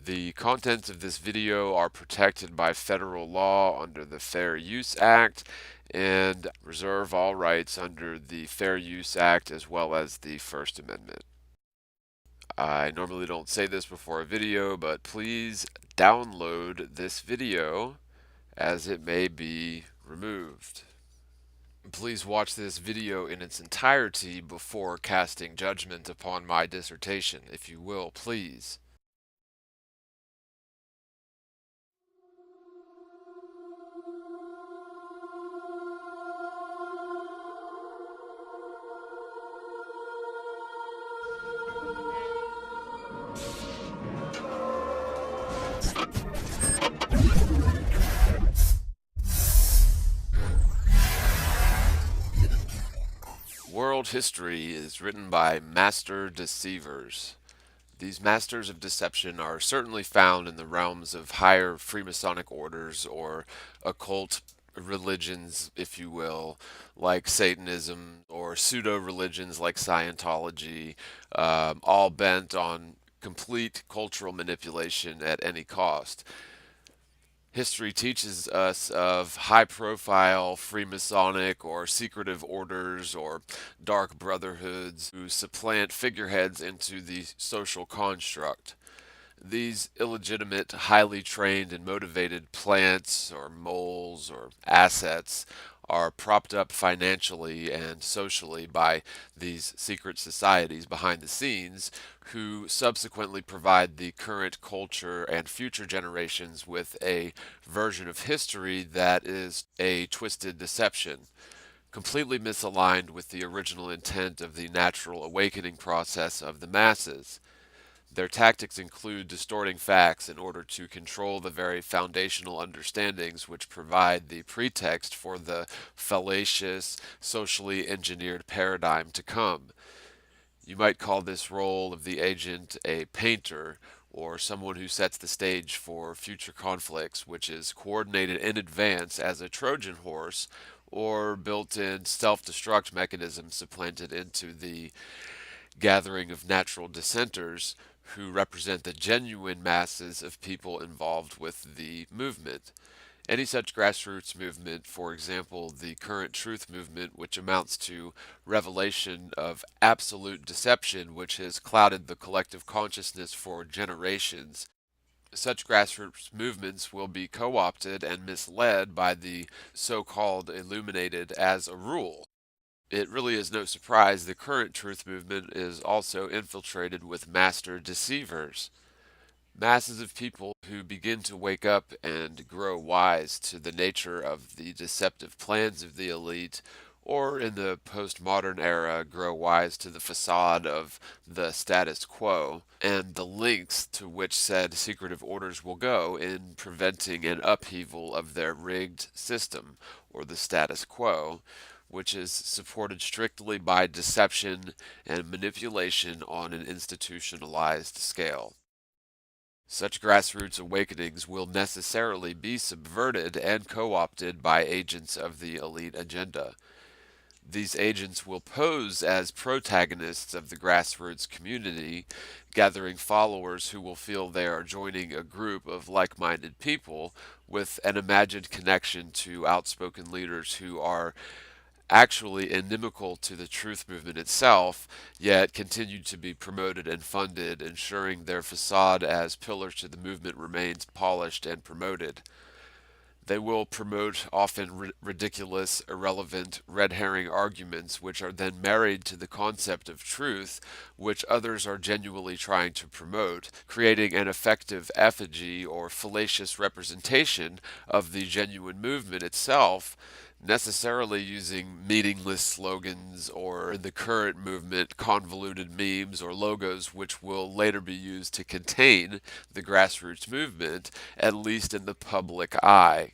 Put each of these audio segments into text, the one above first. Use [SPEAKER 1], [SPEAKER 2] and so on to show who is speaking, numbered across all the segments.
[SPEAKER 1] The contents of this video are protected by federal law under the Fair Use Act and reserve all rights under the Fair Use Act as well as the First Amendment. I normally don't say this before a video, but please download this video as it may be removed. Please watch this video in its entirety before casting judgment upon my dissertation, if you will, please. World history is written by master deceivers. These masters of deception are certainly found in the realms of higher Freemasonic orders or occult religions, if you will, like Satanism, or pseudo-religions like Scientology, all bent on complete cultural manipulation at any cost. History teaches us of high-profile Freemasonic or secretive orders or dark brotherhoods who supplant figureheads into the social construct. These illegitimate, highly trained and motivated plants or moles or assets are propped up financially and socially by these secret societies behind the scenes, who subsequently provide the current culture and future generations with a version of history that is a twisted deception, completely misaligned with the original intent of the natural awakening process of the masses. Their tactics include distorting facts in order to control the very foundational understandings which provide the pretext for the fallacious, socially engineered paradigm to come. You might call this role of the agent a painter, or someone who sets the stage for future conflicts, which is coordinated in advance as a Trojan horse or built-in self-destruct mechanism supplanted into the gathering of natural dissenters who represent the genuine masses of people involved with the movement. Any such grassroots movement, for example, the current truth movement, which amounts to revelation of absolute deception which has clouded the collective consciousness for generations, such grassroots movements will be co-opted and misled by the so-called illuminated as a rule. It really is no surprise the current truth movement is also infiltrated with master deceivers. Masses of people who begin to wake up and grow wise to the nature of the deceptive plans of the elite, or in the postmodern era grow wise to the facade of the status quo, and the lengths to which said secretive orders will go in preventing an upheaval of their rigged system, or the status quo, which is supported strictly by deception and manipulation on an institutionalized scale. Such grassroots awakenings will necessarily be subverted and co-opted by agents of the elite agenda. These agents will pose as protagonists of the grassroots community, gathering followers who will feel they are joining a group of like-minded people with an imagined connection to outspoken leaders who are actually inimical to the truth movement itself, yet continue to be promoted and funded, ensuring their facade as pillars to the movement remains polished and promoted. They will promote often ridiculous, irrelevant, red herring arguments which are then married to the concept of truth, which others are genuinely trying to promote, creating an effective effigy or fallacious representation of the genuine movement itself, necessarily using meaningless slogans or, in the current movement, convoluted memes or logos which will later be used to contain the grassroots movement, at least in the public eye.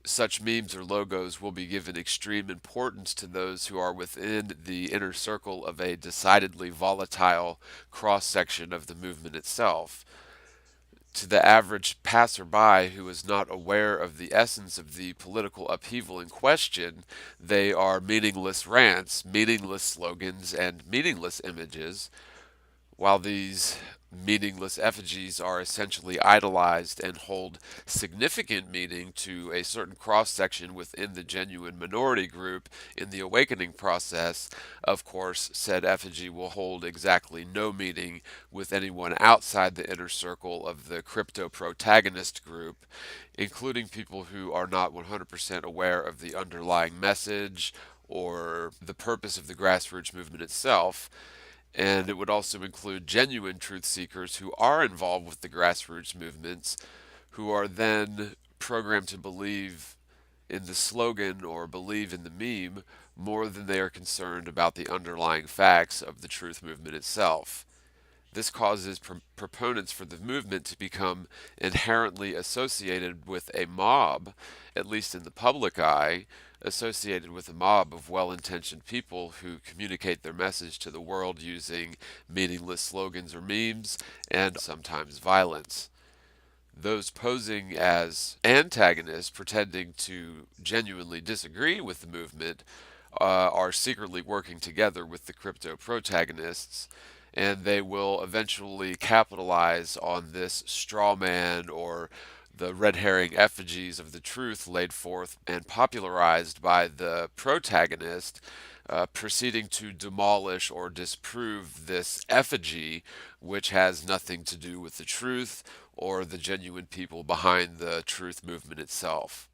[SPEAKER 1] Such memes or logos will be given extreme importance to those who are within the inner circle of a decidedly volatile cross-section of the movement itself. To the average passerby who is not aware of the essence of the political upheaval in question, they are meaningless rants, meaningless slogans, and meaningless images, while these meaningless effigies are essentially idolized and hold significant meaning to a certain cross section within the genuine minority group in the awakening process, of course, said effigy will hold exactly no meaning with anyone outside the inner circle of the crypto protagonist group, including people who are not 100% aware of the underlying message or the purpose of the grassroots movement itself. And it would also include genuine truth seekers who are involved with the grassroots movements, who are then programmed to believe in the slogan or believe in the meme more than they are concerned about the underlying facts of the truth movement itself. This causes proponents for the movement to become inherently associated with a mob, at least in the public eye, associated with a mob of well intentioned people who communicate their message to the world using meaningless slogans or memes and sometimes violence. Those posing as antagonists, pretending to genuinely disagree with the movement, are secretly working together with the crypto protagonists, and they will eventually capitalize on this straw man or the red herring effigies of the truth laid forth and popularized by the protagonist, proceeding to demolish or disprove this effigy, which has nothing to do with the truth or the genuine people behind the truth movement itself.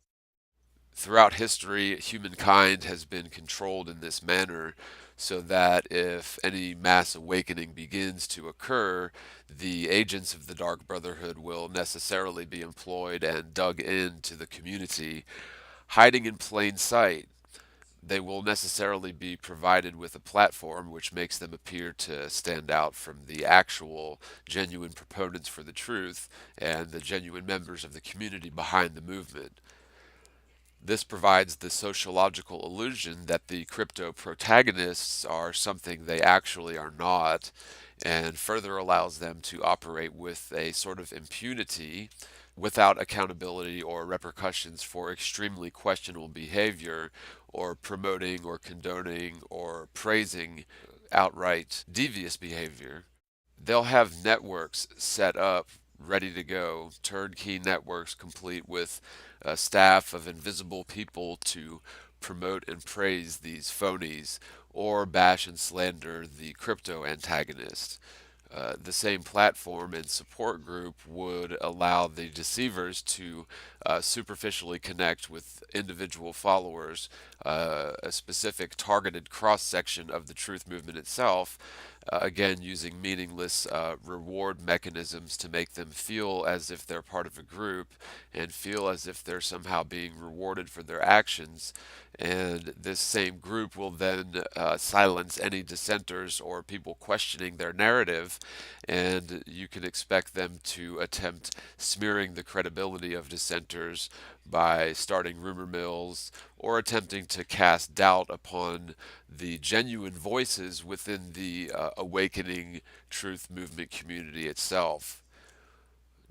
[SPEAKER 1] Throughout history, humankind has been controlled in this manner so that if any mass awakening begins to occur, the agents of the Dark Brotherhood will necessarily be employed and dug into the community, hiding in plain sight. They will necessarily be provided with a platform which makes them appear to stand out from the actual genuine proponents for the truth and the genuine members of the community behind the movement. This provides the sociological illusion that the crypto protagonists are something they actually are not, and further allows them to operate with a sort of impunity without accountability or repercussions for extremely questionable behavior or promoting or condoning or praising outright devious behavior. They'll have networks set up ready to go, turnkey networks complete with a staff of invisible people to promote and praise these phonies or bash and slander the crypto antagonist. The same platform and support group would allow the deceivers to superficially connect with individual followers, a specific targeted cross section of the truth movement itself, again using meaningless reward mechanisms to make them feel as if they're part of a group and feel as if they're somehow being rewarded for their actions. And this same group will then silence any dissenters or people questioning their narrative, and you can expect them to attempt smearing the credibility of dissenters by starting rumor mills or attempting to cast doubt upon the genuine voices within the awakening truth movement community itself.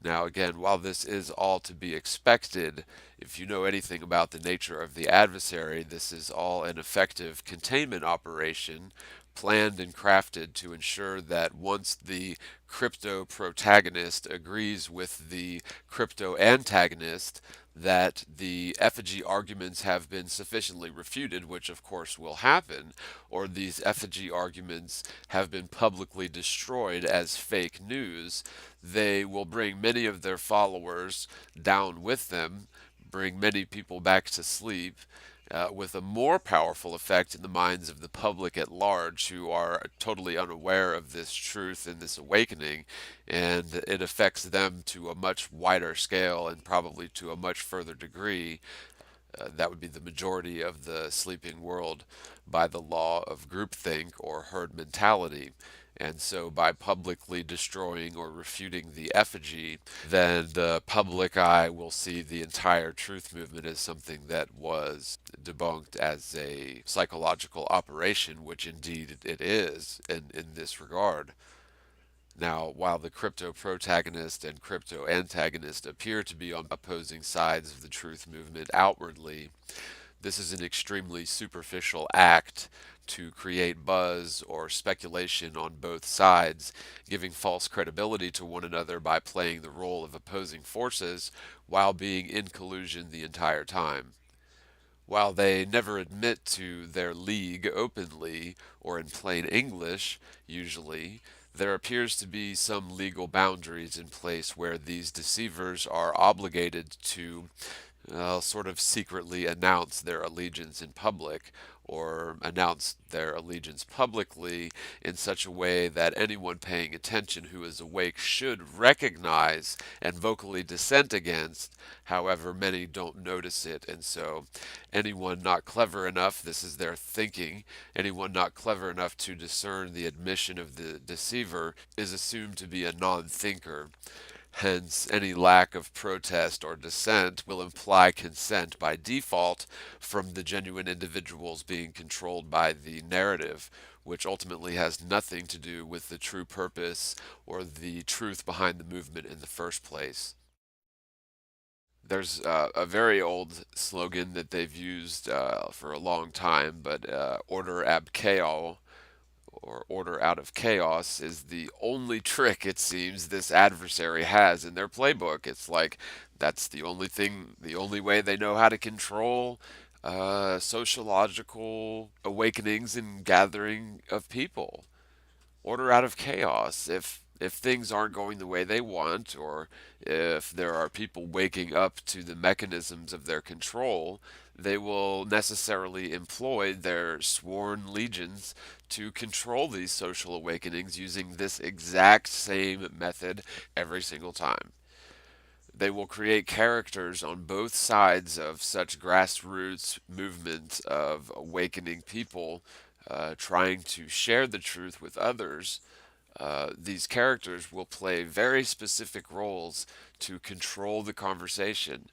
[SPEAKER 1] Now, again, while this is all to be expected, if you know anything about the nature of the adversary, this is all an effective containment operation planned and crafted to ensure that once the crypto protagonist agrees with the crypto antagonist, that the effigy arguments have been sufficiently refuted, which of course will happen, or these effigy arguments have been publicly destroyed as fake news, they will bring many of their followers down with them, bring many people back to sleep, with a more powerful effect in the minds of the public at large who are totally unaware of this truth and this awakening, and it affects them to a much wider scale and probably to a much further degree. That would be the majority of the sleeping world by the law of groupthink or herd mentality. And so, by publicly destroying or refuting the effigy, then the public eye will see the entire truth movement as something that was debunked as a psychological operation, which indeed it is in this regard. Now, while the crypto protagonist and crypto antagonist appear to be on opposing sides of the truth movement outwardly, This is an extremely superficial act to create buzz or speculation on both sides, giving false credibility to one another by playing the role of opposing forces while being in collusion the entire time. While they never admit to their league openly or in plain English, usually, there appears to be some legal boundaries in place where these deceivers are obligated to sort of secretly announce their allegiance in public or announce their allegiance publicly in such a way that anyone paying attention who is awake should recognize and vocally dissent against. However, many don't notice it, and so anyone not clever enough, this is their thinking, anyone not clever enough to discern the admission of the deceiver is assumed to be a non thinker. Hence, any lack of protest or dissent will imply consent by default from the genuine individuals being controlled by the narrative, which ultimately has nothing to do with the true purpose or the truth behind the movement in the first place. There's a very old slogan that they've used for a long time, but order ab chaos, or order out of chaos, is the only trick it seems this adversary has in their playbook. It's like that's the only thing, the only way they know how to control sociological awakenings and gathering of people. Order out of chaos. If things aren't going the way they want, or if there are people waking up to the mechanisms of their control, they will necessarily employ their sworn legions to control these social awakenings using this exact same method every single time. They will create characters on both sides of such grassroots movements of awakening people trying to share the truth with others. These characters will play very specific roles to control the conversation.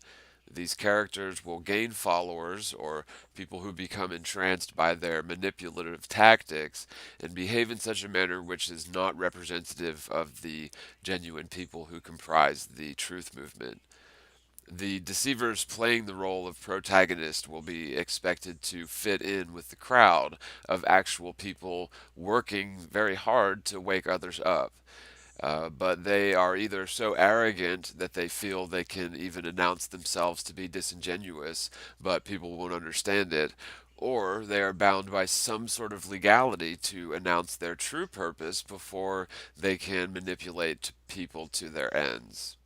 [SPEAKER 1] These characters will gain followers or people who become entranced by their manipulative tactics and behave in such a manner which is not representative of the genuine people who comprise the truth movement. The deceivers playing the role of protagonist will be expected to fit in with the crowd of actual people working very hard to wake others up. But they are either so arrogant that they feel they can even announce themselves to be disingenuous, but people won't understand it, or they are bound by some sort of legality to announce their true purpose before they can manipulate people to their ends.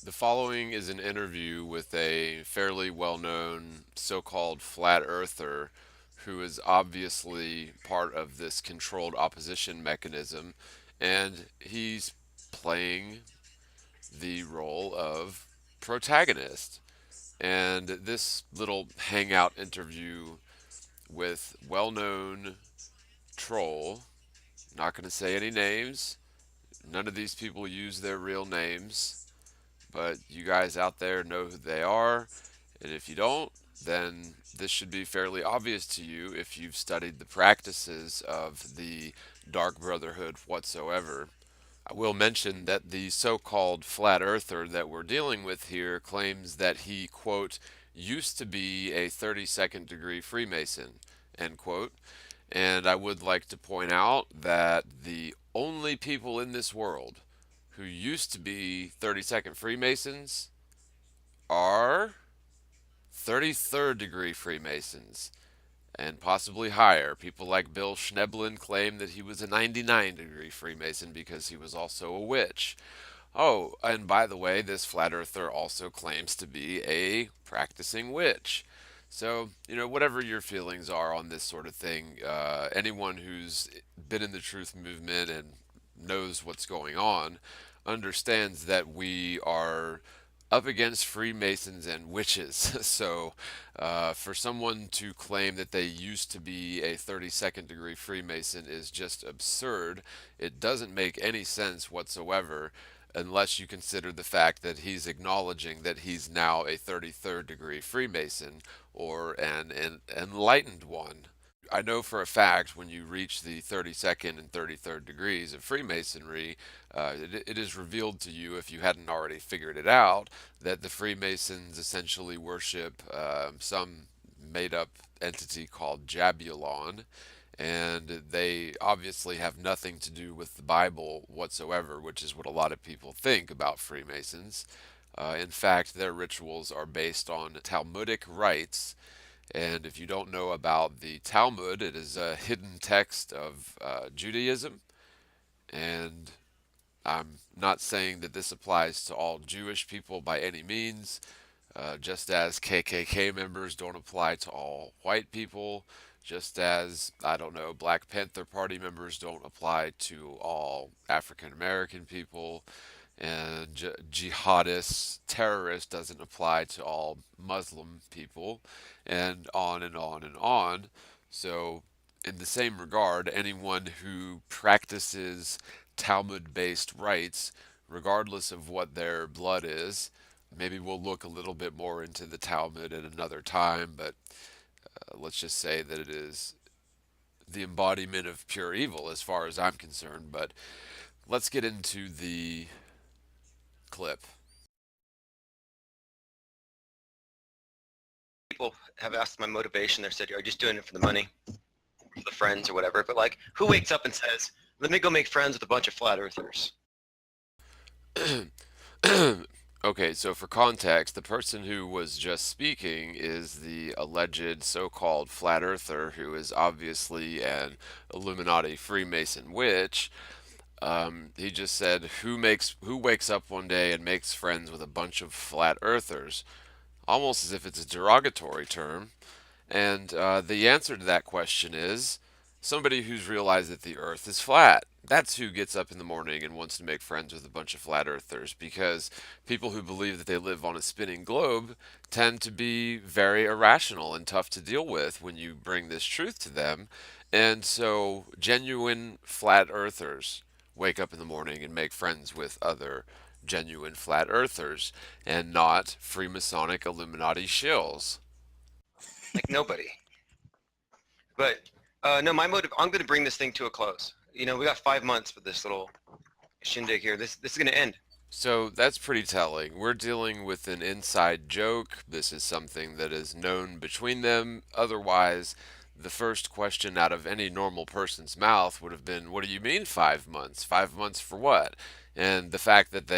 [SPEAKER 1] The following is an interview with a fairly well known so called flat earther who is obviously part of this controlled opposition mechanism, and he's playing the role of protagonist. And this little hangout interview with well known troll, not going to say any names, none of these people use their real names, but you guys out there know who they are. And if you don't, then this should be fairly obvious to you if you've studied the practices of the Dark Brotherhood whatsoever. I will mention that the so called flat earther that we're dealing with here claims that he, quote, used to be a 32nd degree Freemason, end quote. And I would like to point out that the only people in this world who used to be 32nd Freemasons are 33rd degree Freemasons and possibly higher. People like Bill Schneblin claim that he was a 99 degree Freemason because he was also a witch. Oh, and by the way, this flat earther also claims to be a practicing witch. So, whatever your feelings are on this sort of thing, anyone who's been in the truth movement and knows what's going on understands that we are up against Freemasons and witches. So, for someone to claim that they used to be a 32nd degree Freemason is just absurd. It doesn't make any sense whatsoever unless you consider the fact that he's acknowledging that he's now a 33rd degree Freemason or an enlightened one. I know for a fact when you reach the 32nd and 33rd degrees of Freemasonry, it is revealed to you, if you hadn't already figured it out, that the Freemasons essentially worship some made up entity called Jabulon, and they obviously have nothing to do with the Bible whatsoever, which is what a lot of people think about Freemasons. In fact, their rituals are based on Talmudic rites, and if you don't know about the Talmud, it is a hidden text of Judaism, and I'm not saying that this applies to all Jewish people by any means, just as KKK members don't apply to all white people, just as, I don't know, Black Panther Party members don't apply to all African American people, and jihadist terrorist doesn't apply to all Muslim people, and on and on and on. So, in the same regard, anyone who practices Talmud based rites, regardless of what their blood is, maybe we'll look a little bit more into the Talmud at another time, but let's just say that it is the embodiment of pure evil as far as I'm concerned. But let's get into the clip.
[SPEAKER 2] People have asked my motivation. They said, "Are you just doing it for the money, for the friends, or whatever?" But like, who wakes up and says, "Let me go make friends with a bunch of flat earthers"?
[SPEAKER 1] Okay, so for context, the person who was just speaking is the alleged so-called flat earther who is obviously an Illuminati Freemason witch. He just said, who wakes up one day and makes friends with a bunch of flat earthers?" Almost as if it's a derogatory term. And the answer to that question is somebody who's realized that the earth is flat. That's who gets up in the morning and wants to make friends with a bunch of flat earthers, because people who believe that they live on a spinning globe tend to be very irrational and tough to deal with when you bring this truth to them. And so, genuine flat earthers wake up in the morning and make friends with other genuine flat earthers, and not Freemasonic Illuminati shills.
[SPEAKER 2] Like nobody. But no, my motive. I'm going to bring this thing to a close. You know, we got 5 months for this little shindig here. This is going to end.
[SPEAKER 1] So that's pretty telling. We're dealing with an inside joke. This is something that is known between them. Otherwise, the first question out of any normal person's mouth would have been, "What do you mean 5 months? 5 months for what?" And the fact that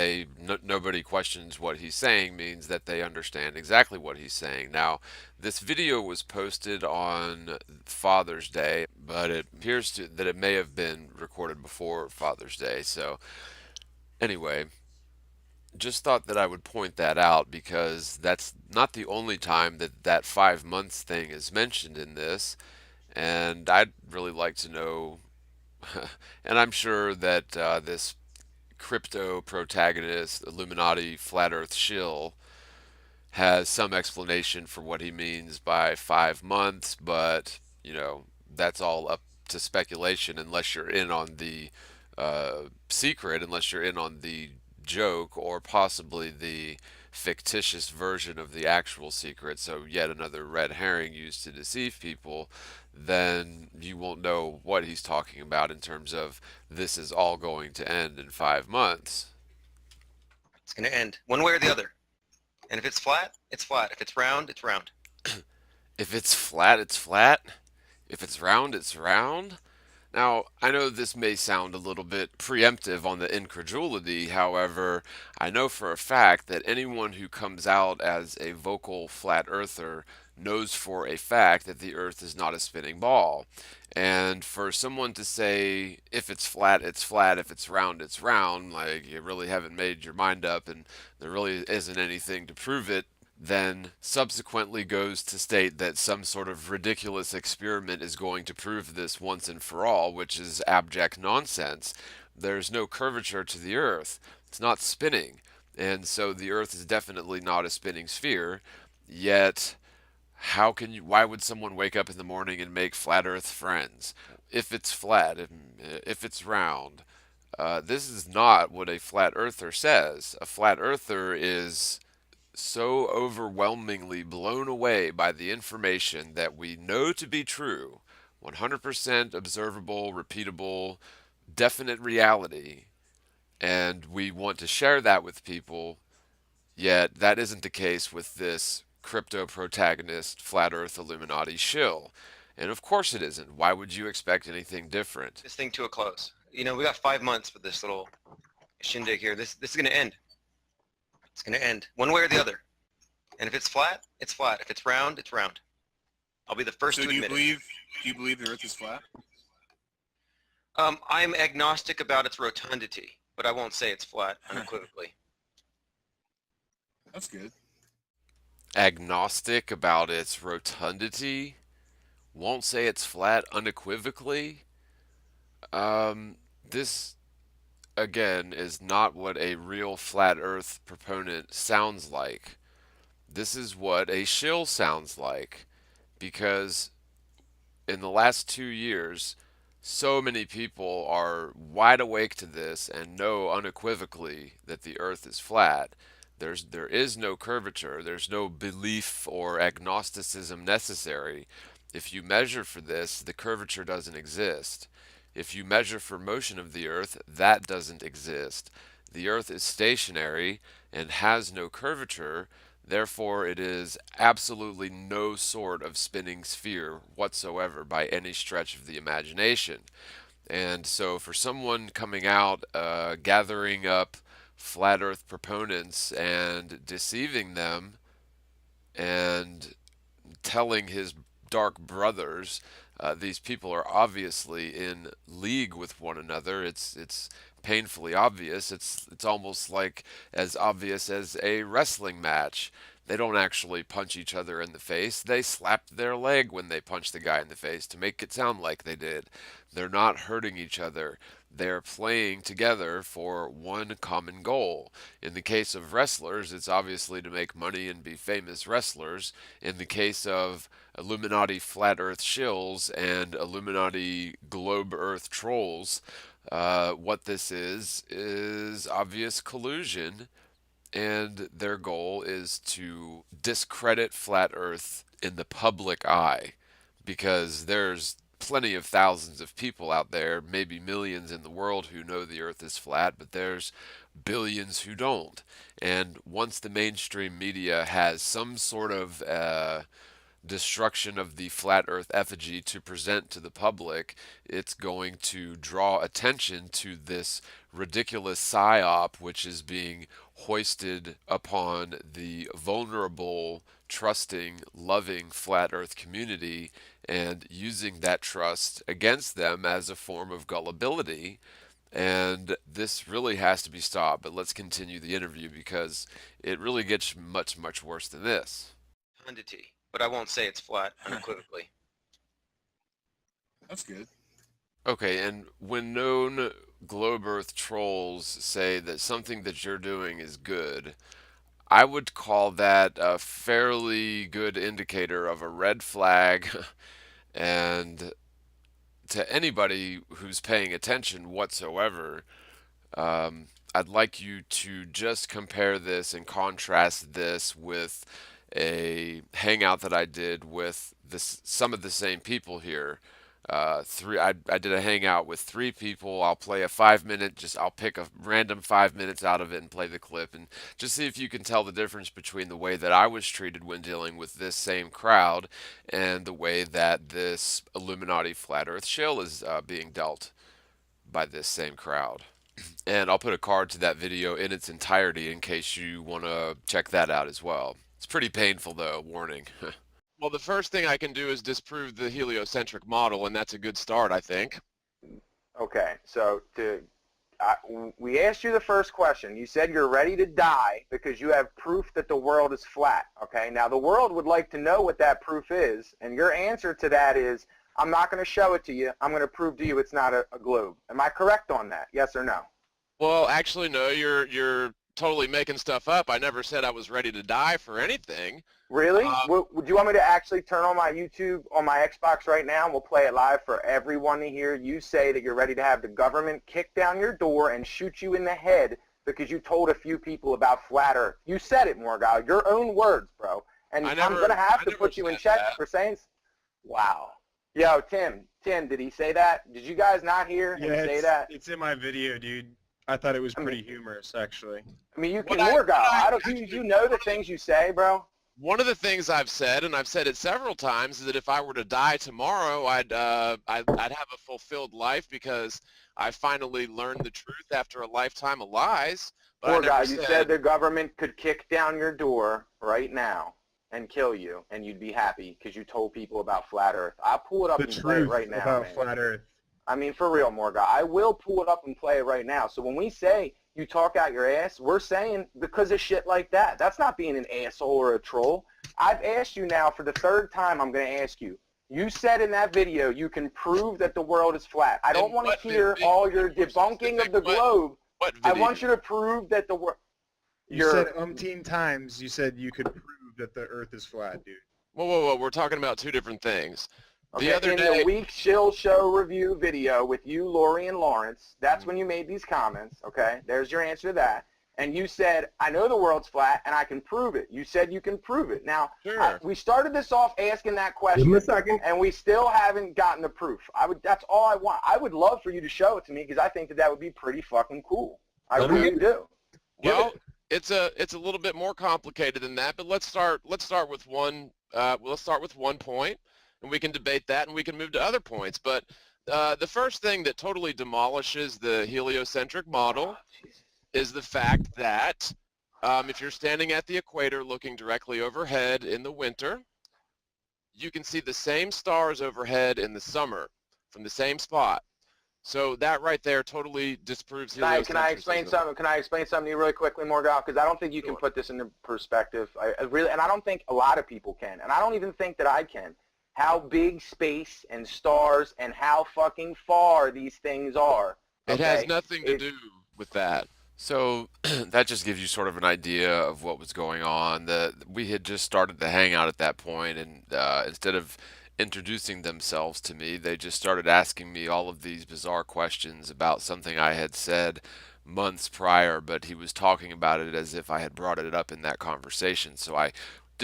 [SPEAKER 1] nobody questions what he's saying means that they understand exactly what he's saying. Now, this video was posted on Father's Day, but it appears that it may have been recorded before Father's Day. So, anyway, just thought that I would point that out because that's not the only time that that 5 months thing is mentioned in this. And I'd really like to know, and I'm sure that this crypto protagonist, Illuminati flat earth shill, has some explanation for what he means by 5 months, but, that's all up to speculation unless you're in on the secret, unless you're in on the joke, or possibly the fictitious version of the actual secret, so yet another red herring used to deceive people. Then you won't know what he's talking about in terms of this is all going to end in 5 months.
[SPEAKER 2] It's going to end one way or the other. And if it's flat, it's flat. If it's round, it's round.
[SPEAKER 1] If it's flat, it's flat. If it's round, it's round. Now, I know this may sound a little bit preemptive on the incredulity, however, I know for a fact that anyone who comes out as a vocal flat earther knows for a fact that the earth is not a spinning ball. And for someone to say, if it's flat, it's flat, if it's round, like you really haven't made your mind up and there really isn't anything to prove it, then subsequently goes to state that some sort of ridiculous experiment is going to prove this once and for all, which is abject nonsense. There's no curvature to the Earth. It's not spinning. And so the Earth is definitely not a spinning sphere. Yet, why would someone wake up in the morning and make flat Earth friends? If it's flat, if it's round. This is not what a flat earther says. A flat earther is so overwhelmingly blown away by the information that we know to be true, 100% observable, repeatable, definite reality, and we want to share that with people, yet that isn't the case with this crypto protagonist, flat earth Illuminati shill. And of course it isn't. Why would you expect anything different?
[SPEAKER 2] This thing to a close. You know, we got 5 months for this little shindig here. This is going to end. It's going to end one way or the other. And if it's flat, it's flat. If it's round, it's round. I'll be the first to admit it.
[SPEAKER 3] Do you believe the Earth is flat?
[SPEAKER 2] I'm agnostic about its rotundity, but I won't say it's flat unequivocally.
[SPEAKER 3] That's good.
[SPEAKER 1] Agnostic about its rotundity? Won't say it's flat unequivocally? This, again, is not what a real flat earth proponent sounds like. This is what a shill sounds like. Because in the last 2 years, so many people are wide awake to this and know unequivocally that the earth is flat. There is no curvature, there's no belief or agnosticism necessary. If you measure for this, the curvature doesn't exist. If you measure for motion of the earth, that doesn't exist. The earth is stationary and has no curvature. Therefore, it is absolutely no sort of spinning sphere whatsoever by any stretch of the imagination. And so, for someone coming out, gathering up flat earth proponents and deceiving them and telling his dark brothers, these people are obviously in league with one another. It's painfully obvious. It's almost like as obvious as a wrestling match. They don't actually punch each other in the face. They slap their leg when they punch the guy in the face to make it sound like they did. They're not hurting each other. They're playing together for one common goal. In the case of wrestlers, it's obviously to make money and be famous wrestlers. In the case of Illuminati flat earth shills and Illuminati globe earth trolls, what this is obvious collusion, and their goal is to discredit flat earth in the public eye, because there's plenty of thousands of people out there, maybe millions in the world, who know the earth is flat, but there's billions who don't. And once the mainstream media has some sort of destruction of the flat earth effigy to present to the public, it's going to draw attention to this ridiculous Psy-Op, which is being hoisted upon the vulnerable, trusting, loving flat earth community, and using that trust against them as a form of gullibility. And this really has to be stopped. But let's continue the interview, because it really gets much, much worse than this.
[SPEAKER 2] Rotundity, but I won't say it's flat unequivocally.
[SPEAKER 3] That's good.
[SPEAKER 1] Okay, and when known globe earth trolls say that something that you're doing is good, I would call that a fairly good indicator of a red flag. And to anybody who's paying attention whatsoever, I'd like you to just compare this and contrast this with a hangout that I did with some of the same people here. I did a hangout with 3 people. I'll play a 5 minute, I'll pick a random 5 minutes out of it and play the clip, and just see if you can tell the difference between the way that I was treated when dealing with this same crowd and the way that this Illuminati flat earth shill is being dealt by this same crowd. And I'll put a card to that video in its entirety in case you want to check that out as well. It's pretty painful though, warning. Well, the first thing I can do is disprove the heliocentric model, and that's a good start, I think.
[SPEAKER 4] Okay, so we asked you the first question. You said you're ready to die because you have proof that the world is flat. Okay, now the world would like to know what that proof is, and your answer to that is, I'm not going to show it to you. I'm going to prove to you it's not a globe. Am I correct on that? Yes or no?
[SPEAKER 1] Well, actually, no. You're totally making stuff up. I never said I was ready to die for anything.
[SPEAKER 4] Really? Would you want me to actually turn on my YouTube on my Xbox right now? We'll play it live for everyone to hear. You say that you're ready to have the government kick down your door and shoot you in the head because you told a few people about flat Earth. You said it, Morgal. Your own words, bro. And I'm going to have to put you in check for saying, wow. Yo, Tim, did he say that? Did you guys not hear him say that?
[SPEAKER 5] It's in my video, dude. I thought it was pretty humorous, actually.
[SPEAKER 4] I mean, you can, Morgal, do you know the things you say, bro?
[SPEAKER 1] one of the things I've said, and I've said it several times, is that if I were to die tomorrow, I'd have a fulfilled life because I finally learned the truth after a lifetime of lies. But I
[SPEAKER 4] Poor
[SPEAKER 1] never
[SPEAKER 4] guy, you said
[SPEAKER 1] said,
[SPEAKER 4] the government could kick down your door right now and kill you, and you'd be happy because you told people about flat Earth. I'll pull it up
[SPEAKER 5] The
[SPEAKER 4] and play it
[SPEAKER 5] truth
[SPEAKER 4] right now,
[SPEAKER 5] about
[SPEAKER 4] man.
[SPEAKER 5] flat Earth.
[SPEAKER 4] I mean, for real, Morgan. I will pull it up and play it right now. So when we say you talk out your ass, we're saying because of shit like that. That's not being an asshole or a troll. I've asked you now for the third time. I'm going to ask you. You said in that video you can prove that the world is flat. I don't
[SPEAKER 1] in
[SPEAKER 4] want to
[SPEAKER 1] what
[SPEAKER 4] hear
[SPEAKER 1] video?
[SPEAKER 4] all your
[SPEAKER 1] More
[SPEAKER 4] debunking of
[SPEAKER 1] specific,
[SPEAKER 4] the globe.
[SPEAKER 1] what
[SPEAKER 4] I
[SPEAKER 1] video?
[SPEAKER 4] want you to prove that the world.
[SPEAKER 5] You said umpteen times. You said you could prove that the Earth is flat, dude.
[SPEAKER 1] Whoa. We're talking about two different things.
[SPEAKER 4] Okay,
[SPEAKER 1] The other
[SPEAKER 4] in
[SPEAKER 1] day,
[SPEAKER 4] the week Shill Show review video with you, Lori, and Lawrence, that's when you made these comments, okay? There's your answer to that. And you said, I know the world's flat, and I can prove it. You said you can prove it. Now,
[SPEAKER 1] sure.
[SPEAKER 4] we started this off asking that
[SPEAKER 5] Give him
[SPEAKER 4] question,
[SPEAKER 5] a second.
[SPEAKER 4] and we still haven't gotten the proof. That's all I want. I would love for you to show it to me because I think that would be pretty fucking cool. I really do.
[SPEAKER 1] Well, it's a little bit more complicated than that, but let's start with one point, and we can debate that, and we can move to other points. But the first thing that totally demolishes the heliocentric model is the fact that if you're standing at the equator looking directly overhead in the winter, you can see the same stars overhead in the summer from the same spot. So that right there totally disproves heliocentrism.
[SPEAKER 4] Can I explain something? Can I explain something to you really quickly, Morgan? Because I don't think you can put this into perspective. I really, and I don't think a lot of people can, and I don't even think that I can. How big space and stars and how fucking far these things are.
[SPEAKER 1] It
[SPEAKER 4] Okay?
[SPEAKER 1] has nothing to do with that. So that just gives you sort of an idea of what was going on. We had just started to hang out at that point, and instead of introducing themselves to me, they just started asking me all of these bizarre questions about something I had said months prior, but he was talking about it as if I had brought it up in that conversation. So I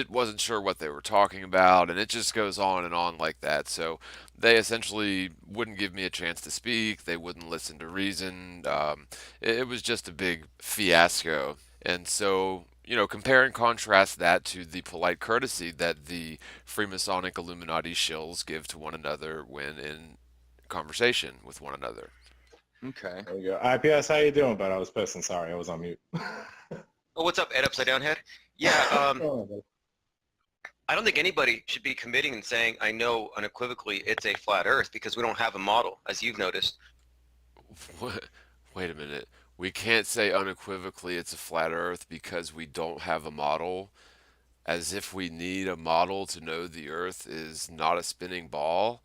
[SPEAKER 1] wasn't sure what they were talking about, and it just goes on and on like that. So they essentially wouldn't give me a chance to speak. They wouldn't listen to reason. It was just a big fiasco. And so, compare and contrast that to the polite courtesy that the Freemasonic Illuminati shills give to one another when in conversation with one another.
[SPEAKER 2] Okay.
[SPEAKER 6] There we go. IPS, how you doing, bud? I was pissing. Sorry, I was on mute.
[SPEAKER 2] Oh, what's up, Ed Upside Down Head? Yeah, I don't think anybody should be committing and saying, I know unequivocally it's a flat Earth because we don't have a model, as you've noticed.
[SPEAKER 1] Wait a minute. We can't say unequivocally it's a flat Earth because we don't have a model, as if we need a model to know the Earth is not a spinning ball.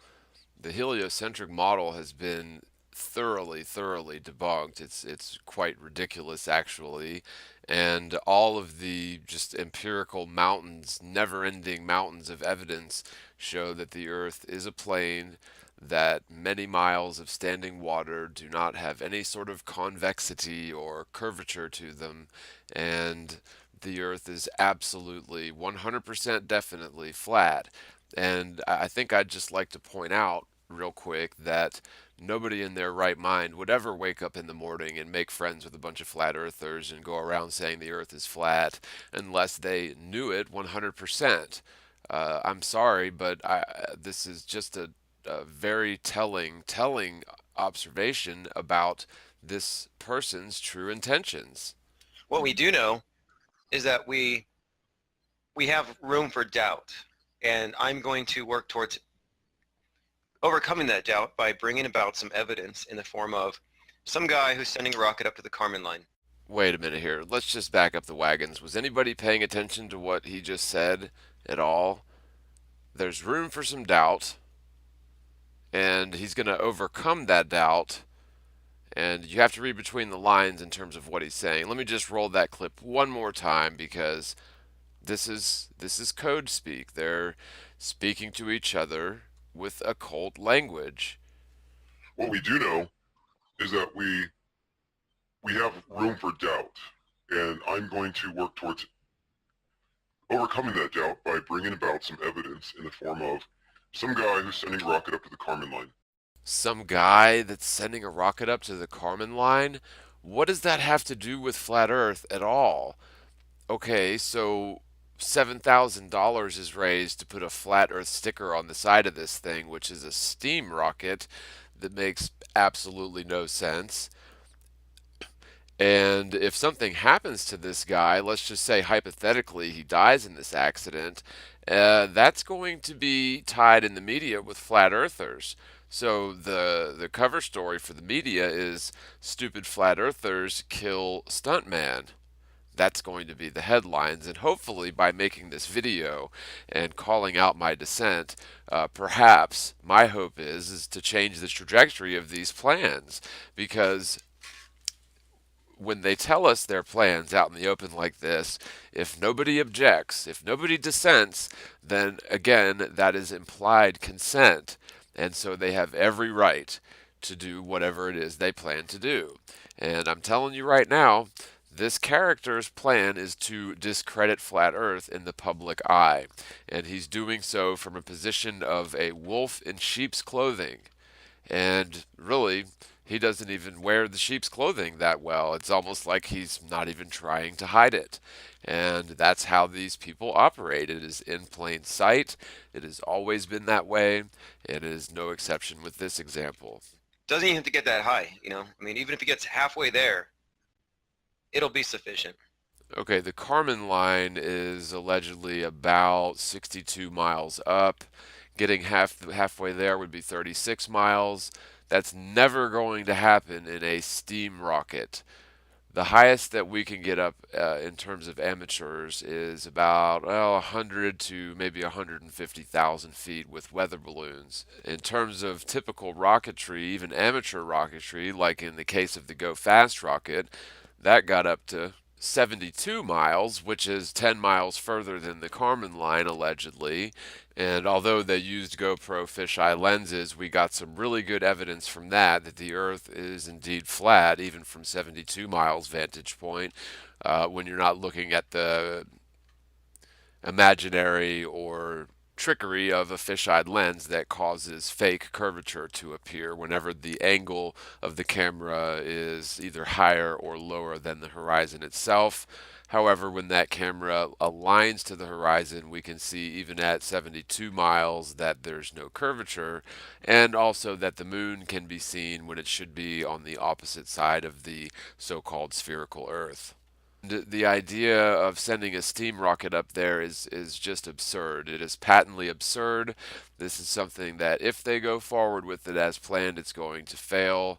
[SPEAKER 1] The heliocentric model has been thoroughly debunked. It's quite ridiculous, actually, and all of the just empirical mountains, never-ending mountains of evidence show that the Earth is a plane, that many miles of standing water do not have any sort of convexity or curvature to them, and the Earth is absolutely 100% definitely flat. And I think I'd just like to point out real quick that nobody in their right mind would ever wake up in the morning and make friends with a bunch of flat earthers and go around saying the earth is flat unless they knew it 100%. I'm sorry, but this is just a very telling observation about this person's true intentions.
[SPEAKER 2] What we do know is that we have room for doubt, and I'm going to work towards overcoming that doubt by bringing about some evidence in the form of some guy who's sending a rocket up to the Kármán line.
[SPEAKER 1] Wait a minute here. Let's just back up the wagons. Was anybody paying attention to what he just said at all? There's room for some doubt, and he's going to overcome that doubt, and you have to read between the lines in terms of what he's saying. Let me just roll that clip one more time because this is code speak. They're speaking to each other with occult language.
[SPEAKER 7] What we do know is that we have room for doubt, and I'm going to work towards overcoming that doubt by bringing about some evidence in the form of some guy who's sending a rocket up to the Kármán line.
[SPEAKER 1] Some guy that's sending a rocket up to the Kármán line? What does that have to do with flat Earth at all? Okay, so $7,000 is raised to put a flat Earth sticker on the side of this thing, which is a steam rocket that makes absolutely no sense. And if something happens to this guy, let's just say hypothetically he dies in this accident, that's going to be tied in the media with flat earthers. So the cover story for the media is stupid flat earthers kill stuntman. That's going to be the headlines, and hopefully by making this video and calling out my dissent, perhaps my hope is to change the trajectory of these plans, because when they tell us their plans out in the open like this, if nobody objects, if nobody dissents, then again, that is implied consent. And so they have every right to do whatever it is they plan to do. And I'm telling you right now, this character's plan is to discredit Flat Earth in the public eye. And he's doing so from a position of a wolf in sheep's clothing. And really, he doesn't even wear the sheep's clothing that well. It's almost like he's not even trying to hide it. And that's how these people operate. It is in plain sight. It has always been that way, and it is no exception with this example.
[SPEAKER 2] Doesn't even have to get that high, you know? I mean, even if he gets halfway there, it'll be sufficient.
[SPEAKER 1] Okay, the Kármán line is allegedly about 62 miles up. Getting halfway there would be 36 miles. That's never going to happen in a steam rocket. The highest that we can get up in terms of amateurs is about 100 to maybe 150,000 feet with weather balloons. In terms of typical rocketry, even amateur rocketry, like in the case of the Go Fast rocket, that got up to 72 miles, which is 10 miles further than the Kármán line, allegedly. And although they used GoPro fisheye lenses, we got some really good evidence from that the Earth is indeed flat, even from 72 miles vantage point, when you're not looking at the imaginary or trickery of a fisheye lens that causes fake curvature to appear whenever the angle of the camera is either higher or lower than the horizon itself. However, when that camera aligns to the horizon, we can see even at 72 miles that there's no curvature, and also that the moon can be seen when it should be on the opposite side of the so-called spherical Earth. The idea of sending a steam rocket up there is just absurd. It is patently absurd. This is something that if they go forward with it as planned, it's going to fail,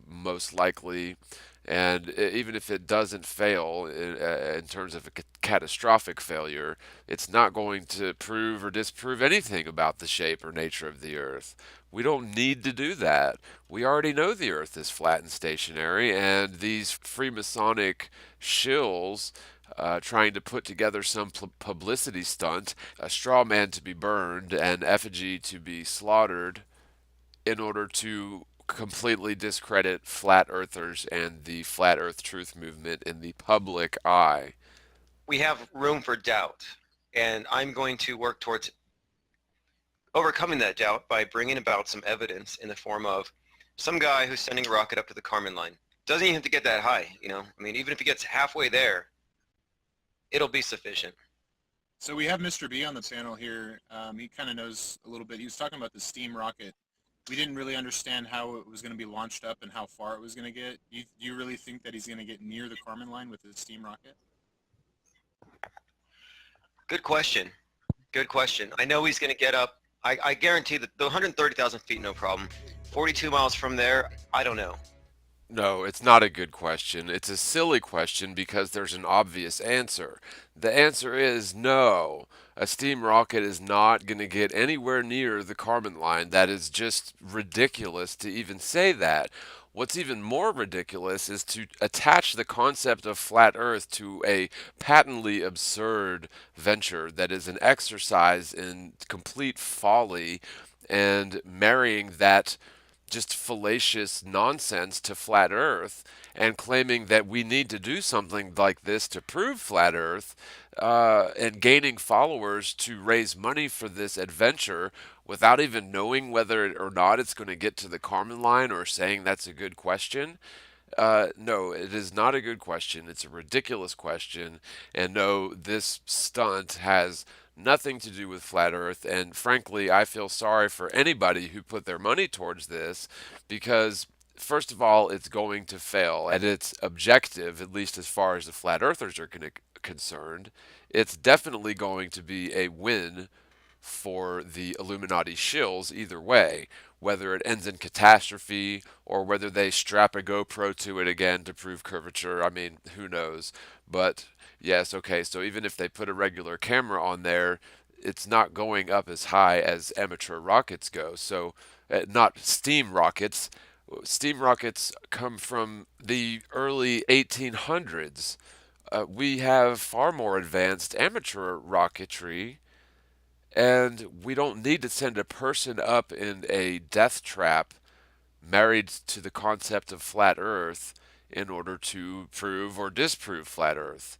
[SPEAKER 1] most likely. And even if it doesn't fail in terms of a catastrophic failure, it's not going to prove or disprove anything about the shape or nature of the Earth. We don't need to do that. We already know the Earth is flat and stationary, and these Freemasonic shills trying to put together some publicity stunt, a straw man to be burned, an effigy to be slaughtered in order to completely discredit flat earthers and the flat earth truth movement in the public eye.
[SPEAKER 2] We have room for doubt, and I'm going to work towards overcoming that doubt by bringing about some evidence in the form of some guy who's sending a rocket up to the Kármán line. Doesn't even have to get that high, you know? I mean, even if he gets halfway there, it'll be sufficient.
[SPEAKER 3] So we have Mr. B on the panel here. He kind of knows a little bit. He was talking about the steam rocket. We didn't really understand how it was going to be launched up and how far it was going to get. Do you really think that he's going to get near the Kármán line with the steam rocket?
[SPEAKER 2] Good question. Good question. I know he's going to get up. I guarantee that the 130,000 feet, no problem. 42 miles from there, I don't know.
[SPEAKER 1] No, it's not a good question. It's a silly question because there's an obvious answer. The answer is no. A steam rocket is not going to get anywhere near the Kármán line. That is just ridiculous to even say that. What's even more ridiculous is to attach the concept of flat Earth to a patently absurd venture that is an exercise in complete folly, and marrying that just fallacious nonsense to flat Earth and claiming that we need to do something like this to prove flat Earth, and gaining followers to raise money for this adventure without even knowing whether or not it's going to get to the Kármán line or saying that's a good question. No, it is not a good question. It's a ridiculous question. And no, this stunt has nothing to do with flat Earth. And frankly, I feel sorry for anybody who put their money towards this because, first of all, it's going to fail at its objective, at least as far as the flat earthers are concerned. It's definitely going to be a win for the Illuminati shills either way, whether it ends in catastrophe or whether they strap a GoPro to it again to prove curvature. I mean, who knows? But yes, okay, so even if they put a regular camera on there, it's not going up as high as amateur rockets go. So, not steam rockets. Steam rockets come from the early 1800s. We have far more advanced amateur rocketry, and we don't need to send a person up in a death trap married to the concept of flat Earth in order to prove or disprove flat Earth.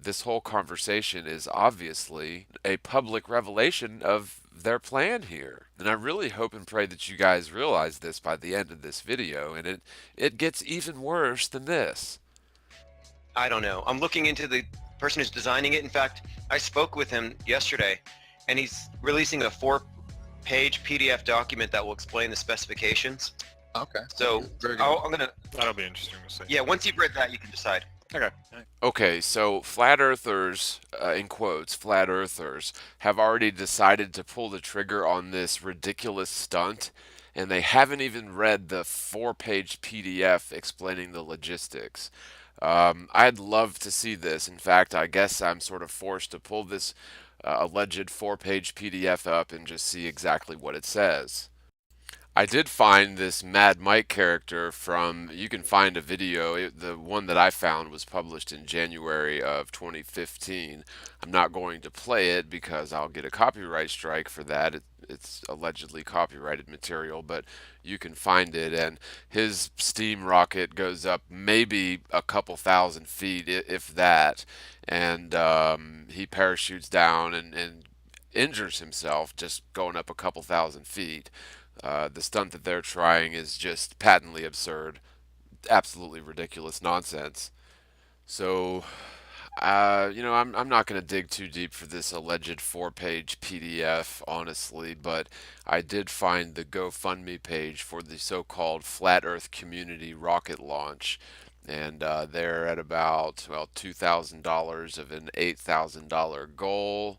[SPEAKER 1] This whole conversation is obviously a public revelation of their plan here. And I really hope and pray that you guys realize this by the end of this video, and it gets even worse than this.
[SPEAKER 2] I don't know. I'm looking into the person who's designing it. In fact, I spoke with him yesterday, and he's releasing a 4-page PDF document that will explain the specifications.
[SPEAKER 8] Okay.
[SPEAKER 2] So
[SPEAKER 8] Very good.
[SPEAKER 2] I'm gonna.
[SPEAKER 9] That'll be interesting to see.
[SPEAKER 2] Yeah, once you've read that, you can decide.
[SPEAKER 9] Okay.
[SPEAKER 1] Okay, so flat earthers, in quotes, flat earthers, have already decided to pull the trigger on this ridiculous stunt, and they haven't even read the 4-page PDF explaining the logistics. I'd love to see this. In fact, I guess I'm sort of forced to pull this alleged 4-page PDF up and just see exactly what it says. I did find this Mad Mike character from, you can find a video, the one that I found was published in January of 2015. I'm not going to play it because I'll get a copyright strike for that. It's allegedly copyrighted material, but you can find it, and his steam rocket goes up maybe a couple thousand feet, if that, and he parachutes down and injures himself just going up a couple thousand feet. The stunt that they're trying is just patently absurd, absolutely ridiculous nonsense. So, I'm not going to dig too deep for this alleged 4-page PDF, honestly, but I did find the GoFundMe page for the so-called Flat Earth Community rocket launch, and they're at about, well, $2,000 of an $8,000 goal.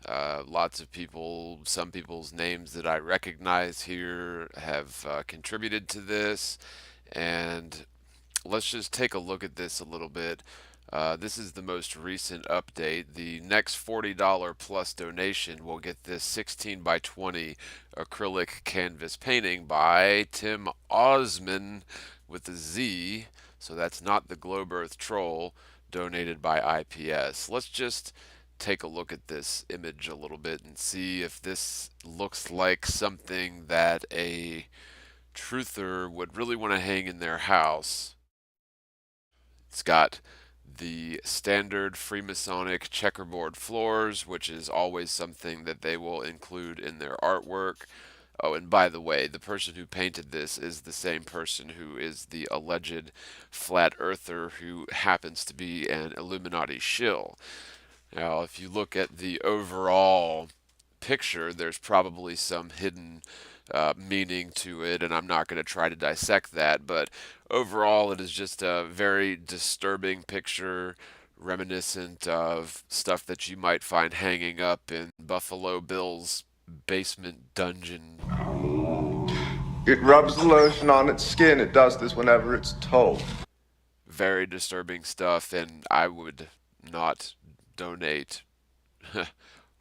[SPEAKER 1] Lots of people, some people's names that I recognize here have contributed to this, and let's just take a look at this a little bit. This is the most recent update. The next $40 plus donation will get this 16 by 20 acrylic canvas painting by Tim Osman with a Z, so that's not the Globe Earth Troll, donated by IPS. Let's just take a look at this image a little bit and see if this looks like something that a truther would really want to hang in their house. It's got the standard Freemasonic checkerboard floors, which is always something that they will include in their artwork. Oh, and by the way, the person who painted this is the same person who is the alleged flat earther who happens to be an Illuminati shill. Now, if you look at the overall picture, there's probably some hidden meaning to it, and I'm not going to try to dissect that, but overall it is just a very disturbing picture, reminiscent of stuff that you might find hanging up in Buffalo Bill's basement dungeon.
[SPEAKER 10] It rubs the lotion on its skin. It does this whenever it's told.
[SPEAKER 1] Very disturbing stuff, and I would not donate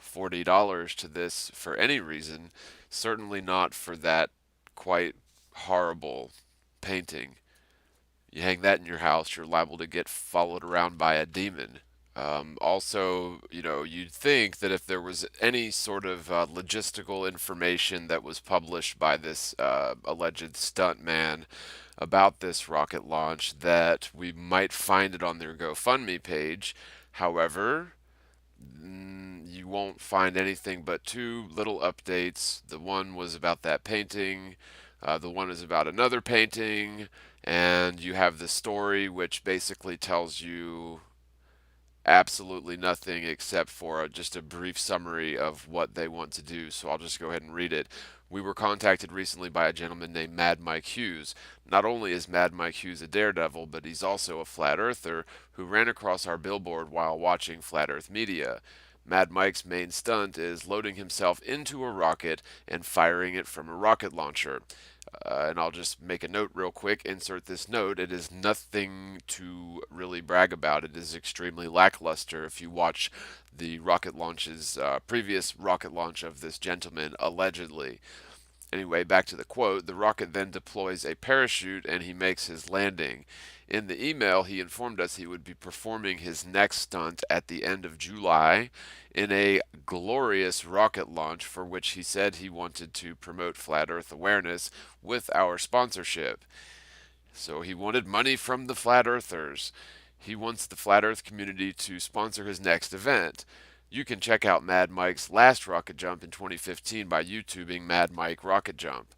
[SPEAKER 1] $40 to this for any reason, certainly not for that quite horrible painting. You hang that in your house, you're liable to get followed around by a demon. Also, you'd think that if there was any sort of logistical information that was published by this alleged stuntman about this rocket launch, that we might find it on their GoFundMe page. However, you won't find anything but 2 little updates. The one was about that painting, the one is about another painting, And you have the story, which basically tells you absolutely nothing except for just a brief summary of what they want to do. So I'll just go ahead and read it. We were contacted recently by a gentleman named Mad Mike Hughes. Not only is Mad Mike Hughes a daredevil, but he's also a flat earther who ran across our billboard while watching Flat Earth Media. Mad Mike's main stunt is loading himself into a rocket and firing it from a rocket launcher. And I'll just make a note real quick, insert this note. It is nothing to really brag about. It is extremely lackluster. If you watch the rocket launches, previous rocket launch of this gentleman, allegedly. Anyway, back to the quote. The rocket then deploys a parachute and he makes his landing. In the email, he informed us he would be performing his next stunt at the end of July in a glorious rocket launch for which he said he wanted to promote flat earth awareness with our sponsorship. So he wanted money from the flat earthers. He wants the flat earth community to sponsor his next event. You can check out Mad Mike's last rocket jump in 2015 by YouTubing Mad Mike Rocket Jump.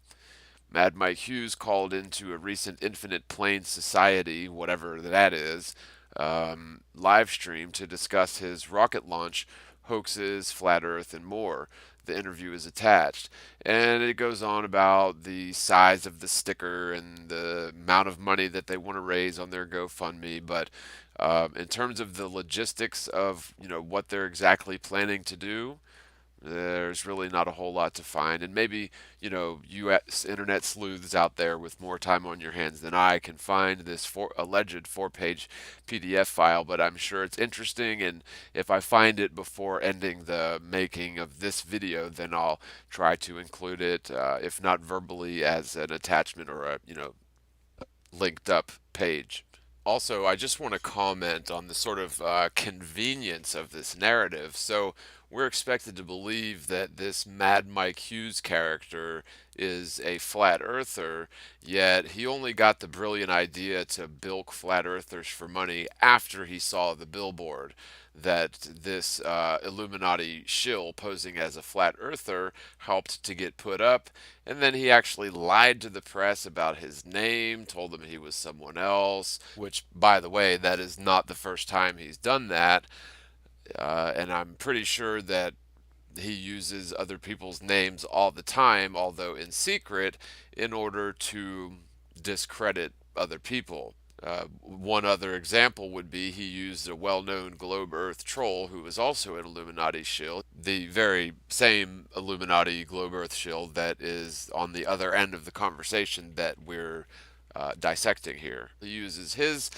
[SPEAKER 1] Mad Mike Hughes called into a recent Infinite Plane Society, whatever that is, live stream to discuss his rocket launch, hoaxes, flat earth, and more. The interview is attached. And it goes on about the size of the sticker and the amount of money that they want to raise on their GoFundMe. But in terms of the logistics of what they're exactly planning to do, there's really not a whole lot to find. And maybe you internet sleuths out there with more time on your hands than I can find this alleged 4-page PDF file, but I'm sure it's interesting, and if I find it before ending the making of this video, then I'll try to include it, if not verbally, as an attachment or a linked up page. Also, I just want to comment on the sort of convenience of this narrative. So, we're expected to believe that this Mad Mike Hughes character is a flat earther, yet he only got the brilliant idea to bilk flat earthers for money after he saw the billboard that this Illuminati shill posing as a flat earther helped to get put up, and then he actually lied to the press about his name, told them he was someone else, which, by the way, that is not the first time he's done that. And I'm pretty sure that he uses other people's names all the time, although in secret, in order to discredit other people. One other example would be he used a well-known globe Earth troll who was also an Illuminati shill, the very same Illuminati globe Earth shill that is on the other end of the conversation that we're dissecting here. He uses his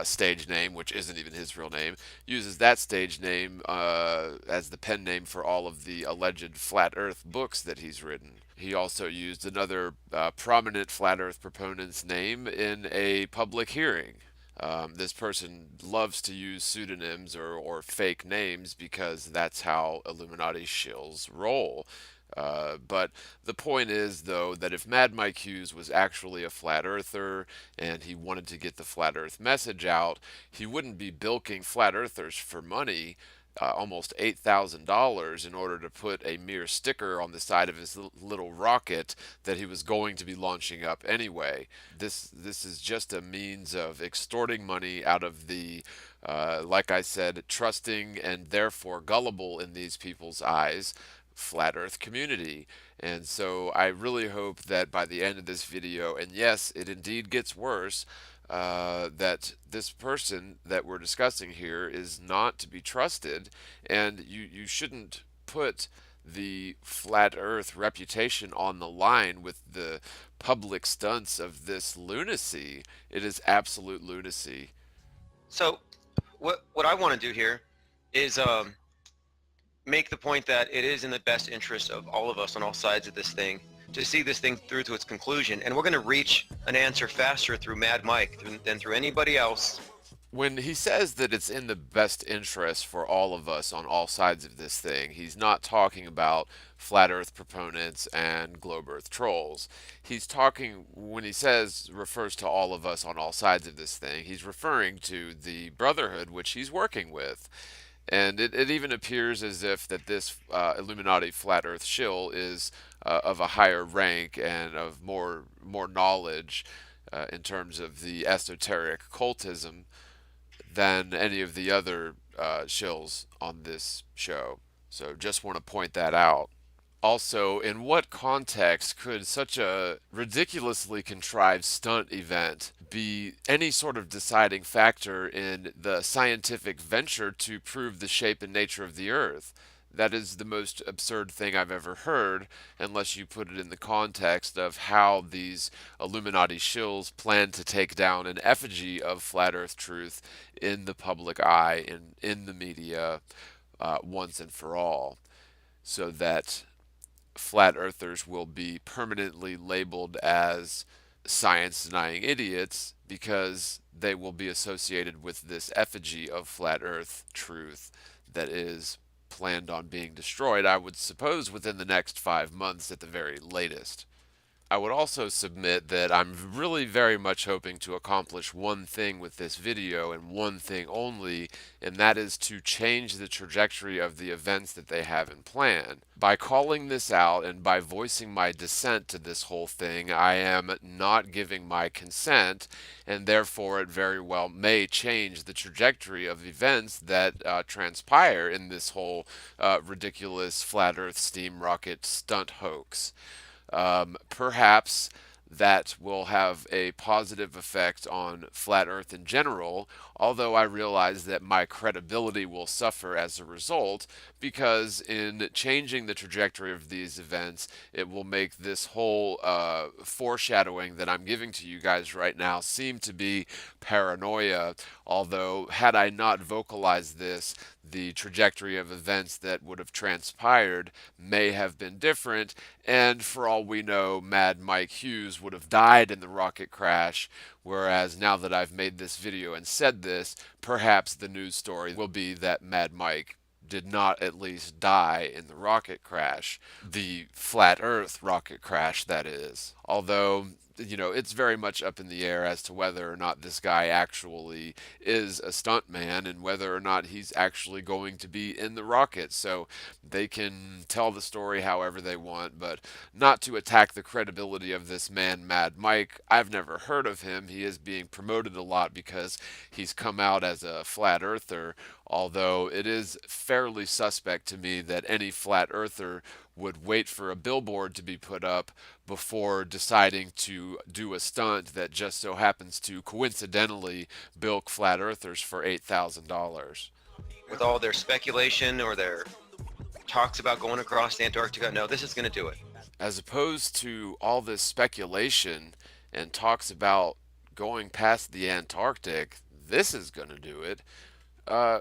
[SPEAKER 1] stage name, which isn't even his real name, uses that stage name as the pen name for all of the alleged flat earth books that he's written. He also used another prominent flat earth proponent's name in a public hearing. This person loves to use pseudonyms or fake names because that's how Illuminati shills roll. But the point is, though, that if Mad Mike Hughes was actually a flat earther and he wanted to get the flat earth message out, he wouldn't be bilking flat earthers for money, almost $8,000, in order to put a mere sticker on the side of his little rocket that he was going to be launching up anyway. This is just a means of extorting money out of the, like I said, trusting and therefore gullible in these people's eyes flat earth community. And so I really hope that by the end of this video, and yes, it indeed gets worse, that this person that we're discussing here is not to be trusted, and you shouldn't put the flat earth reputation on the line with the public stunts of this lunacy. It is absolute lunacy.
[SPEAKER 2] So, what I want to do here is make the point that it is in the best interest of all of us on all sides of this thing to see this thing through to its conclusion, and we're going to reach an answer faster through Mad Mike than through anybody else.
[SPEAKER 1] When he says that it's in the best interest for all of us on all sides of this thing, he's not talking about flat earth proponents and globe earth trolls. He's talking, when he says refers to all of us on all sides of this thing, he's referring to the brotherhood which he's working with. And it even appears as if that this Illuminati flat earth shill is of a higher rank and of more knowledge in terms of the esoteric cultism than any of the other shills on this show. So just want to point that out. Also, in what context could such a ridiculously contrived stunt event be any sort of deciding factor in the scientific venture to prove the shape and nature of the Earth? That is the most absurd thing I've ever heard, unless you put it in the context of how these Illuminati shills plan to take down an effigy of flat Earth truth in the public eye, in the media, once and for all, so that flat earthers will be permanently labeled as science denying idiots because they will be associated with this effigy of flat earth truth that is planned on being destroyed, I would suppose, within the next 5 months at the very latest. I would also submit that I'm really very much hoping to accomplish one thing with this video and one thing only, and that is to change the trajectory of the events that they have in plan. By calling this out and by voicing my dissent to this whole thing, I am not giving my consent, and therefore it very well may change the trajectory of events that transpire in this whole ridiculous flat earth steam rocket stunt hoax. Perhaps that will have a positive effect on flat earth in general, although I realize that my credibility will suffer as a result, because in changing the trajectory of these events, it will make this whole foreshadowing that I'm giving to you guys right now seem to be paranoia, although had I not vocalized this, the trajectory of events that would have transpired may have been different, and for all we know, Mad Mike Hughes would have died in the rocket crash, whereas now that I've made this video and said this, perhaps the news story will be that Mad Mike did not at least die in the rocket crash. The flat earth rocket crash, that is. Although, it's very much up in the air as to whether or not this guy actually is a stuntman and whether or not he's actually going to be in the rocket. So they can tell the story however they want, but not to attack the credibility of this man, Mad Mike. I've never heard of him. He is being promoted a lot because he's come out as a flat earther, although it is fairly suspect to me that any flat earther would wait for a billboard to be put up before deciding to do a stunt that just so happens to coincidentally bilk flat earthers for $8,000.
[SPEAKER 2] With all their speculation or their talks about going across Antarctica, no, this is going to do it.
[SPEAKER 1] As opposed to all this speculation and talks about going past the Antarctic, this is going to do it.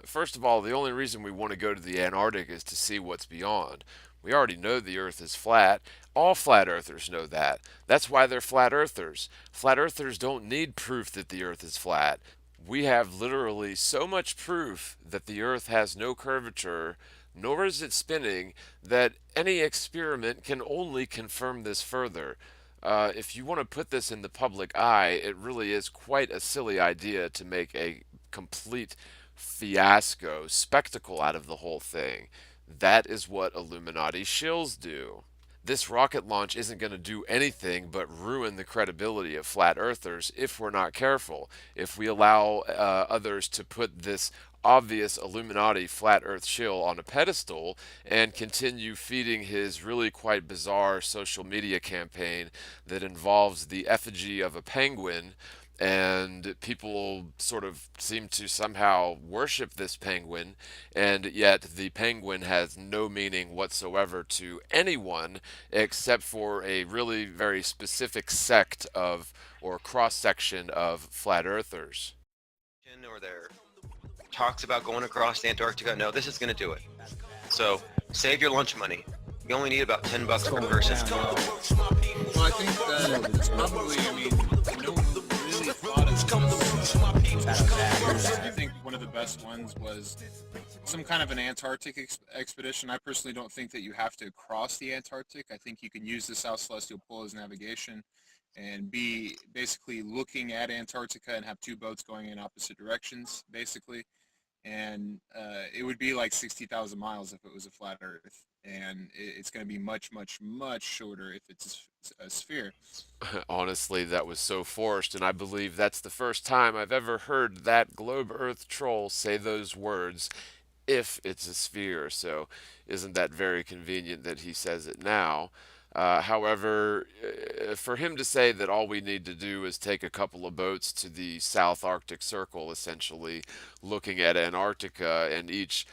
[SPEAKER 1] First of all, the only reason we want to go to the Antarctic is to see what's beyond. We already know the Earth is flat. All flat earthers know that. That's why they're flat earthers. Flat earthers don't need proof that the Earth is flat. We have literally so much proof that the Earth has no curvature, nor is it spinning, that any experiment can only confirm this further. If you want to put this in the public eye, it really is quite a silly idea to make a complete fiasco, spectacle out of the whole thing. That is what Illuminati shills do. This rocket launch isn't going to do anything but ruin the credibility of flat earthers if we're not careful. If we allow others to put this obvious Illuminati flat earth shill on a pedestal and continue feeding his really quite bizarre social media campaign that involves the effigy of a penguin, and people sort of seem to somehow worship this penguin, and yet the penguin has no meaning whatsoever to anyone except for a really very specific sect of or cross-section of flat earthers.
[SPEAKER 2] Or their talks about going across Antarctica, no, this is going to do it. So save your lunch money. You only need about $10 per person.
[SPEAKER 3] Well, I think that it's probably, no one really thought of this. I think one of the best ones was some kind of an Antarctic expedition. I personally don't think that you have to cross the Antarctic. I think you can use the South Celestial Pole as navigation and be basically looking at Antarctica and have two boats going in opposite directions, basically. and it would be like 60,000 miles if it was a flat Earth, and it's going to be much, much, much shorter if it's a sphere.
[SPEAKER 1] Honestly, that was so forced, and I believe that's the first time I've ever heard that globe Earth troll say those words, if it's a sphere. So, isn't that very convenient that he says it now? However, for him to say that all we need to do is take a couple of boats to the South Arctic Circle, essentially looking at Antarctica, and each,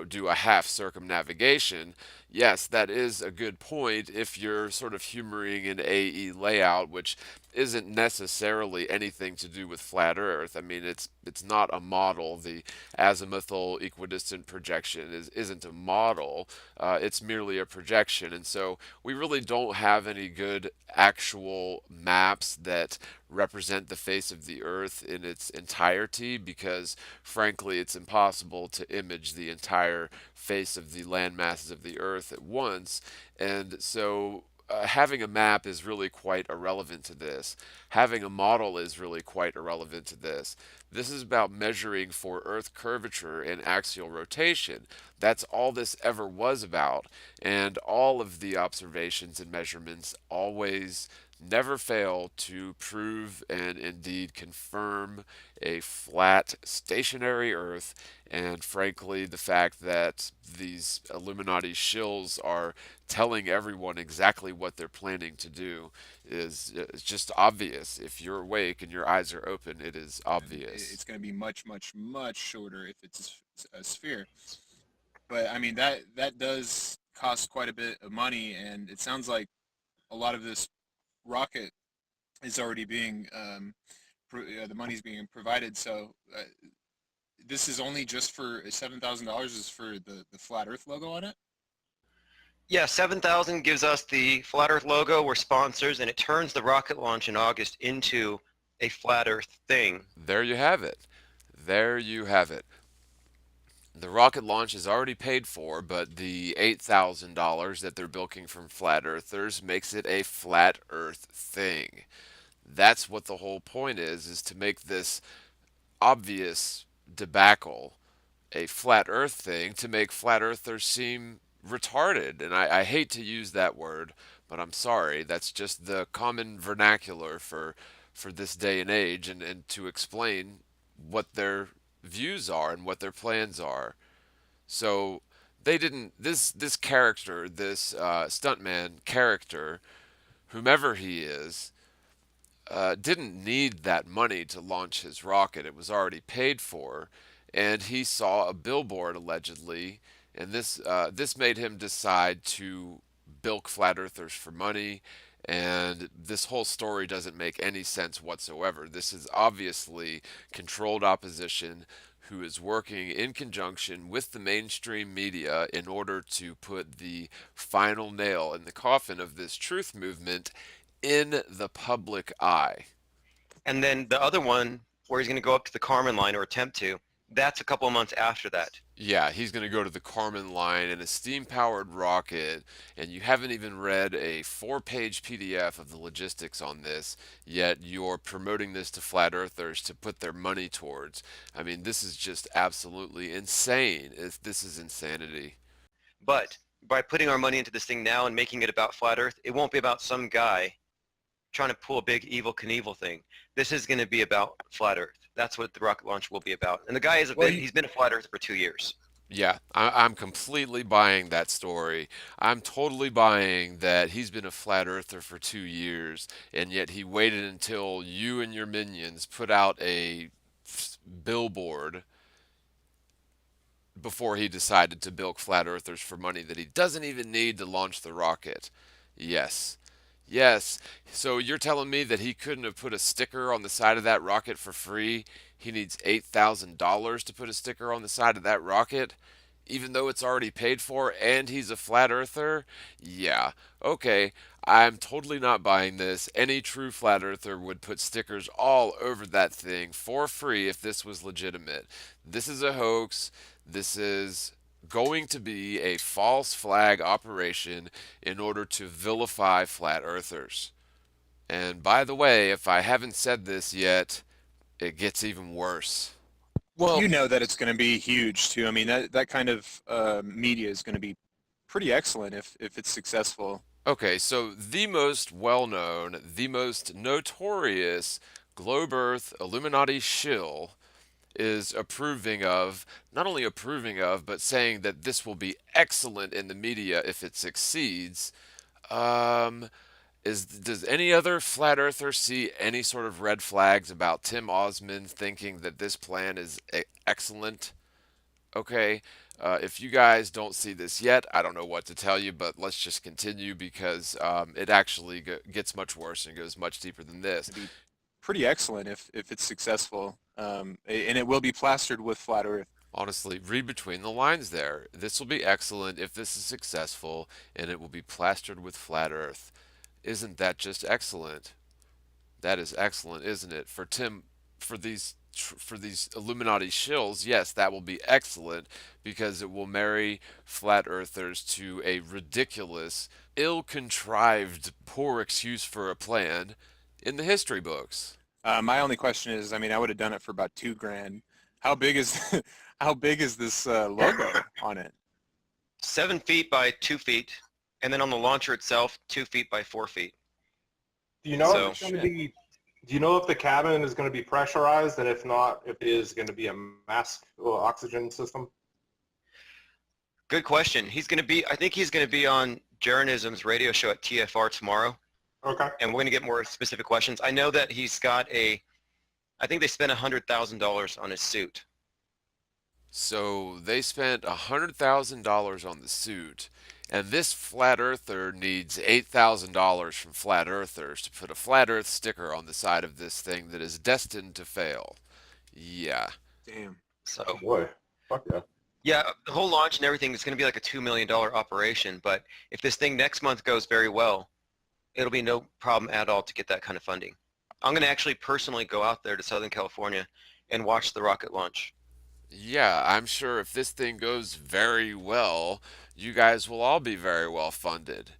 [SPEAKER 1] do a half circumnavigation, yes, that is a good point if you're sort of humoring an AE layout, which isn't necessarily anything to do with flat Earth. I mean, it's not a model. The azimuthal equidistant projection isn't a model. It's merely a projection, and so we really don't have any good actual maps that represent the face of the Earth in its entirety, because frankly it's impossible to image the entire face of the land masses of the Earth at once. And so having a map is really quite irrelevant to this. Having a model is really quite irrelevant to this. This is about measuring for Earth curvature and axial rotation. That's all this ever was about. And all of the observations and measurements always never fail to prove and indeed confirm a flat, stationary Earth. And frankly, the fact that these Illuminati shills are telling everyone exactly what they're planning to do is just obvious. If you're awake and your eyes are open, it is obvious.
[SPEAKER 3] It's going to be much, much, much shorter if it's a sphere. But I mean, that does cost quite a bit of money, and it sounds like a lot of this rocket is already being the money's being provided. So this is only just for $7,000 is for the flat Earth logo on it.
[SPEAKER 2] Yeah, 7,000 gives us the Flat Earth logo. We're sponsors, and it turns the rocket launch in August into a Flat Earth thing.
[SPEAKER 1] There you have it. There you have it. The rocket launch is already paid for, but the $8,000 that they're bilking from flat earthers makes it a flat earth thing. That's what the whole point is to make this obvious debacle a flat earth thing, to make flat earthers seem retarded. And I hate to use that word, but I'm sorry. That's just the common vernacular for this day and age, and to explain what their views are and what their plans are. So they didn't. This character, this stuntman character, whomever he is, didn't need that money to launch his rocket. It was already paid for, and he saw a billboard allegedly, and this made him decide to bilk flat earthers for money. And this whole story doesn't make any sense whatsoever. This is obviously controlled opposition who is working in conjunction with the mainstream media in order to put the final nail in the coffin of this truth movement in the public eye.
[SPEAKER 2] And then the other one, where he's going to go up to the Kármán line, or attempt to, that's a couple of months after that.
[SPEAKER 1] Yeah, he's going to go to the Kármán line in a steam-powered rocket, and you haven't even read a 4-page PDF of the logistics on this, yet you're promoting this to flat earthers to put their money towards. I mean, this is just absolutely insane. This is insanity.
[SPEAKER 2] But by putting our money into this thing now and making it about Flat Earth, it won't be about some guy trying to pull a big evil Knievel thing. This is going to be about Flat Earth. That's what the rocket launch will be about. And the guy he's been a Flat Earth for 2 years.
[SPEAKER 1] Yeah, I'm completely buying that story. I'm totally buying that he's been a flat earther for 2 years, and yet he waited until you and your minions put out a billboard before he decided to bilk flat earthers for money that he doesn't even need to launch the rocket. Yes. Yes. So you're telling me that he couldn't have put a sticker on the side of that rocket for free? He needs $8,000 to put a sticker on the side of that rocket? Even though it's already paid for and he's a flat earther? Yeah. Okay. I'm totally not buying this. Any true flat earther would put stickers all over that thing for free if this was legitimate. This is a hoax. This is going to be a false flag operation in order to vilify flat earthers. And by the way, if I haven't said this yet, it gets even worse. Well,
[SPEAKER 3] You know that it's going to be huge too. I mean, that kind of media is going to be pretty excellent if it's successful.
[SPEAKER 1] okay, so the most well-known, the most notorious Globe Earth Illuminati shill is approving of, not only approving of, but saying that this will be excellent in the media if it succeeds. Um, does any other flat earther see any sort of red flags about Tim Osmond thinking that this plan is excellent? Okay, if you guys don't see this yet, I don't know what to tell you, but let's just continue because it actually gets much worse and goes much deeper than this.
[SPEAKER 3] It'd be pretty excellent if it's successful, and it will be plastered with flat Earth.
[SPEAKER 1] Honestly, read between the lines there. This will be excellent if this is successful, and it will be plastered with flat Earth. Isn't that just excellent? That is excellent, isn't it? For Tim, for these Illuminati shills, yes, that will be excellent because it will marry flat earthers to a ridiculous, ill-contrived, poor excuse for a plan in the history books.
[SPEAKER 3] My only question is, I mean, I would have done it for about $2,000. How big is how big is this logo on it?
[SPEAKER 2] 7 feet by 2 feet, and then on the launcher itself, 2 feet by 4 feet.
[SPEAKER 6] Do you know
[SPEAKER 2] So-
[SPEAKER 6] if it's going to be? Do you know if the cabin is going to be pressurized, and if not, if it is going to be a mask oxygen system?
[SPEAKER 2] Good question. He's going to be, I think he's going to be on Jeranism's radio show at TFR tomorrow,
[SPEAKER 6] Okay.
[SPEAKER 2] and we're going to get more specific questions. I know that he's got I think they spent $100,000 on his suit.
[SPEAKER 1] So they spent $100,000 on the suit, and this flat earther needs $8,000 from flat earthers to put a flat earth sticker on the side of this thing that is destined to fail. Yeah.
[SPEAKER 3] Damn.
[SPEAKER 2] So,
[SPEAKER 6] Oh boy. Fuck yeah.
[SPEAKER 2] yeah, the whole launch and everything is going to be like a $2 million operation, but if this thing next month goes very well, it'll be no problem at all to get that kind of funding. I'm going to actually personally go out there to Southern California and watch the rocket launch.
[SPEAKER 1] Yeah, I'm sure if this thing goes very well, you guys will all be very well funded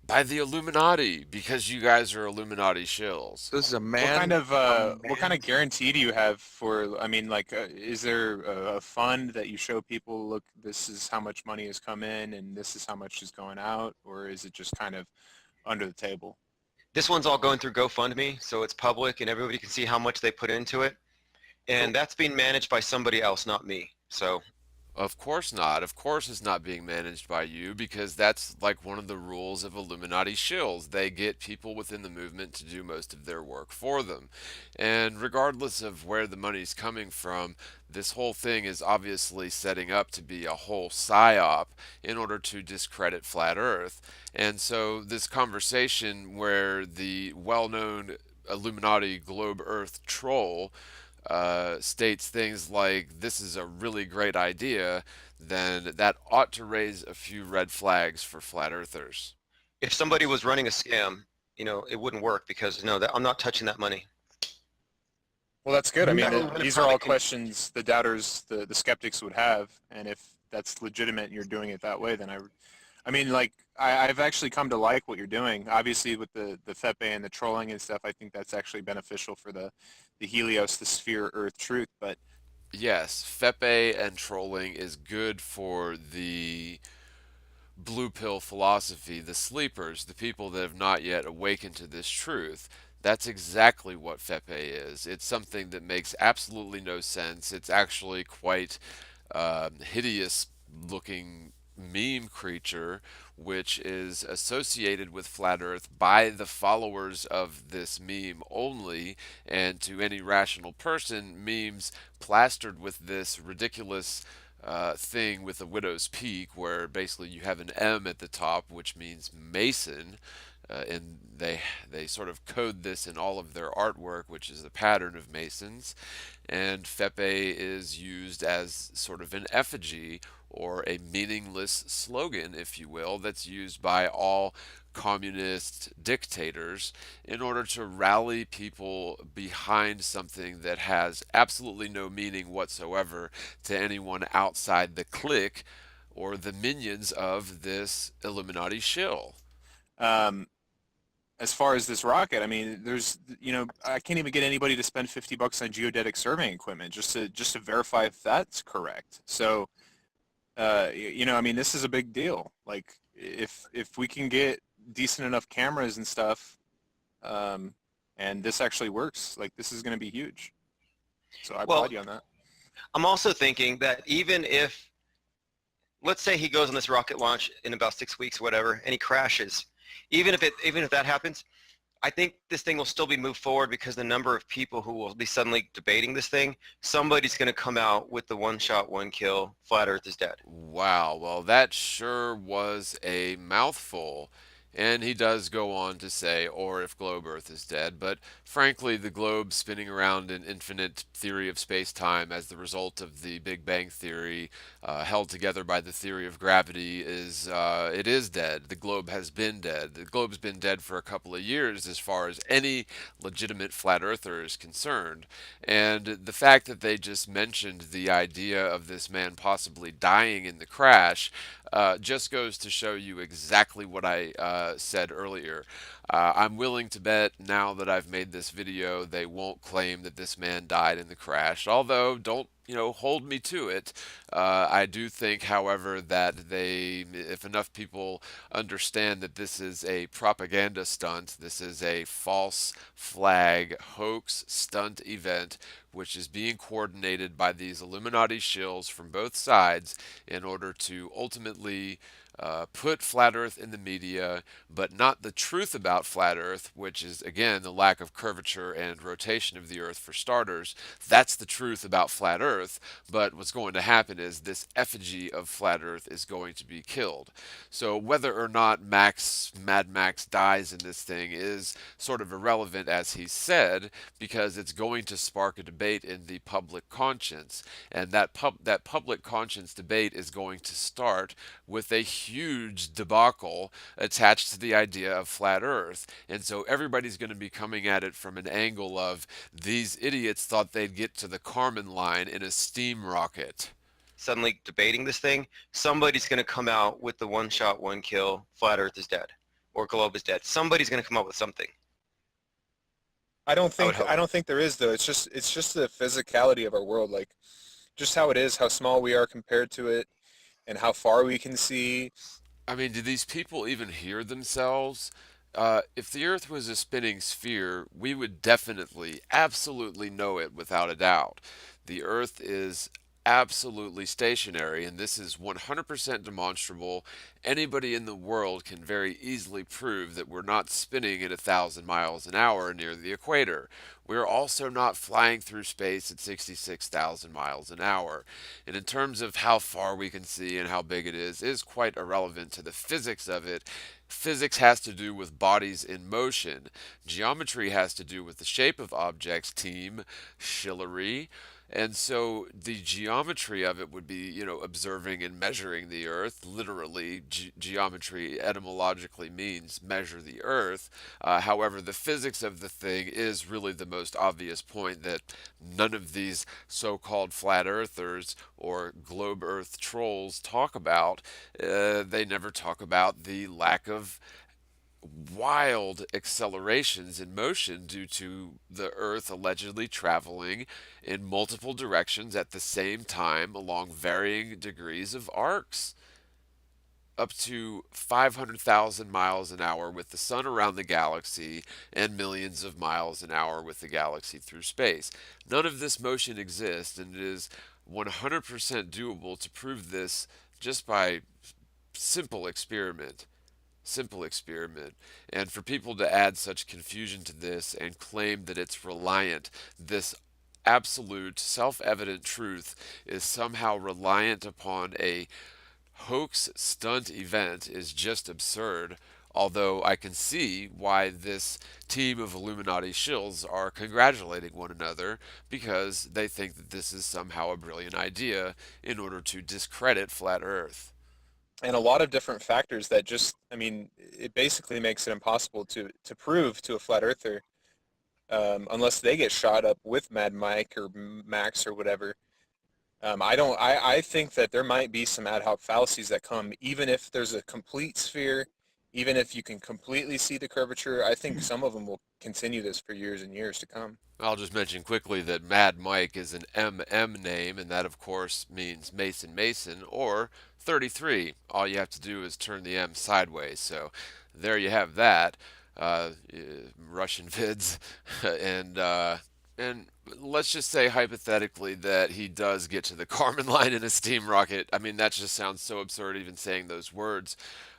[SPEAKER 1] by the Illuminati because you guys are Illuminati shills.
[SPEAKER 8] This is a man.
[SPEAKER 3] What kind of guarantee do you have for? I mean, like, is there a fund that you show people? Look, this is how much money has come in, and this is how much is going out, or is it just kind of under the table?
[SPEAKER 2] This one's all going through GoFundMe, so it's public and everybody can see how much they put into it. And that's being managed by somebody else, not me. So,
[SPEAKER 1] Of course not. Of course it's not being managed by you because that's like one of the rules of Illuminati shills. They get people within the movement to do most of their work for them. And regardless of where the money's coming from, this whole thing is obviously setting up to be a whole Psy-Op in order to discredit Flat Earth. And so this conversation where the well-known Illuminati Globe Earth troll states things like this is a really great idea, then that ought to raise a few red flags for flat earthers.
[SPEAKER 2] if somebody was running a scam, it wouldn't work because I'm not touching that money.
[SPEAKER 3] Well, that's good. I mean,
[SPEAKER 2] Yeah.
[SPEAKER 3] these are all questions the doubters, the skeptics would have, and if that's legitimate and you're doing it that way, then I mean, like, I've actually come to like what you're doing. Obviously, with the Fepe and the trolling and stuff, I think that's actually beneficial for the Helios, the sphere, Earth, truth. But
[SPEAKER 1] Yes, Fepe and trolling is good for the blue pill philosophy, the sleepers, the people that have not yet awakened to this truth. That's exactly what Fepe is. It's something that makes absolutely no sense. It's actually quite hideous looking meme creature which is associated with flat earth by the followers of this meme only, and to any rational person memes plastered with this ridiculous thing with a widow's peak where basically you have an M at the top which means Mason, and they sort of code this in all of their artwork, which is the pattern of Masons. And Fepe is used as sort of an effigy or a meaningless slogan, if you will, that's used by all communist dictators in order to rally people behind something that has absolutely no meaning whatsoever to anyone outside the clique or the minions of this Illuminati shill.
[SPEAKER 3] um, as far as this rocket, I mean, there's, I can't even get anybody to spend $50 on geodetic surveying equipment just to verify if that's correct. So, I mean, this is a big deal. Like, if we can get decent enough cameras and stuff, and this actually works, like, this is going to be huge. So I applaud you on that.
[SPEAKER 2] I'm also thinking that even if, let's say he goes on this rocket launch in about 6 weeks or whatever, and he crashes, even if that happens, I think this thing will still be moved forward because the number of people who will be suddenly debating this thing, somebody's going to come out with the one shot, one kill, flat earth is dead.
[SPEAKER 1] Wow, well, that sure was a mouthful. And he does go on to say, or if globe Earth is dead, but frankly, the globe spinning around an infinite theory of space-time as the result of the Big Bang Theory, held together by the theory of gravity, it is dead. The globe has been dead. The globe's been dead for a couple of years as far as any legitimate flat earther is concerned. And the fact that they just mentioned the idea of this man possibly dying in the crash just goes to show you exactly what I said earlier. I'm willing to bet now that I've made this video they won't claim that this man died in the crash, although don't hold me to it. I do think, however, that if enough people understand that this is a propaganda stunt, this is a false flag hoax stunt event, which is being coordinated by these Illuminati shills from both sides in order to ultimately put flat earth in the media, but not the truth about flat earth, which is, again, the lack of curvature and rotation of the earth for starters. That's the truth about flat earth, but what's going to happen is this effigy of flat earth is going to be killed. So whether or not Mad Max dies in this thing is sort of irrelevant, as he said, because it's going to spark a debate in the public conscience, and that public conscience debate is going to start with a huge debacle attached to the idea of flat earth. And so everybody's going to be coming at it from an angle of these idiots thought they'd get to the Kármán line in a steam rocket.
[SPEAKER 2] Suddenly debating this thing, somebody's going to come out with the one shot, one kill, flat earth is dead, or globe is dead. Somebody's going to come up with something.
[SPEAKER 3] I don't think there is, though. It's just the physicality of our world, like just how it is, how small we are compared to it, and how far we can see.
[SPEAKER 1] I mean, do these people even hear themselves? If the Earth was a spinning sphere, we would definitely, absolutely know it without a doubt. The Earth is absolutely stationary, and this is 100% demonstrable. Anybody in the world can very easily prove that we're not spinning at 1,000 miles an hour near the equator. We're also not flying through space at 66,000 miles an hour. And in terms of how far we can see and how big it is quite irrelevant to the physics of it. Physics has to do with bodies in motion. Geometry has to do with the shape of objects, team, shillery. And so the geometry of it would be, observing and measuring the earth. Literally, geometry etymologically means measure the earth. However, the physics of the thing is really the most obvious point that none of these so-called flat earthers or globe earth trolls talk about. They never talk about the lack of wild accelerations in motion due to the Earth allegedly traveling in multiple directions at the same time along varying degrees of arcs. Up to 500,000 miles an hour with the sun around the galaxy and millions of miles an hour with the galaxy through space. None of this motion exists, and it is 100% doable to prove this just by simple experiment. And for people to add such confusion to this and claim that it's reliant, this absolute self-evident truth is somehow reliant upon a hoax stunt event is just absurd. Although I can see why this team of Illuminati shills are congratulating one another, because they think that this is somehow a brilliant idea in order to discredit flat Earth.
[SPEAKER 3] And a lot of different factors that just, I mean, it basically makes it impossible to prove to a flat earther, unless they get shot up with Mad Mike or Max or whatever. I think that there might be some ad hoc fallacies that come, even if there's a complete sphere,
[SPEAKER 8] even if you can completely see the curvature, I think some of them will continue this for years and years to come.
[SPEAKER 1] I'll just mention quickly that Mad Mike is an MM name, and that of course means Mason Mason or 33. All you have to do is turn the M sideways. So there you have that. Russian vids, and let's just say hypothetically that he does get to the Kármán line in a steam rocket. I mean, that just sounds so absurd even saying those words.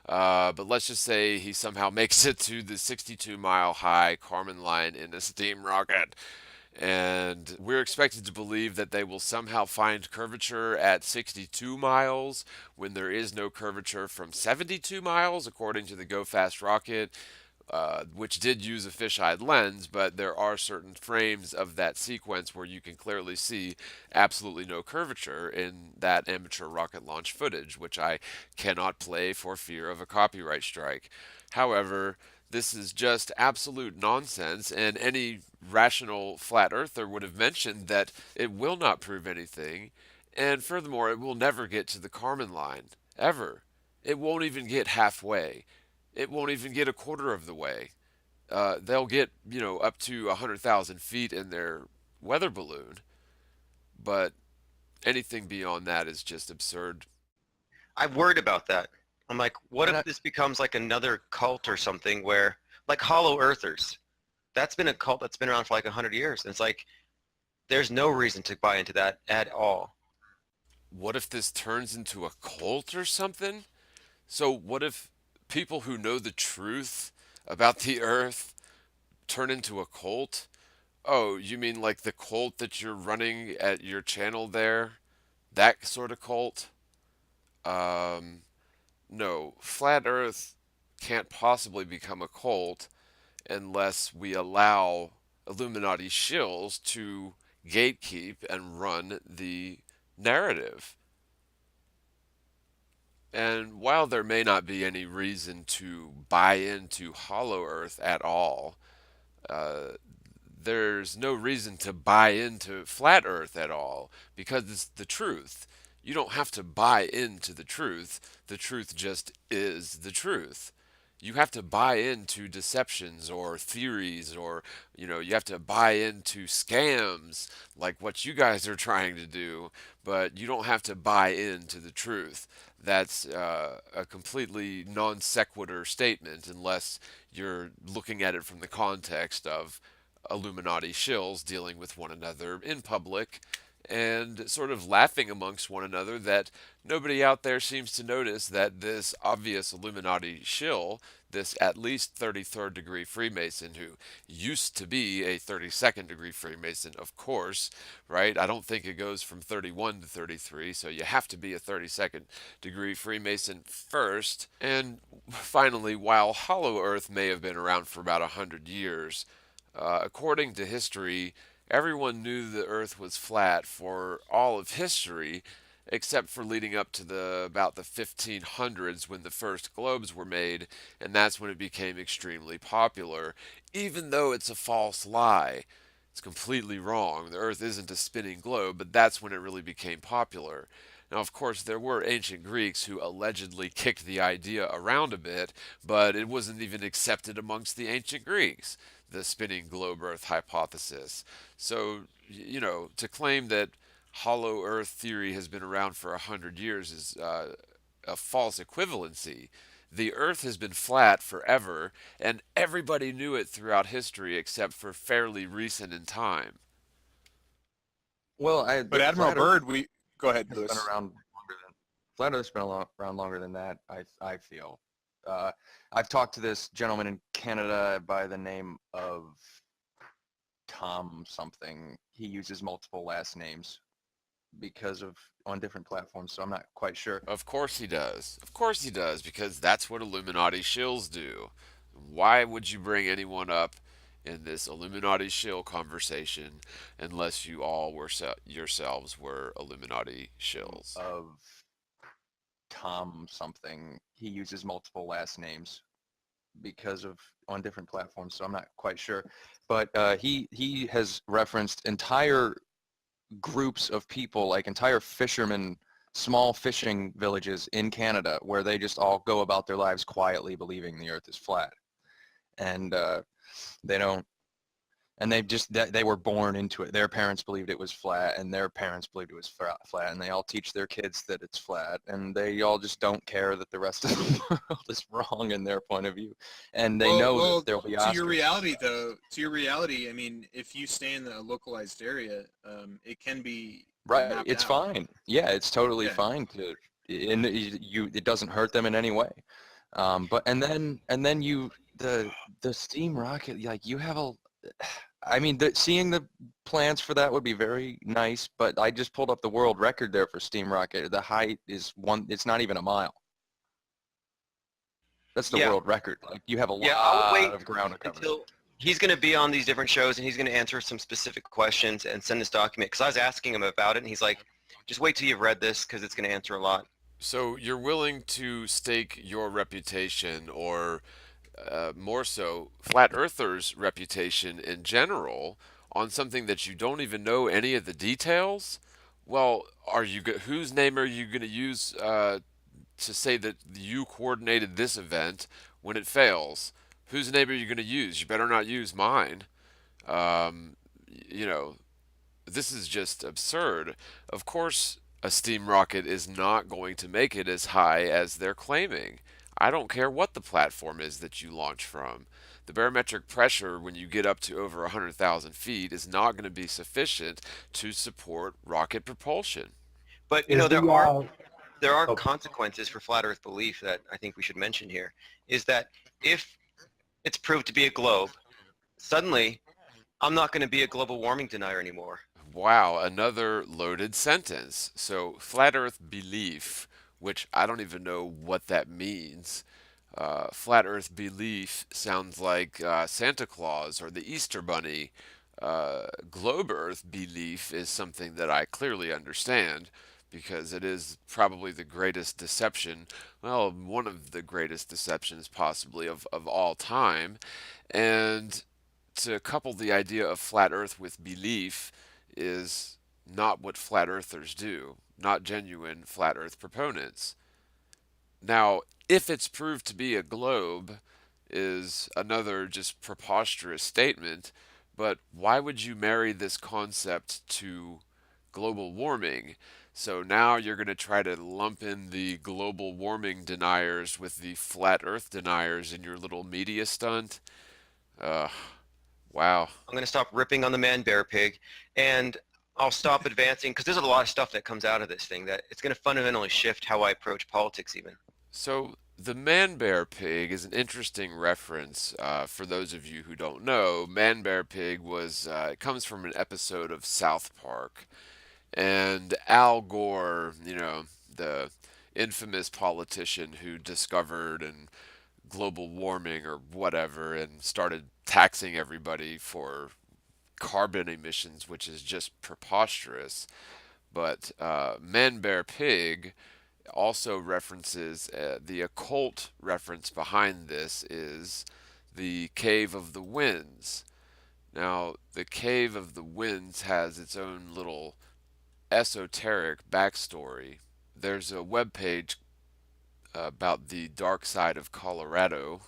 [SPEAKER 1] But let's just say he somehow makes it to the 62-mile high Kármán line in a steam rocket. And we're expected to believe that they will somehow find curvature at 62 miles when there is no curvature from 72 miles, according to the Go Fast rocket. Which did use a fisheye lens, but there are certain frames of that sequence where you can clearly see absolutely no curvature in that amateur rocket launch footage, which I cannot play for fear of a copyright strike. However, this is just absolute nonsense, and any rational flat earther would have mentioned that it will not prove anything, and furthermore, it will never get to the Kármán line, ever. It won't even get halfway. It won't even get a quarter of the way. They'll get, up to 100,000 feet in their weather balloon, but anything beyond that is just absurd.
[SPEAKER 2] I'm worried about that. I'm like, what if this becomes like another cult or something where, like Hollow Earthers, that's been a cult that's been around for like 100 years. And it's like, there's no reason to buy into that at all.
[SPEAKER 1] What if this turns into a cult or something? So what if people who know the truth about the earth turn into a cult? Oh, you mean like the cult that you're running at your channel there? That sort of cult? No. Flat Earth can't possibly become a cult unless we allow Illuminati shills to gatekeep and run the narrative. And while there may not be any reason to buy into Hollow Earth at all, there's no reason to buy into Flat Earth at all because it's the truth. You don't have to buy into the truth just is the truth. You have to buy into deceptions or theories, or you have to buy into scams like what you guys are trying to do, but you don't have to buy into the truth. That's a completely non sequitur statement unless you're looking at it from the context of Illuminati shills dealing with one another in public and sort of laughing amongst one another that nobody out there seems to notice that this obvious Illuminati shill, this at least 33rd degree Freemason who used to be a 32nd degree Freemason, of course, right? I don't think it goes from 31 to 33, so you have to be a 32nd degree Freemason first. And finally, while Hollow Earth may have been around for about 100 years, according to history, everyone knew the Earth was flat for all of history, except for leading up to about the 1500s when the first globes were made, and that's when it became extremely popular, even though it's a false lie. It's completely wrong. The Earth isn't a spinning globe, but that's when it really became popular. Now, of course, there were ancient Greeks who allegedly kicked the idea around a bit, but it wasn't even accepted amongst the ancient Greeks, the spinning globe Earth hypothesis. So, to claim that hollow Earth theory has been around for 100 years is a false equivalency. The Earth has been flat forever, and everybody knew it throughout history except for fairly recent in time.
[SPEAKER 9] Well,
[SPEAKER 8] But Admiral Byrd, go ahead,
[SPEAKER 9] has
[SPEAKER 8] Lewis.
[SPEAKER 9] been around longer than Flat Earth's been around longer than that. I feel. I've talked to this gentleman in Canada by the name of Tom something. He uses multiple last names on different platforms, so I'm not quite sure.
[SPEAKER 1] Of course he does. Of course he does, because that's what Illuminati shills do. Why would you bring anyone up in this Illuminati shill conversation unless you all were yourselves were Illuminati shills?
[SPEAKER 9] Of Tom something. He uses multiple last names on different platforms, so I'm not quite sure. But he has referenced entire groups of people, like entire fishermen small fishing villages in Canada where they just all go about their lives quietly believing the earth is flat. And they don't, and they were born into it. Their parents believed it was flat, and their parents believed it was flat, and they all teach their kids that it's flat, and they all just don't care that the rest of the world is wrong in their point of view, and they know that there'll be
[SPEAKER 3] to your
[SPEAKER 9] ostriches.
[SPEAKER 3] reality though, I mean, if you stay in a localized area, it can be
[SPEAKER 9] Right,
[SPEAKER 3] mapped
[SPEAKER 9] it's
[SPEAKER 3] out.
[SPEAKER 9] fine. Yeah, it's totally
[SPEAKER 3] Yeah.
[SPEAKER 9] fine to, and it doesn't hurt them in any way. But and then the steam rocket, like you have a, I mean, seeing the plans for that would be very nice. But I just pulled up the world record there for steam rocket. The height is it's not even a mile. That's the
[SPEAKER 2] Yeah.
[SPEAKER 9] world record. Like you have a
[SPEAKER 2] Yeah, I'll
[SPEAKER 9] lot
[SPEAKER 2] wait
[SPEAKER 9] of ground to cover.
[SPEAKER 2] until he's going to be on these different shows and he's going to answer some specific questions and send this document. Because I was asking him about it and he's like, just wait till you've read this because it's going to answer a lot.
[SPEAKER 1] So you're willing to stake your reputation, or more so, flat earthers' reputation in general, on something that you don't even know any of the details? Well, whose name are you going to use to say that you coordinated this event when it fails? Whose name are you going to use? You better not use mine. Um, you know, this is just absurd. Of course, a steam rocket is not going to make it as high as they're claiming. I don't care what the platform is that you launch from. The barometric pressure when you get up to over 100,000 feet is not going to be sufficient to support rocket propulsion.
[SPEAKER 2] But
[SPEAKER 6] Is
[SPEAKER 2] there are
[SPEAKER 6] oh.
[SPEAKER 2] consequences for flat Earth belief that I think we should mention here. Is that if it's proved to be a globe, suddenly I'm not going to be a global warming denier anymore.
[SPEAKER 1] Wow, another loaded sentence. So, flat earth belief, which I don't even know what that means. Flat earth belief sounds like Santa Claus or the Easter Bunny. Globe earth belief is something that I clearly understand because it is probably the greatest deception, well, one of the greatest deceptions possibly of all time. And to couple the idea of flat earth with belief is not what flat earthers do, not genuine flat earth proponents. Now, if it's proved to be a globe, is another just preposterous statement, but why would you marry this concept to global warming? So now you're going to try to lump in the global warming deniers with the flat earth deniers in your little media stunt? Wow.
[SPEAKER 2] I'm going to stop ripping on the man-bear pig, and I'll stop advancing because there's a lot of stuff that comes out of this thing that it's going to fundamentally shift how I approach politics even.
[SPEAKER 1] So the man-bear pig is an interesting reference for those of you who don't know. Man-bear pig it comes from an episode of South Park, and Al Gore, the infamous politician who discovered and global warming or whatever and started taxing everybody for carbon emissions, which is just preposterous. But Man Bear Pig also references the occult reference behind this is the Cave of the Winds. Now, the Cave of the Winds has its own little esoteric backstory. There's a web page about the dark side of Colorado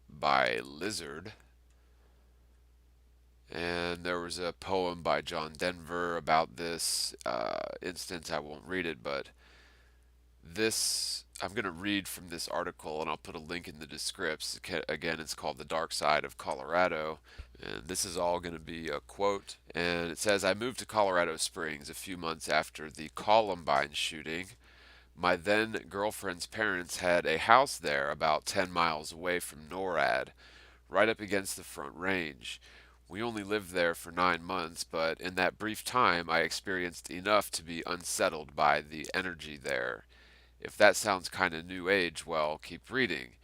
[SPEAKER 1] by Lizard. And there was a poem by John Denver about this instance. I won't read it, but I'm going to read from this article and I'll put a link in the description. Again, it's called The Dark Side of Colorado. And this is all going to be a quote. And it says, I moved to Colorado Springs a few months after the Columbine shooting. My then girlfriend's parents had a house there about 10 miles away from NORAD, right up against the Front Range. We only lived there for 9 months, but in that brief time I experienced enough to be unsettled by the energy there. If that sounds kinda new age, well, keep reading.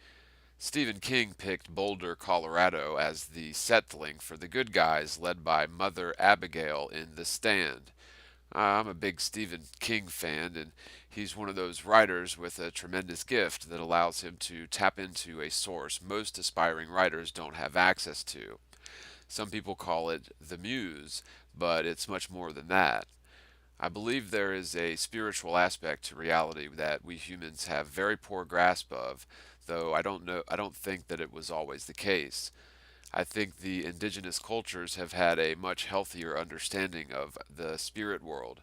[SPEAKER 1] Stephen King picked Boulder, Colorado as the settling for the good guys led by Mother Abigail in The Stand. I'm a big Stephen King fan, and he's one of those writers with a tremendous gift that allows him to tap into a source most aspiring writers don't have access to. Some people call it the muse, but it's much more than that. I believe there is a spiritual aspect to reality that we humans have very poor grasp of, though I don't think that it was always the case. I think the indigenous cultures have had a much healthier understanding of the spirit world.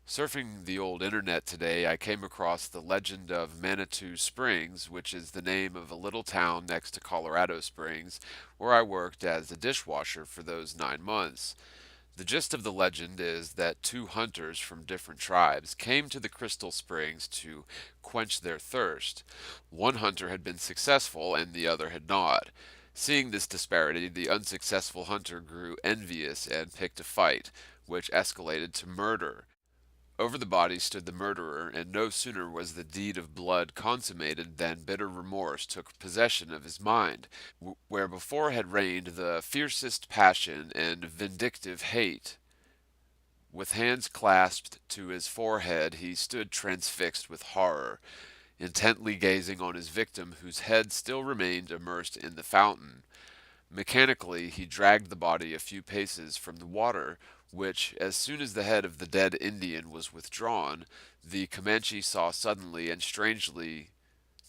[SPEAKER 1] Surfing the old internet today, I came across the legend of Manitou Springs, which is the name of a little town next to Colorado Springs, where I worked as a dishwasher for those 9 months. The gist of the legend is that two hunters from different tribes came to the crystal springs to quench their thirst. One hunter had been successful and the other had not. Seeing this disparity, the unsuccessful hunter grew envious and picked a fight, which escalated to murder. Over the body stood the murderer, and no sooner was the deed of blood consummated than bitter remorse took possession of his mind, where before had reigned the fiercest passion and vindictive hate. With hands clasped to his forehead, he stood transfixed with horror, intently gazing on his victim, whose head still remained immersed in the fountain. Mechanically, he dragged the body a few paces from the water, which, as soon as the head of the dead Indian was withdrawn, the Comanche saw suddenly and strangely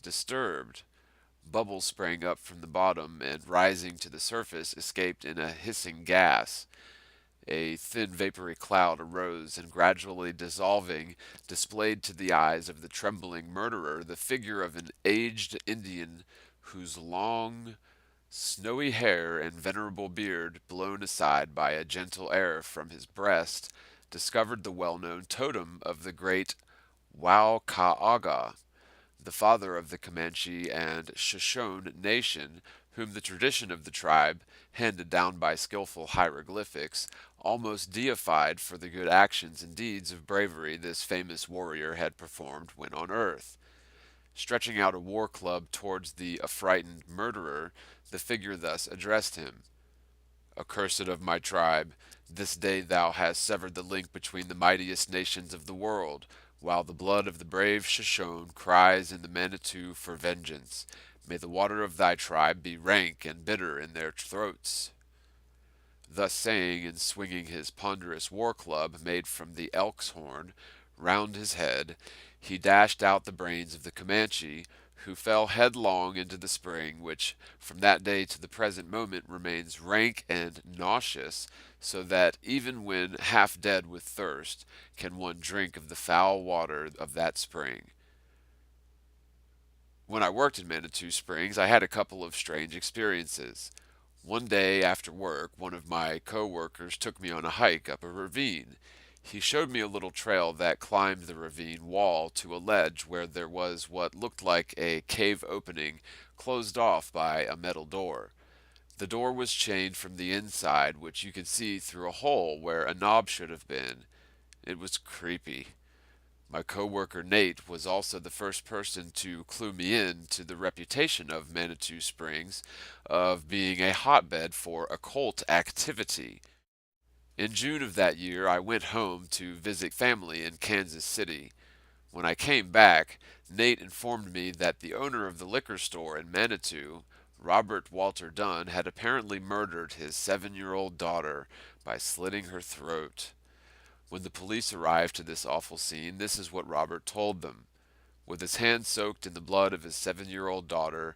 [SPEAKER 1] disturbed. Bubbles sprang up from the bottom, and rising to the surface, escaped in a hissing gas. A thin vapory cloud arose, and gradually dissolving, displayed to the eyes of the trembling murderer the figure of an aged Indian whose long, snowy hair and venerable beard, blown aside by a gentle air from his breast, discovered the well-known totem of the great Waukaага, the father of the Comanche and Shoshone nation, whom the tradition of the tribe, handed down by skillful hieroglyphics, almost deified for the good actions and deeds of bravery this famous warrior had performed when on earth. Stretching out a war club towards the affrighted murderer, the figure thus addressed him: "Accursed of my tribe, this day thou hast severed the link between the mightiest nations of the world, while the blood of the brave Shoshone cries in the Manitou for vengeance. May the water of thy tribe be rank and bitter in their throats." Thus saying, and swinging his ponderous war club, made from the elk's horn, round his head, he dashed out the brains of the Comanche, who fell headlong into the spring, which from that day to the present moment remains rank and nauseous, so that even when half dead with thirst can one drink of the foul water of that spring. When I worked in Manitou Springs, I had a couple of strange experiences. One day after work, one of my co-workers took me on a hike up a ravine. He showed me a little trail that climbed the ravine wall to a ledge where there was what looked like a cave opening closed off by a metal door. The door was chained from the inside, which you could see through a hole where a knob should have been. It was creepy. My co-worker Nate was also the first person to clue me in to the reputation of Manitou Springs of being a hotbed for occult activity. In June of that year, I went home to visit family in Kansas City. When I came back, Nate informed me that the owner of the liquor store in Manitou, Robert Walter Dunn, had apparently murdered his 7-year-old daughter by slitting her throat. When the police arrived to this awful scene, this is what Robert told them. With his hands soaked in the blood of his 7-year-old daughter,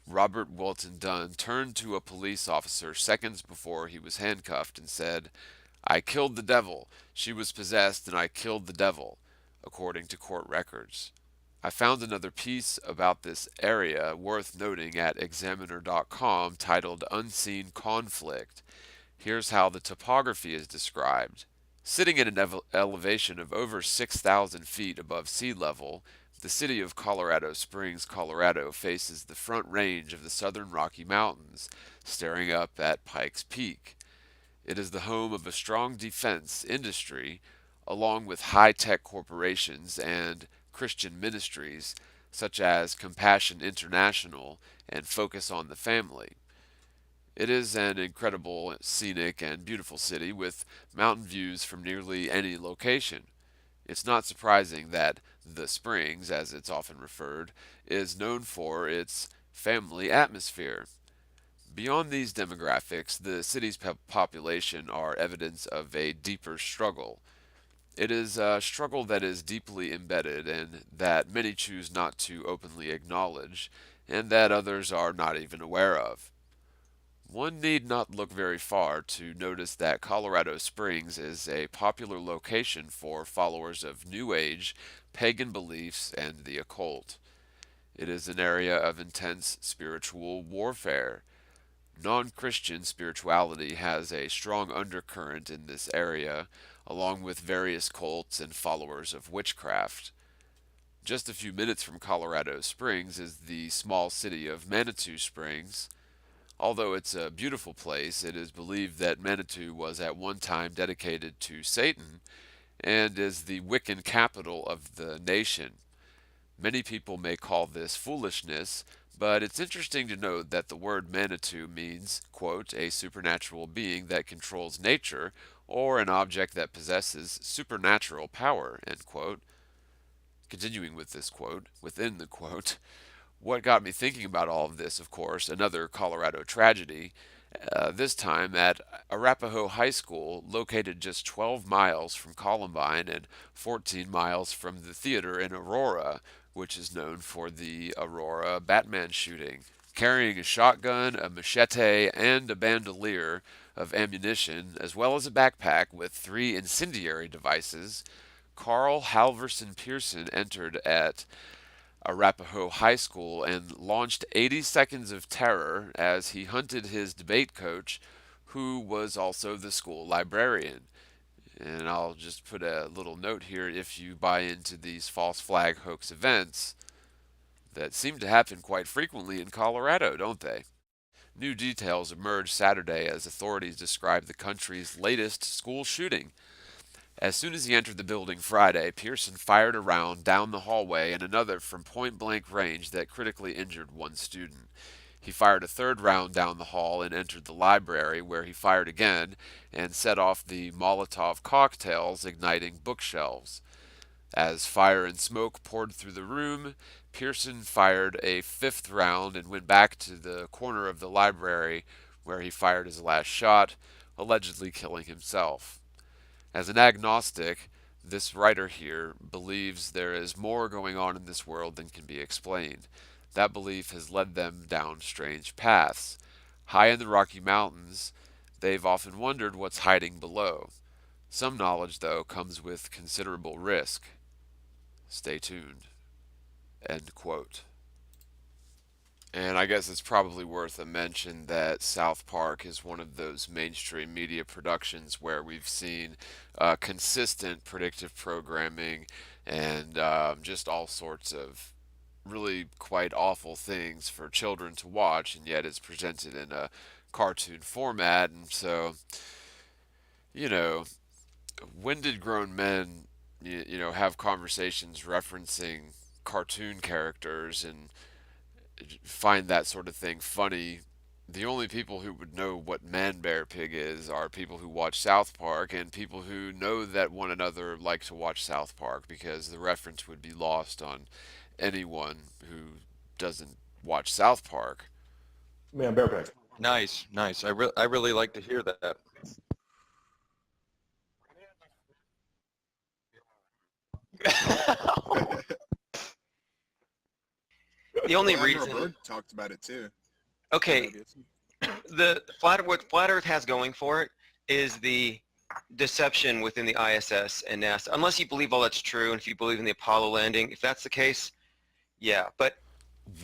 [SPEAKER 1] Robert Walton Dunn turned to a police officer seconds before he was handcuffed and said, "I killed the devil. She was possessed and I killed the devil," according to court records. I found another piece about this area worth noting at Examiner.com titled "Unseen Conflict." Here's how the topography is described. Sitting at an elevation of over 6,000 feet above sea level, the city of Colorado Springs, Colorado faces the front range of the southern Rocky Mountains, staring up at Pikes Peak. It is the home of a strong defense industry, along with high-tech corporations and Christian ministries such as Compassion International and Focus on the Family. It is an incredible, scenic, and beautiful city with mountain views from nearly any location. It's not surprising that the Springs, as it's often referred, is known for its family atmosphere. Beyond these demographics, the city's population are evidence of a deeper struggle. It is a struggle that is deeply embedded and that many choose not to openly acknowledge, and that others are not even aware of. One need not look very far to notice that Colorado Springs is a popular location for followers of New Age, pagan beliefs, and the occult. It is an area of intense spiritual warfare. Non-Christian spirituality has a strong undercurrent in this area, along with various cults and followers of witchcraft. Just a few minutes from Colorado Springs is the small city of Manitou Springs. Although it's a beautiful place, it is believed that Manitou was at one time dedicated to Satan and is the Wiccan capital of the nation. Many people may call this foolishness, but it's interesting to note that the word Manitou means, quote, a supernatural being that controls nature or an object that possesses supernatural power, end quote. Continuing with this quote, within the quote, what got me thinking about all of this, of course, another Colorado tragedy, this time at Arapahoe High School, located just 12 miles from Columbine and 14 miles from the theater in Aurora, which is known for the Aurora Batman shooting. Carrying a shotgun, a machete, and a bandolier of ammunition, as well as a backpack with 3 incendiary devices, Carl Halverson Pearson entered at Arapahoe High School and launched 80 Seconds of Terror as he hunted his debate coach, who was also the school librarian. And I'll just put a little note here: if you buy into these false flag hoax events that seem to happen quite frequently in Colorado, don't they? New details emerged Saturday as authorities described the country's latest school shooting. As soon as he entered the building Friday, Pearson fired a round down the hallway and another from point-blank range that critically injured one student. He fired a third round down the hall and entered the library, where he fired again and set off the Molotov cocktails, igniting bookshelves. As fire and smoke poured through the room, Pearson fired a fifth round and went back to the corner of the library, where he fired his last shot, allegedly killing himself. As an agnostic, this writer here believes there is more going on in this world than can be explained. That belief has led them down strange paths. High in the Rocky Mountains, they've often wondered what's hiding below. Some knowledge, though, comes with considerable risk. Stay tuned. End quote. And I guess it's probably worth a mention that South Park is one of those mainstream media productions where we've seen consistent predictive programming and just all sorts of really quite awful things for children to watch, and yet it's presented in a cartoon format. And so, you know, when did grown men, have conversations referencing cartoon characters and find that sort of thing funny? The only people who would know what Man Bear Pig is are people who watch South Park and people who know that one another like to watch South Park, because the reference would be lost on anyone who doesn't watch South Park.
[SPEAKER 6] Man, bear pig.
[SPEAKER 9] Nice, nice. I really like to hear that.
[SPEAKER 2] The only
[SPEAKER 3] Well, Admiral
[SPEAKER 2] reason,
[SPEAKER 3] Byrd talked about it too.
[SPEAKER 2] okay, what Flat Earth has going for it is the deception within the ISS and NASA. Unless you believe all that's true, and if you believe in the Apollo landing, if that's the case, yeah. But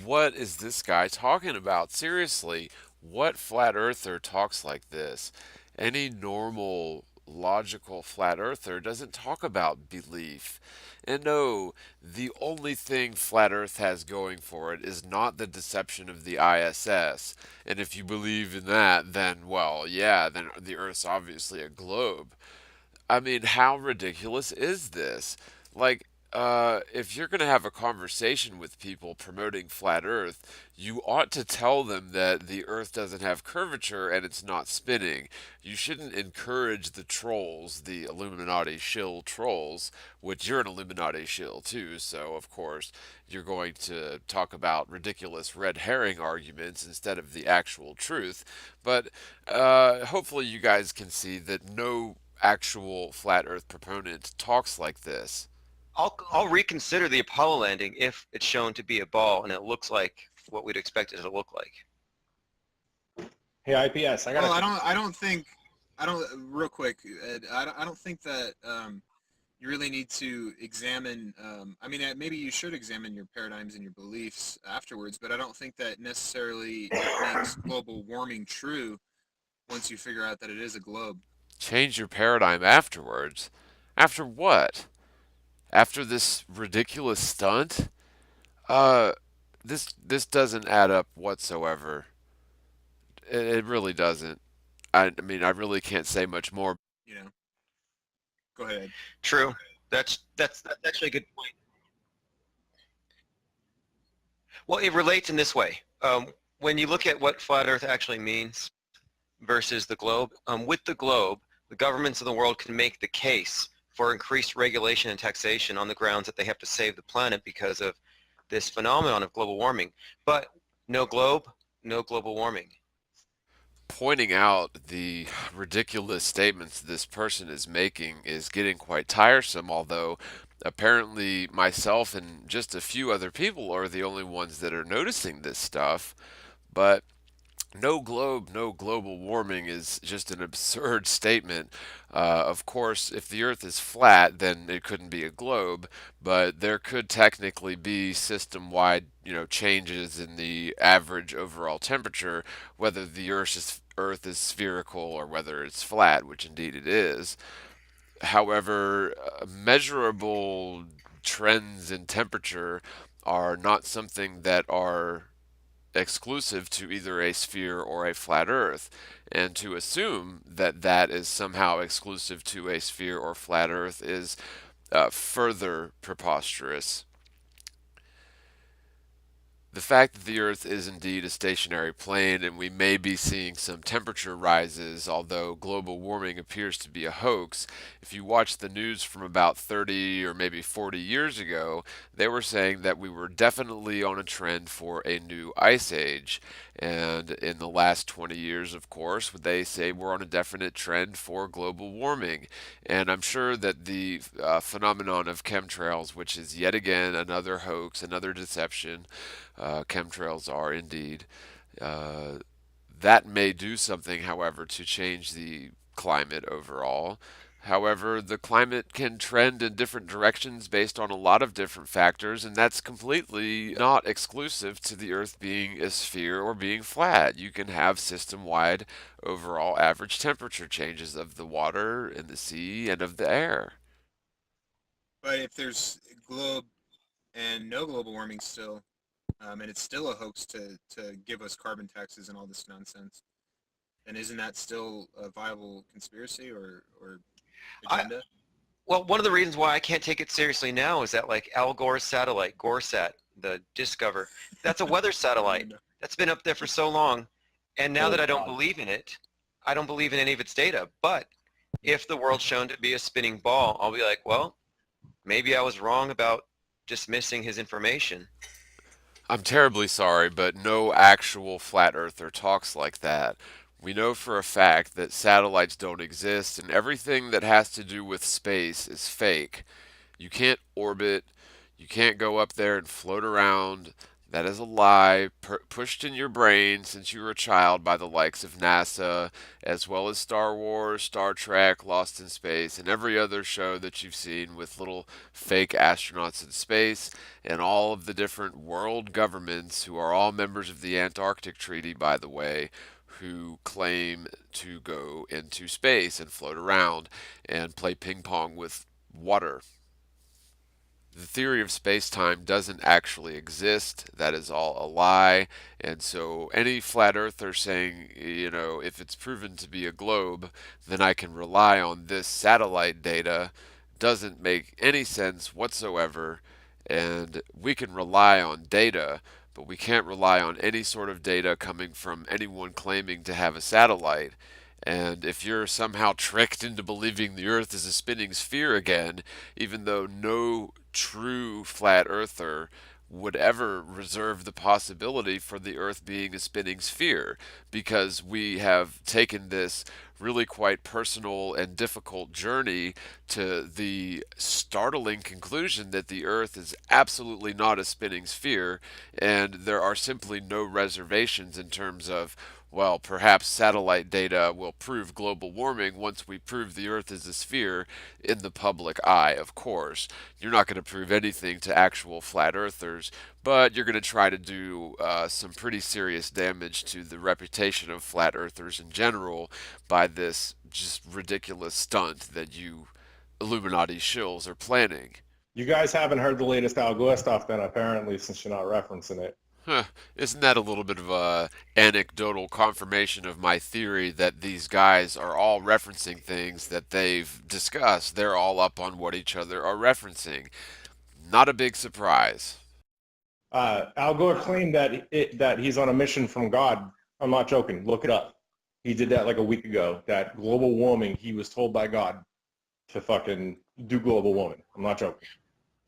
[SPEAKER 1] What is this guy talking about? Seriously, what flat earther talks like this? Any normal, logical flat earther doesn't talk about belief. And no, the only thing flat earth has going for it is not the deception of the ISS. And if you believe in that, then, well, yeah, then the earth's obviously a globe. I mean, how ridiculous is this? Like, if you're going to have a conversation with people promoting flat Earth, you ought to tell them that the Earth doesn't have curvature and it's not spinning. You shouldn't encourage the trolls, the Illuminati shill trolls, which you're an Illuminati shill too, so of course you're going to talk about ridiculous red herring arguments instead of the actual truth. But hopefully you guys can see that no actual flat Earth proponent talks like this.
[SPEAKER 2] I'll reconsider the Apollo landing if it's shown to be a ball and it looks like what we'd expect it to look like.
[SPEAKER 6] Hey, IPS,
[SPEAKER 3] Well, I don't think, real quick, Ed, I don't think that you really need to examine, I mean, maybe you should examine your paradigms and your beliefs afterwards, but I don't think that necessarily it makes global warming true once you figure out that it is a globe.
[SPEAKER 1] Change your paradigm afterwards. After what? After this ridiculous stunt? Uh, this doesn't add up whatsoever. It really doesn't. I mean, I really can't say much more.
[SPEAKER 3] You know, go ahead.
[SPEAKER 2] True. That's actually a good point. Well, it relates in this way. When you look at what flat Earth actually means versus the globe, with the globe, the governments of the world can make the case for increased regulation and taxation on the grounds that they have to save the planet because of this phenomenon of global warming. But no globe, no global warming.
[SPEAKER 1] Pointing out the ridiculous statements this person is making is getting quite tiresome, although apparently myself and just a few other people are the only ones that are noticing this stuff. But no globe, no global warming is just an absurd statement. Of course, if the Earth is flat, then it couldn't be a globe, but there could technically be system-wide, changes in the average overall temperature, whether the Earth is spherical or whether it's flat, which indeed it is. However, measurable trends in temperature are not something that are exclusive to either a sphere or a flat Earth, and to assume that that is somehow exclusive to a sphere or flat Earth is further preposterous. The fact that the Earth is indeed a stationary plane and we may be seeing some temperature rises, although global warming appears to be a hoax, if you watch the news from about 30 or maybe 40 years ago, they were saying that we were definitely on a trend for a new ice age. And in the last 20 years, of course, they say we're on a definite trend for global warming. And I'm sure that the phenomenon of chemtrails, which is yet again another hoax, another deception, chemtrails are indeed. That may do something, however, to change the climate overall. However, the climate can trend in different directions based on a lot of different factors, and that's completely not exclusive to the Earth being a sphere or being flat. You can have system-wide overall average temperature changes of the water and the sea and of the air.
[SPEAKER 3] But if there's globe and no global warming still, and it's still a hoax to give us carbon taxes and all this nonsense, then isn't that still a viable conspiracy or agenda?
[SPEAKER 2] Well, one of the reasons why I can't take it seriously now is that like Al Gore's satellite, GoreSat, the Discover, that's a weather satellite. That's been up there for so long. And now that I don't believe in it, I don't believe in any of its data. But if the world's shown to be a spinning ball, I'll be like, well, maybe I was wrong about dismissing his information.
[SPEAKER 1] I'm terribly sorry, but no actual flat earther talks like that. We know for a fact that satellites don't exist and everything that has to do with space is fake. You can't orbit, you can't go up there and float around. That is a lie pushed in your brain since you were a child by the likes of NASA, as well as Star Wars, Star Trek, Lost in Space, and every other show that you've seen with little fake astronauts in space, and all of the different world governments who are all members of the Antarctic Treaty, by the way, who claim to go into space and float around and play ping pong with water. The theory of space-time doesn't actually exist. That is all a lie. And so any flat earther saying, if it's proven to be a globe, then I can rely on this satellite data doesn't make any sense whatsoever. And we can rely on data, but we can't rely on any sort of data coming from anyone claiming to have a satellite. And if you're somehow tricked into believing the Earth is a spinning sphere again, even though no true flat earther would ever reserve the possibility for the Earth being a spinning sphere, because we have taken this really quite personal and difficult journey to the startling conclusion that the Earth is absolutely not a spinning sphere, and there are simply no reservations in terms of, well, perhaps satellite data will prove global warming once we prove the Earth is a sphere in the public eye, of course. You're not going to prove anything to actual flat earthers, but you're going to try to do some pretty serious damage to the reputation of flat earthers in general by this just ridiculous stunt that you Illuminati shills are planning.
[SPEAKER 6] You guys haven't heard the latest Al Gore stuff then, apparently, since you're not referencing it.
[SPEAKER 1] Huh, isn't that a little bit of a anecdotal confirmation of my theory that these guys are all referencing things that they've discussed? They're all up on what each other are referencing. Not a big surprise.
[SPEAKER 6] Al Gore claimed that he's on a mission from God. I'm not joking. Look it up. He did that like a week ago. That global warming, he was told by God to fucking do global warming. I'm not joking.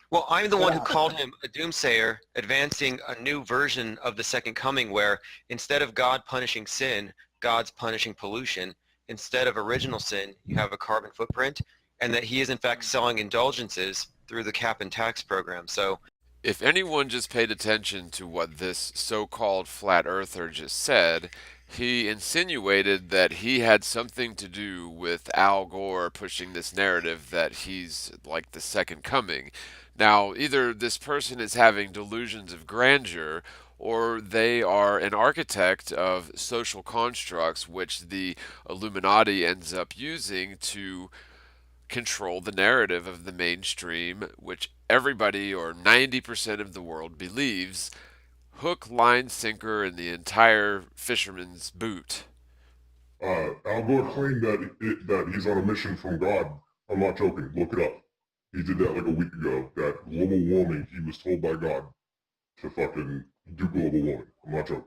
[SPEAKER 2] Well, I'm the one who called him a doomsayer, advancing a new version of the second coming where instead of God punishing sin, God's punishing pollution. Instead of original sin, you have a carbon footprint, and that he is in fact selling indulgences through the cap and tax program. So
[SPEAKER 1] if anyone just paid attention to what this so-called flat earther just said, he insinuated that he had something to do with Al Gore pushing this narrative that he's like the second coming. Now, either this person is having delusions of grandeur, or they are an architect of social constructs which the Illuminati ends up using to control the narrative of the mainstream, which everybody or 90% of the world believes. Hook, line, sinker, and the entire fisherman's boot.
[SPEAKER 7] Al Gore claimed that he's on a mission from God. I'm not joking. Look it up. He did that like a week ago. That global warming, he was told by God to fucking do global warming. I'm not joking.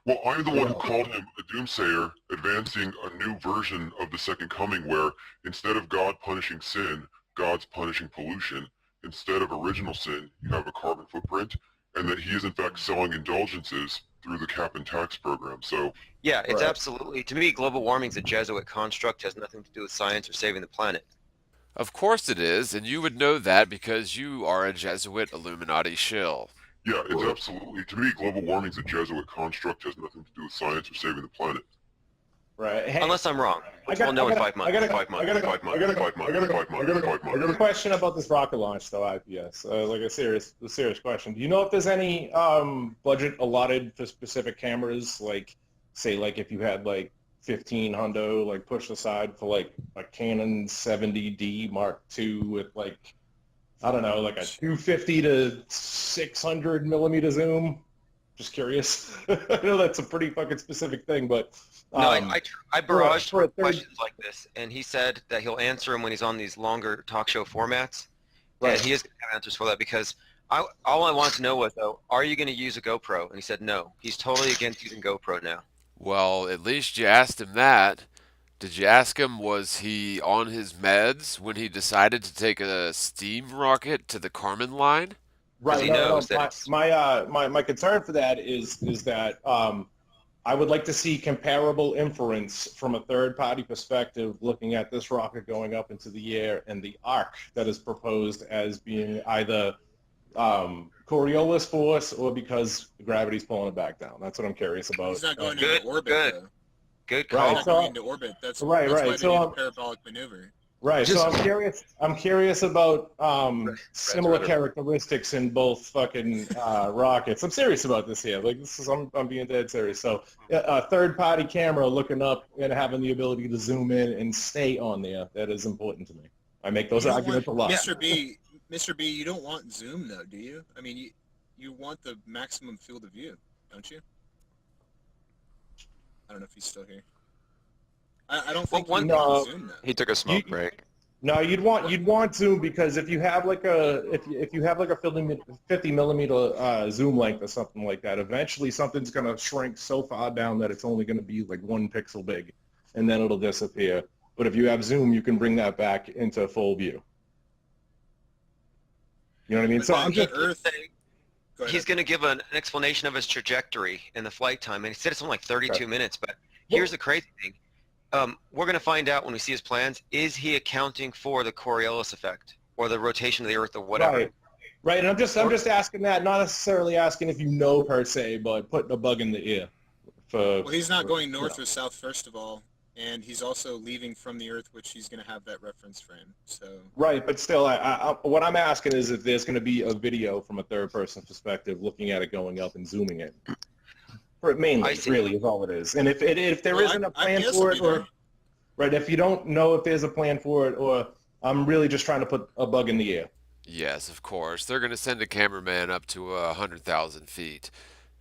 [SPEAKER 7] Well, I'm the one who called him a doomsayer, advancing a new version of the second coming where instead of God punishing sin, God's punishing pollution. Instead of original sin, you have a carbon footprint, and that he is in fact selling indulgences through the cap and tax program. So
[SPEAKER 2] yeah, it's absolutely, to me, global warming is a Jesuit construct, has nothing to do with science or saving the planet.
[SPEAKER 1] Of course it is, and you would know that because you are a Jesuit Illuminati shill.
[SPEAKER 7] yeah, it's absolutely, to me, global warming is a Jesuit construct, has nothing to do with science or saving the planet.
[SPEAKER 6] Right. Hey,
[SPEAKER 2] Unless I'm wrong, which we'll know in 5 months.
[SPEAKER 6] I got a question about this rocket launch, though, IPS. Like a serious question. Do you know if there's any budget allotted for specific cameras? Like, say, like if you had like 15 hundo, like pushed aside for like a Canon 70D Mark II with like, I don't know, like a 250 to 600 millimeter zoom. Just curious. I know that's a pretty fucking specific thing, but
[SPEAKER 2] no, I barraged
[SPEAKER 6] for a third-
[SPEAKER 2] questions like this, and he said that he'll answer them when he's on these longer talk show formats.
[SPEAKER 6] Right.
[SPEAKER 2] And he is going to have answers for that because all I wanted to know was, though, are you going to use a GoPro? And he said no. He's totally against using GoPro now.
[SPEAKER 1] Well, at least you asked him that. Did you ask him, was he on his meds when he decided to take a steam rocket to the Kármán line?
[SPEAKER 6] Right.
[SPEAKER 2] He knows that
[SPEAKER 6] My concern for that is that I would like to see comparable inference from a third-party perspective looking at this rocket going up into the air and the arc that is proposed as being either Coriolis force or because gravity's pulling it back down. That's what I'm curious about.
[SPEAKER 3] He's not going
[SPEAKER 2] Good,
[SPEAKER 3] into orbit,
[SPEAKER 2] good.
[SPEAKER 3] though.
[SPEAKER 2] Good
[SPEAKER 6] Right,
[SPEAKER 2] call.
[SPEAKER 3] He's not
[SPEAKER 6] so-
[SPEAKER 3] going into orbit. That's
[SPEAKER 6] Right,
[SPEAKER 3] that's
[SPEAKER 6] right.
[SPEAKER 3] why they
[SPEAKER 6] So,
[SPEAKER 3] need a parabolic maneuver.
[SPEAKER 6] Right. So I'm curious about similar
[SPEAKER 2] right.
[SPEAKER 6] characteristics in both fucking rockets. I'm serious about this here. Like this is I'm being dead serious. So a third party camera looking up and having the ability to zoom in and stay on there, that is important to me. I make those
[SPEAKER 3] You don't
[SPEAKER 6] arguments a
[SPEAKER 3] want-
[SPEAKER 6] lot.
[SPEAKER 3] Mr. B, you don't want zoom though, do you? I mean, you want the maximum field of view, don't you? I don't know if he's still here. I don't think
[SPEAKER 2] one-
[SPEAKER 3] you
[SPEAKER 6] No.
[SPEAKER 3] want zoom though.
[SPEAKER 8] He took a smoke break.
[SPEAKER 6] No, you'd want zoom because if you have like a if you have like a 50 millimeter zoom length or something like that, eventually something's gonna shrink so far down that it's only gonna be like 1 pixel big, and then it'll disappear. But if you have zoom, you can bring that back into full view. You know what I mean?
[SPEAKER 3] But
[SPEAKER 6] So
[SPEAKER 3] then
[SPEAKER 6] I'm just
[SPEAKER 3] Earth. Go ahead.
[SPEAKER 2] He's going to give an explanation of his trajectory and the flight time, and he said it's only like 32 minutes. But here's the crazy thing: we're going to find out when we see his plans. Is he accounting for the Coriolis effect or the rotation of the Earth or whatever?
[SPEAKER 6] Right. Right, and I'm just asking that, not necessarily asking if you know per se, but putting a bug in the ear.
[SPEAKER 3] Well, he's not going north or south, first of all, and he's also leaving from the Earth, which he's going to have that reference frame. So
[SPEAKER 6] Right, but still, what I'm asking is if there's going to be a video from a third-person perspective looking at it going up and zooming in. Mainly, really, is all it is. And if there
[SPEAKER 3] Well,
[SPEAKER 6] isn't a
[SPEAKER 3] I
[SPEAKER 6] plan
[SPEAKER 3] guess
[SPEAKER 6] for
[SPEAKER 3] it'd
[SPEAKER 6] it,
[SPEAKER 3] be
[SPEAKER 6] or
[SPEAKER 3] there.
[SPEAKER 6] right, if you don't know if there's a plan for it, or I'm really just trying to put a bug in the air.
[SPEAKER 1] Yes, of course. They're going to send a cameraman up to 100,000 feet.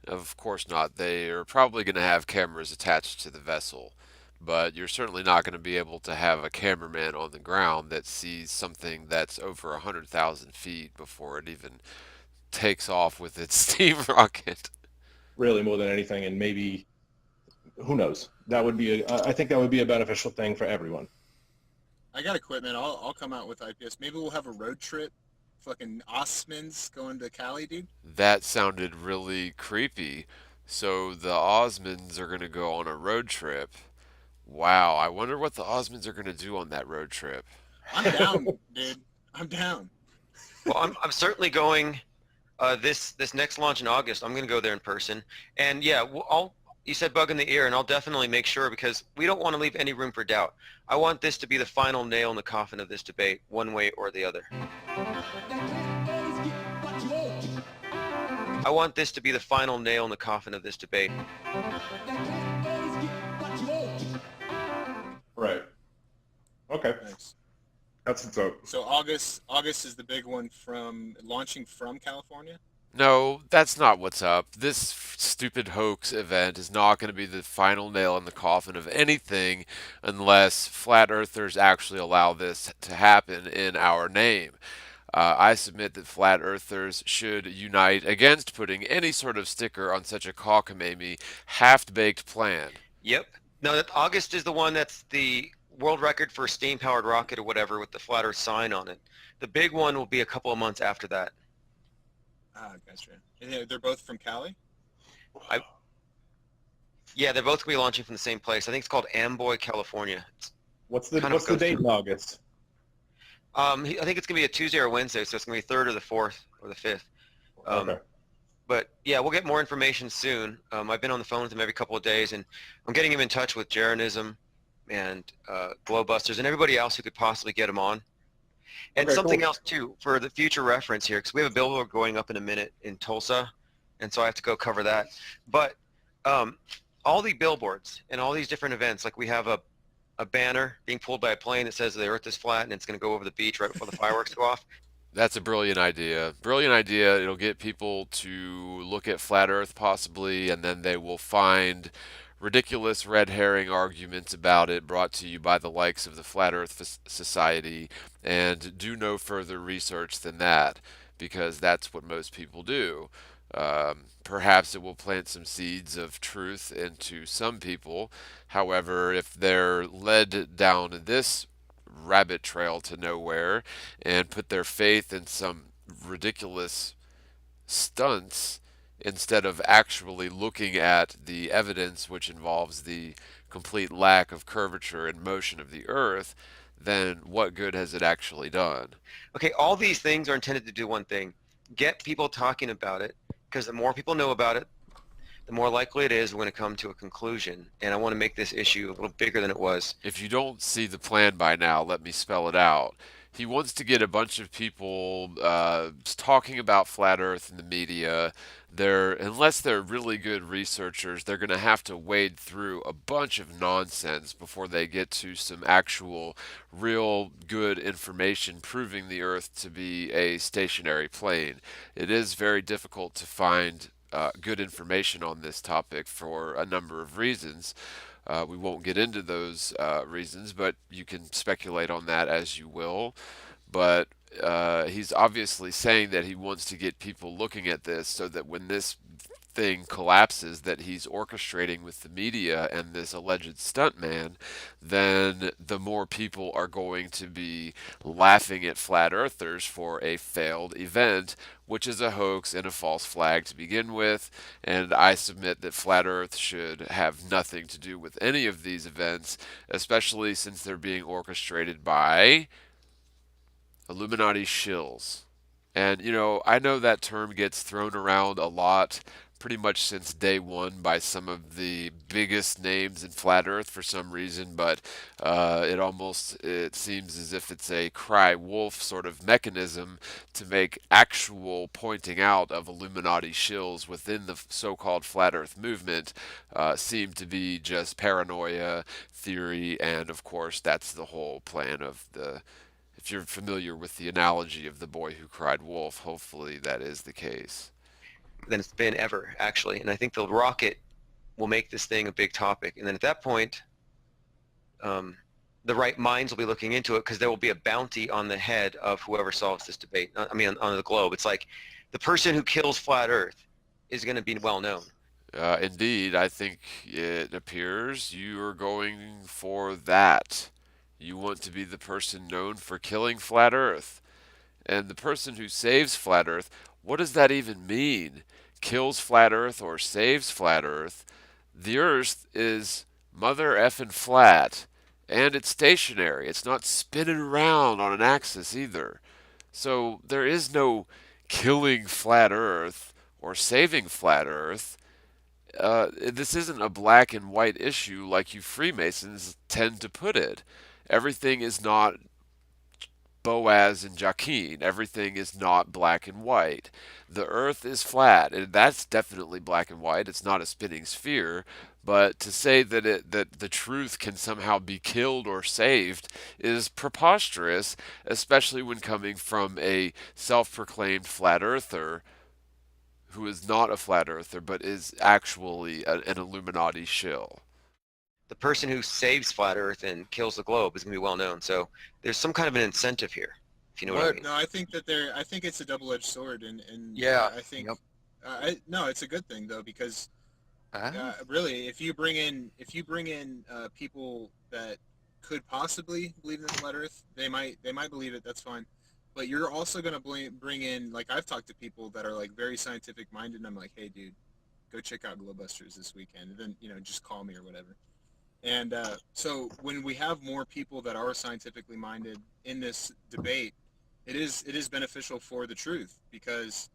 [SPEAKER 1] Of course not. They are probably going to have cameras attached to the vessel. But you're certainly not going to be able to have a cameraman on the ground that sees something that's over 100,000 feet before it even takes off with its steam rocket.
[SPEAKER 6] Really, more than anything, and maybe, who knows? That would be I think that would be a beneficial thing for everyone.
[SPEAKER 3] I got equipment. I'll come out with IPS. Maybe we'll have a road trip. Fucking Osmonds going to Cali, dude.
[SPEAKER 1] That sounded really creepy. So the Osmonds are going to go on a road trip. Wow, I wonder what the Osmonds are going to do on that road trip.
[SPEAKER 3] I'm down, dude. I'm down.
[SPEAKER 2] Well, I'm certainly going this next launch in August. I'm going to go there in person. And yeah, you said bug in the ear, and I'll definitely make sure, because we don't want to leave any room for doubt. I want this to be the final nail in the coffin of this debate, one way or the other. I want this to be the final nail in the coffin of this debate.
[SPEAKER 6] Right. Okay.
[SPEAKER 3] Thanks.
[SPEAKER 6] That's what's up.
[SPEAKER 3] So August is the big one from launching from California.
[SPEAKER 1] No, that's not what's up. This stupid hoax event is not going to be the final nail in the coffin of anything unless flat earthers actually allow this to happen in our name. I submit that flat earthers should unite against putting any sort of sticker on such a cockamamie, half-baked plan.
[SPEAKER 2] Yep. No, August is the one that's the world record for steam-powered rocket or whatever with the flat Earth sign on it. The big one will be a couple of months after that.
[SPEAKER 3] Ah, gotcha. And they're both from Cali?
[SPEAKER 2] Yeah, they're both going to be launching from the same place. I think it's called Amboy, California.
[SPEAKER 6] What's the date in August?
[SPEAKER 2] I think it's going to be a Tuesday or Wednesday, so it's going to be 3rd or the 4th or the 5th.
[SPEAKER 6] Okay.
[SPEAKER 2] But yeah, we'll get more information soon. I've been on the phone with him every couple of days, and I'm getting him in touch with Jeranism and Glowbusters and everybody else who could possibly get him on. And
[SPEAKER 6] Okay,
[SPEAKER 2] something
[SPEAKER 6] cool.
[SPEAKER 2] else too, for the future reference here, because we have a billboard going up in a minute in Tulsa, and so I have to go cover that. But all the billboards and all these different events, like we have a banner being pulled by a plane that says the Earth is flat and it's going to go over the beach right before the fireworks go off.
[SPEAKER 1] That's a brilliant idea. Brilliant idea. It'll get people to look at flat Earth possibly, and then they will find ridiculous red herring arguments about it brought to you by the likes of the Flat Earth Society, and do no further research than that, because that's what most people do. Perhaps it will plant some seeds of truth into some people. However, if they're led down this rabbit trail to nowhere and put their faith in some ridiculous stunts instead of actually looking at the evidence, which involves the complete lack of curvature and motion of the Earth, then what good has it actually done?
[SPEAKER 2] Okay, all these things are intended to do one thing: get people talking about it, because the more people know about it, the more likely it is we're going to come to a conclusion. And I want to make this issue a little bigger than it was.
[SPEAKER 1] If you don't see the plan by now, let me spell it out. He wants to get a bunch of people talking about flat Earth in the media. Unless they're really good researchers, they're going to have to wade through a bunch of nonsense before they get to some actual, real good information proving the Earth to be a stationary plane. It is very difficult to find good information on this topic for a number of reasons. We won't get into those reasons, but you can speculate on that as you will. But he's obviously saying that he wants to get people looking at this so that when this thing collapses that he's orchestrating with the media and this alleged stuntman, then the more people are going to be laughing at flat earthers for a failed event, which is a hoax and a false flag to begin with. And I submit that flat earth should have nothing to do with any of these events, especially since they're being orchestrated by Illuminati shills. And, I know that term gets thrown around a lot pretty much since day one by some of the biggest names in flat earth for some reason, but it seems as if it's a cry wolf sort of mechanism to make actual pointing out of Illuminati shills within the so-called flat earth movement seem to be just paranoia, theory, and of course that's the whole plan of the, if you're familiar with the analogy of the boy who cried wolf, hopefully that is the case.
[SPEAKER 2] Than it's been ever, actually. And I think the rocket will make this thing a big topic. And then at that point, the right minds will be looking into it because there will be a bounty on the head of whoever solves this debate. I mean, on the globe. It's like the person who kills flat Earth is going to be well known.
[SPEAKER 1] Indeed, I think it appears you are going for that. You want to be the person known for killing flat Earth. And the person who saves flat Earth, what does that even mean? Kills flat Earth or saves flat Earth? The Earth is mother effing flat, and it's stationary. It's not spinning around on an axis either. So there is no killing flat Earth or saving flat Earth. This isn't a black and white issue like you Freemasons tend to put it. Everything is not Boaz and Jachin. Everything is not black and white. The earth is flat, and that's definitely black and white. It's not a spinning sphere. But to say that the truth can somehow be killed or saved is preposterous, especially when coming from a self-proclaimed flat earther who is not a flat earther but is actually an Illuminati shill.
[SPEAKER 2] The person who saves flat Earth and kills the globe is going to be well known. So there's some kind of an incentive here, if you know what I mean.
[SPEAKER 3] No, I think that I think it's a double-edged sword, and
[SPEAKER 9] Yeah.
[SPEAKER 3] I think,
[SPEAKER 9] Yep.
[SPEAKER 3] no, it's a good thing though, because really, if you bring in people that could possibly believe in the flat Earth, they might believe it. That's fine, but you're also going to bring in, like, I've talked to people that are like very scientific minded, and I'm like, hey, dude, go check out Globusters this weekend, and then just call me or whatever. And so when we have more people that are scientifically minded in this debate, it is beneficial for the truth, because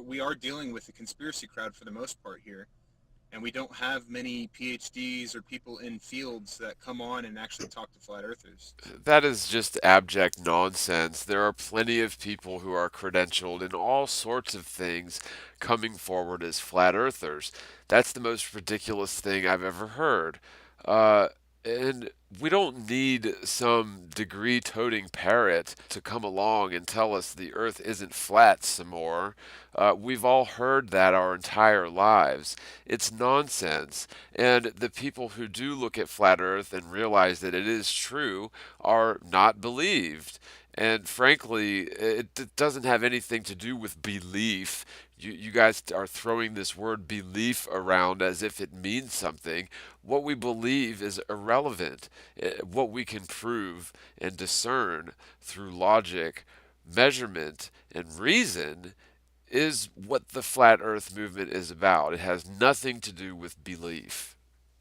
[SPEAKER 3] we are dealing with a conspiracy crowd for the most part here, and we don't have many PhDs or people in fields that come on and actually talk to flat earthers.
[SPEAKER 1] That is just abject nonsense. There are plenty of people who are credentialed in all sorts of things coming forward as flat earthers. That's the most ridiculous thing I've ever heard. And we don't need some degree-toting parrot to come along and tell us the earth isn't flat some more. We've all heard that our entire lives. It's nonsense. And the people who do look at flat earth and realize that it is true are not believed. And frankly, it doesn't have anything to do with belief. You guys are throwing this word belief around as if it means something. What we believe is irrelevant. What we can prove and discern through logic, measurement, and reason is what the flat earth movement is about. It has nothing to do with belief.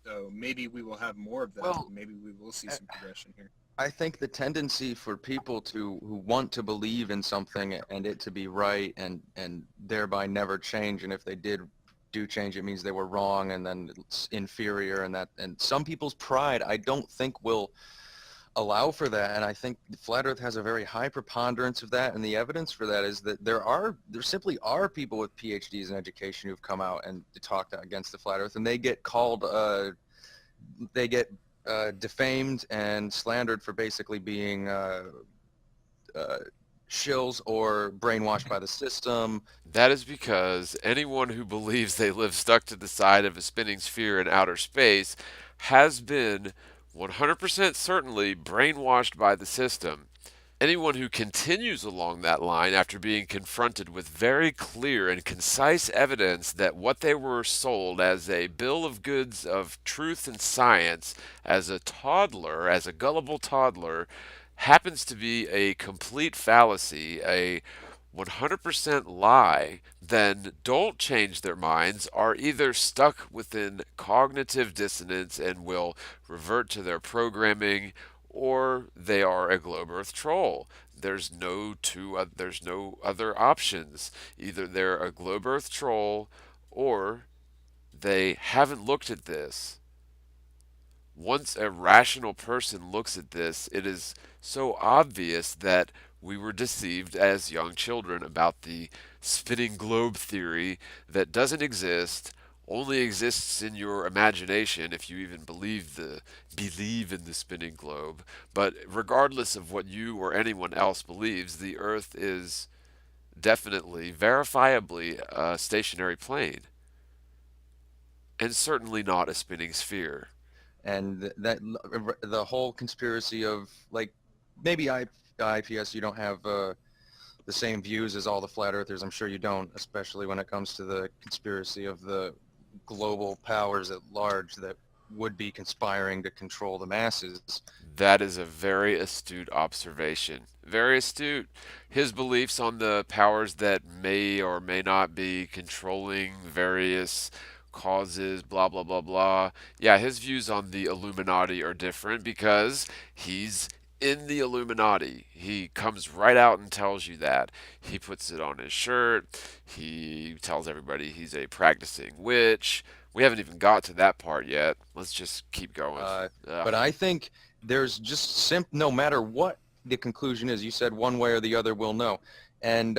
[SPEAKER 3] So maybe we will have more of that.
[SPEAKER 9] Well,
[SPEAKER 3] Maybe we will see some progression here.
[SPEAKER 9] I think the tendency for people who want to believe in something and it to be right and thereby never change, and if they do change, it means they were wrong and then it's inferior, and some people's pride I don't think will allow for that. And I think flat earth has a very high preponderance of that, and the evidence for that is that there simply are people with PhDs in education who've come out and talked against the flat earth, and they get called defamed and slandered for basically being shills or brainwashed by the system.
[SPEAKER 1] That is because anyone who believes they live stuck to the side of a spinning sphere in outer space has been 100% certainly brainwashed by the system. Anyone who continues along that line after being confronted with very clear and concise evidence that what they were sold as a bill of goods of truth and science as a toddler, as a gullible toddler, happens to be a complete fallacy, a 100% lie, then don't change their minds, are either stuck within cognitive dissonance and will revert to their programming, or they are a globe earth troll. There's no other options. Either they're a globe earth troll or they haven't looked at this. Once a rational person looks at this, it is so obvious that we were deceived as young children about the spinning globe theory that doesn't exist, only exists in your imagination if you even believe in the spinning globe. But regardless of what you or anyone else believes, the Earth is definitely, verifiably a stationary plane, and certainly not a spinning sphere.
[SPEAKER 9] And that the whole conspiracy of, like, maybe IPS, you don't have the same views as all the flat earthers. I'm sure you don't, especially when it comes to the conspiracy of the global powers at large that would be conspiring to control the masses.
[SPEAKER 1] That is a very astute observation. Very astute. His beliefs on the powers that may or may not be controlling various causes, blah, blah, blah, blah. Yeah, his views on the Illuminati are different because he's in the Illuminati. He comes right out and tells you that. He puts it on his shirt. He tells everybody he's a practicing witch. We haven't even got to that part yet. Let's just keep going.
[SPEAKER 9] But I think there's just no matter what the conclusion is, you said one way or the other we'll know. And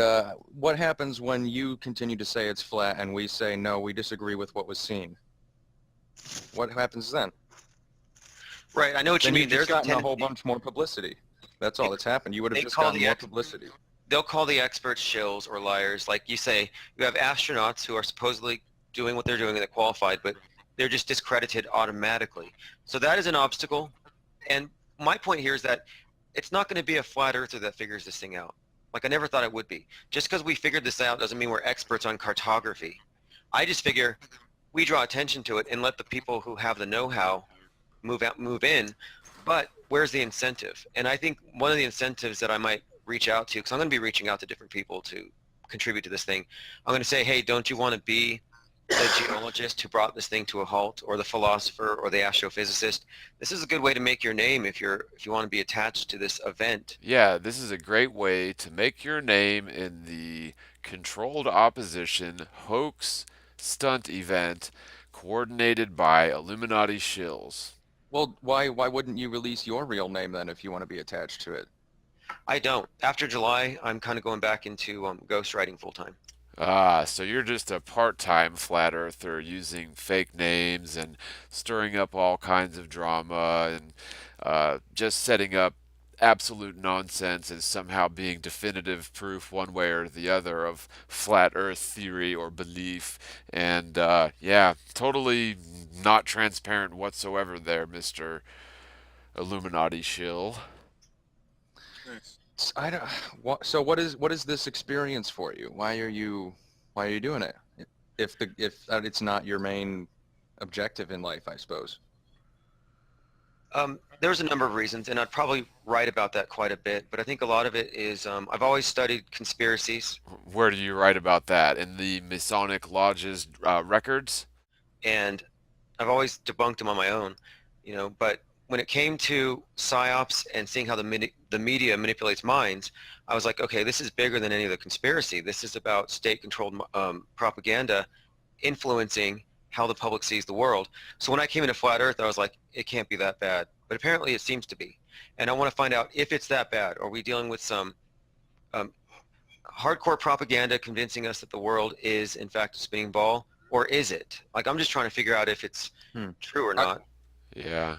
[SPEAKER 9] what happens when you continue to say it's flat and we say, no, we disagree with what was seen? What happens then?
[SPEAKER 2] Right, I know what you
[SPEAKER 9] Then
[SPEAKER 2] mean.
[SPEAKER 9] you've just gotten a
[SPEAKER 2] There's
[SPEAKER 9] whole bunch more publicity. That's all that's happened. You would have just gotten more publicity.
[SPEAKER 2] They'll call the experts shills or liars. Like you say, you have astronauts who are supposedly doing what they're doing and they're qualified, but they're just discredited automatically. So that is an obstacle. And my point here is that it's not going to be a flat earther that figures this thing out. Like I never thought it would be. Just because we figured this out doesn't mean we're experts on cartography. I just figure we draw attention to it and let the people who have the know-how move in. But where's the incentive? And I think one of the incentives that I might reach out to, because I'm going to be reaching out to different people to contribute to this thing. I'm going to say, hey, don't you want to be the geologist who brought this thing to a halt, or the philosopher, or the astrophysicist? This is a good way to make your name if you want to be attached to this event.
[SPEAKER 1] Yeah, this is a great way to make your name in the controlled opposition hoax stunt event coordinated by Illuminati shills.
[SPEAKER 9] Well, why wouldn't you release your real name then if you want to be attached to it?
[SPEAKER 2] I don't. After July, I'm kind of going back into ghostwriting full time.
[SPEAKER 1] Ah, so you're just a part-time flat earther using fake names and stirring up all kinds of drama and just setting up absolute nonsense as somehow being definitive proof one way or the other of flat earth theory or belief. And yeah, totally not transparent whatsoever there, Mr. Illuminati shill.
[SPEAKER 3] Nice.
[SPEAKER 9] I don't. So what is this experience for you? Why are you doing it? If it's not your main objective in life, I suppose.
[SPEAKER 2] There's a number of reasons, and I'd probably write about that quite a bit, but I think a lot of it is I've always studied conspiracies.
[SPEAKER 1] Where do you write about that? In the Masonic Lodge's records?
[SPEAKER 2] And I've always debunked them on my own, but when it came to Psy-Ops and seeing how the media manipulates minds, I was like, okay, this is bigger than any other conspiracy. This is about state-controlled propaganda influencing how the public sees the world. So when I came into Flat Earth, I was like, it can't be that bad. But apparently it seems to be. And I want to find out if it's that bad. Are we dealing with some hardcore propaganda convincing us that the world is, in fact, a spinning ball? Or is it? Like, I'm just trying to figure out if it's true or not.
[SPEAKER 1] Yeah.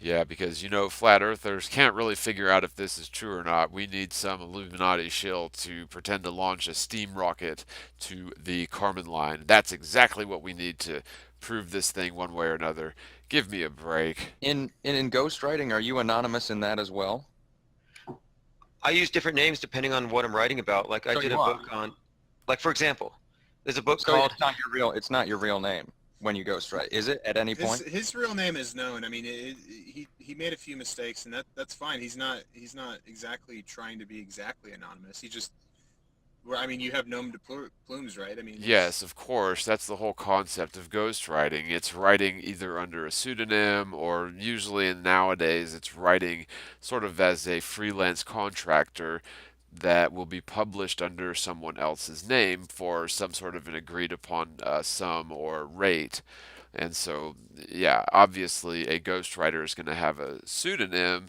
[SPEAKER 1] Yeah, because, flat earthers can't really figure out if this is true or not. We need some Illuminati shill to pretend to launch a steam rocket to the Kármán line. That's exactly what we need to prove this thing one way or another. Give me a break.
[SPEAKER 9] In ghostwriting, are you anonymous in that as well?
[SPEAKER 2] I use different names depending on what I'm writing about. Like I
[SPEAKER 9] So
[SPEAKER 2] did
[SPEAKER 9] you
[SPEAKER 2] a
[SPEAKER 9] are.
[SPEAKER 2] book on, like for example, there's a book
[SPEAKER 9] So
[SPEAKER 2] called.
[SPEAKER 9] it's not your real name when you ghostwrite, is it? At any point?
[SPEAKER 3] His real name is known. I mean, he made a few mistakes, and that's fine. He's not exactly trying to be exactly anonymous. He just, I mean, you have nom de plumes, right? I mean,
[SPEAKER 1] Yes, of course. That's the whole concept of ghostwriting. It's writing either under a pseudonym or usually nowadays it's writing sort of as a freelance contractor that will be published under someone else's name for some sort of an agreed upon sum or rate. And so, yeah, obviously a ghostwriter is going to have a pseudonym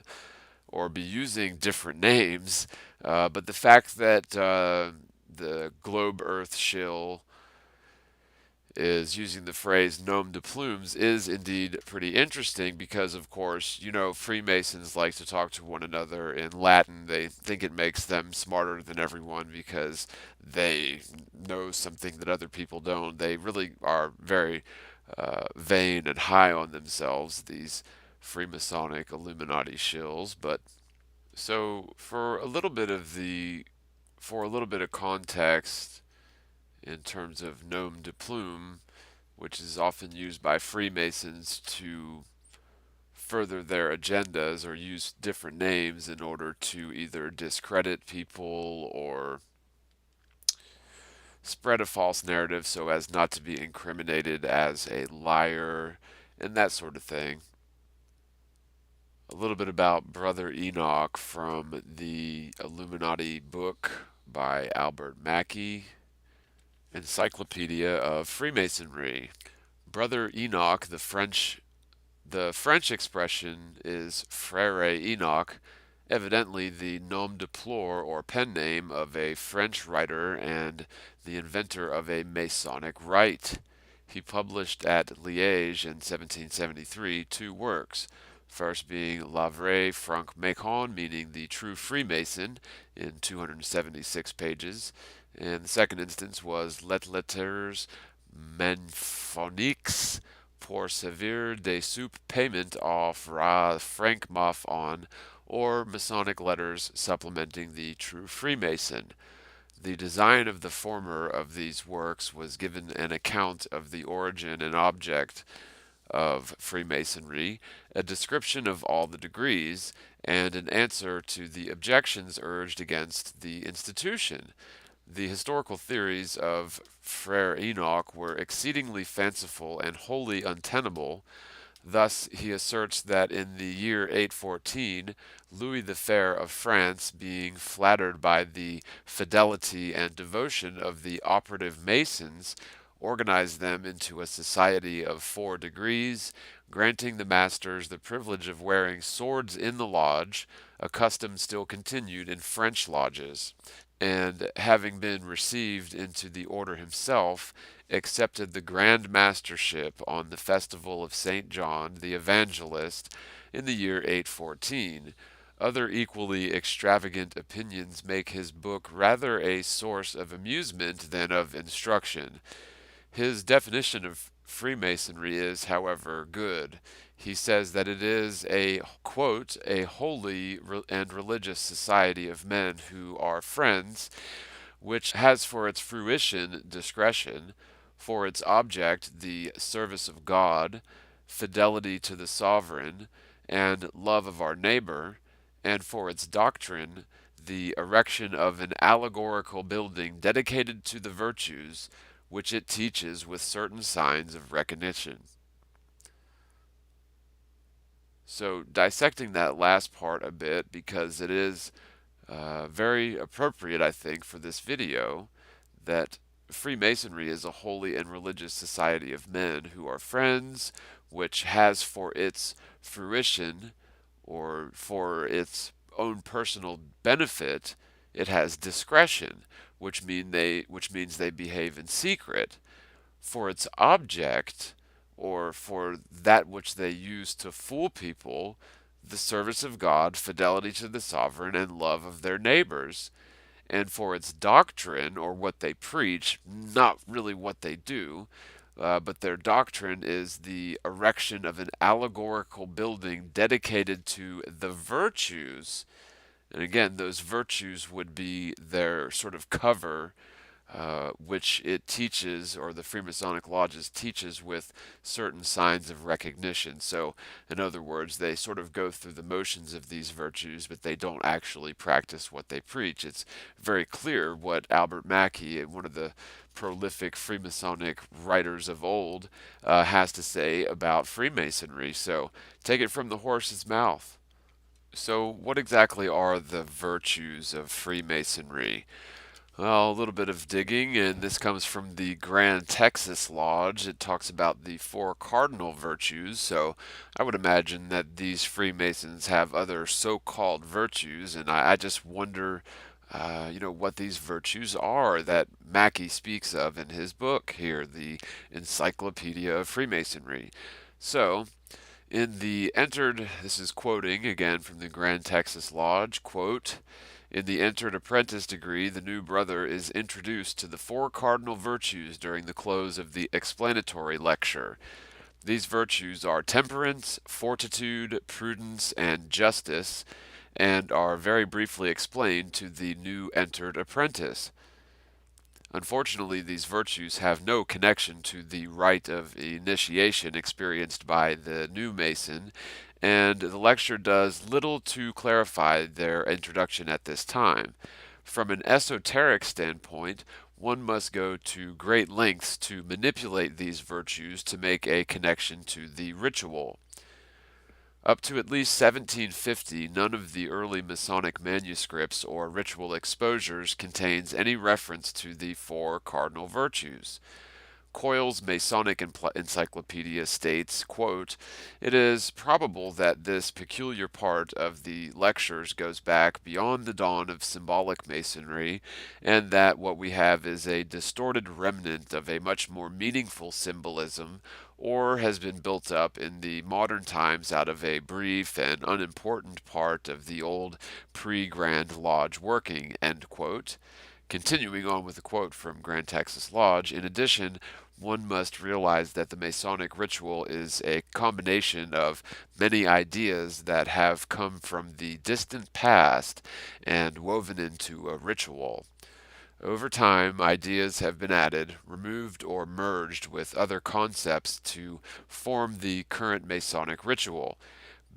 [SPEAKER 1] or be using different names, but the fact that the Globe Earth shill is using the phrase nom de plumes is indeed pretty interesting because, of course, you know, Freemasons like to talk to one another in Latin. They think it makes them smarter than everyone because they know something that other people don't. They really are very vain and high on themselves, these Freemasonic Illuminati shills. But so for a little bit of context in terms of nom de plume, which is often used by Freemasons to further their agendas or use different names in order to either discredit people or spread a false narrative so as not to be incriminated as a liar and that sort of thing. A little bit about Brother Enoch from the Illuminati book by Albert Mackey, Encyclopedia of Freemasonry. Brother Enoch, the French expression is Frère Enoch, evidently the nom de plume or pen name of a French writer and the inventor of a Masonic rite. He published at Liège in 1773 two works, first being La Vraie Franc-Maçon, meaning the true Freemason, in 276 pages, and the second instance was Les Lettres Manphoniques pour servir de soup payment of Ra Franc-Maçon, or Masonic letters supplementing the true Freemason. The design of the former of these works was given an account of the origin and object of Freemasonry, a description of all the degrees, and an answer to the objections urged against the institution. The historical theories of Frere Enoch were exceedingly fanciful and wholly untenable. Thus he asserts that in the year 814, Louis the Fair of France, being flattered by the fidelity and devotion of the operative Masons, organized them into a society of 4 degrees, granting the masters the privilege of wearing swords in the lodge, a custom still continued in French lodges, and having been received into the order himself, accepted the Grand Mastership on the festival of St. John the Evangelist in the year 814. Other equally extravagant opinions make his book rather a source of amusement than of instruction. His definition of Freemasonry is, however, good. He says that it is a, quote, a holy and religious society of men who are friends, which has for its fruition discretion, for its object the service of God, fidelity to the sovereign, and love of our neighbor, and for its doctrine the erection of an allegorical building dedicated to the virtues, which it teaches with certain signs of recognition. So dissecting that last part a bit, because it is very appropriate, I think, for this video, that Freemasonry is a holy and religious society of men who are friends, which has for its fruition, or for its own personal benefit, it has discretion, which means they behave in secret. For its object, or for that which they use to fool people, the service of God, fidelity to the sovereign, and love of their neighbors. And for its doctrine, or what they preach, not really what they do, but their doctrine is the erection of an allegorical building dedicated to the virtues, And again, those virtues would be their sort of cover, which it teaches, or the Freemasonic lodges teaches, with certain signs of recognition. So, in other words, they sort of go through the motions of these virtues, but they don't actually practice what they preach. It's very clear what Albert Mackey, one of the prolific Freemasonic writers of old, has to say about Freemasonry. So, take it from the horse's mouth. So, what exactly are the virtues of Freemasonry? Well, a little bit of digging, and this comes from the Grand Texas Lodge. It talks about the four cardinal virtues, so I would imagine that these Freemasons have other so-called virtues, and I just wonder, what these virtues are that Mackey speaks of in his book here, the Encyclopedia of Freemasonry. So, this is quoting again from the Grand Texas Lodge, quote, in the entered apprentice degree, the new brother is introduced to the four cardinal virtues during the close of the explanatory lecture. These virtues are temperance, fortitude, prudence, and justice, and are very briefly explained to the new entered apprentice. Unfortunately, these virtues have no connection to the rite of initiation experienced by the new Mason, and the lecture does little to clarify their introduction at this time. From an esoteric standpoint, one must go to great lengths to manipulate these virtues to make a connection to the ritual. Up to at least 1750, none of the early Masonic manuscripts or ritual exposures contains any reference to the four cardinal virtues. Coyle's Masonic Encyclopedia states, quote, it is probable that this peculiar part of the lectures goes back beyond the dawn of symbolic Masonry, and that what we have is a distorted remnant of a much more meaningful symbolism, or has been built up in the modern times out of a brief and unimportant part of the old pre-Grand Lodge working, end quote. Continuing on with the quote from Grand Texas Lodge, in addition, one must realize that the Masonic ritual is a combination of many ideas that have come from the distant past and woven into a ritual. Over time, ideas have been added, removed, or merged with other concepts to form the current Masonic ritual.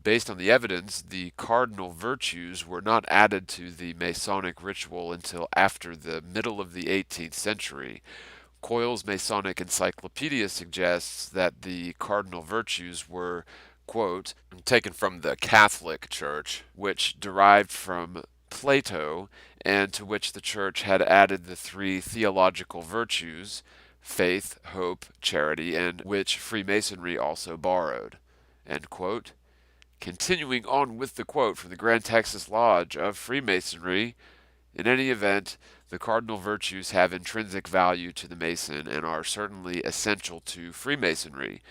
[SPEAKER 1] Based on the evidence, the cardinal virtues were not added to the Masonic ritual until after the middle of the 18th century. Coyle's Masonic Encyclopedia suggests that the cardinal virtues were, quote, taken from the Catholic Church, which derived from Plato, and to which the Church had added the three theological virtues, faith, hope, charity, and which Freemasonry also borrowed, end quote. Continuing on with the quote from the Grand Texas Lodge of Freemasonry, in any event, the cardinal virtues have intrinsic value to the Mason and are certainly essential to Freemasonry.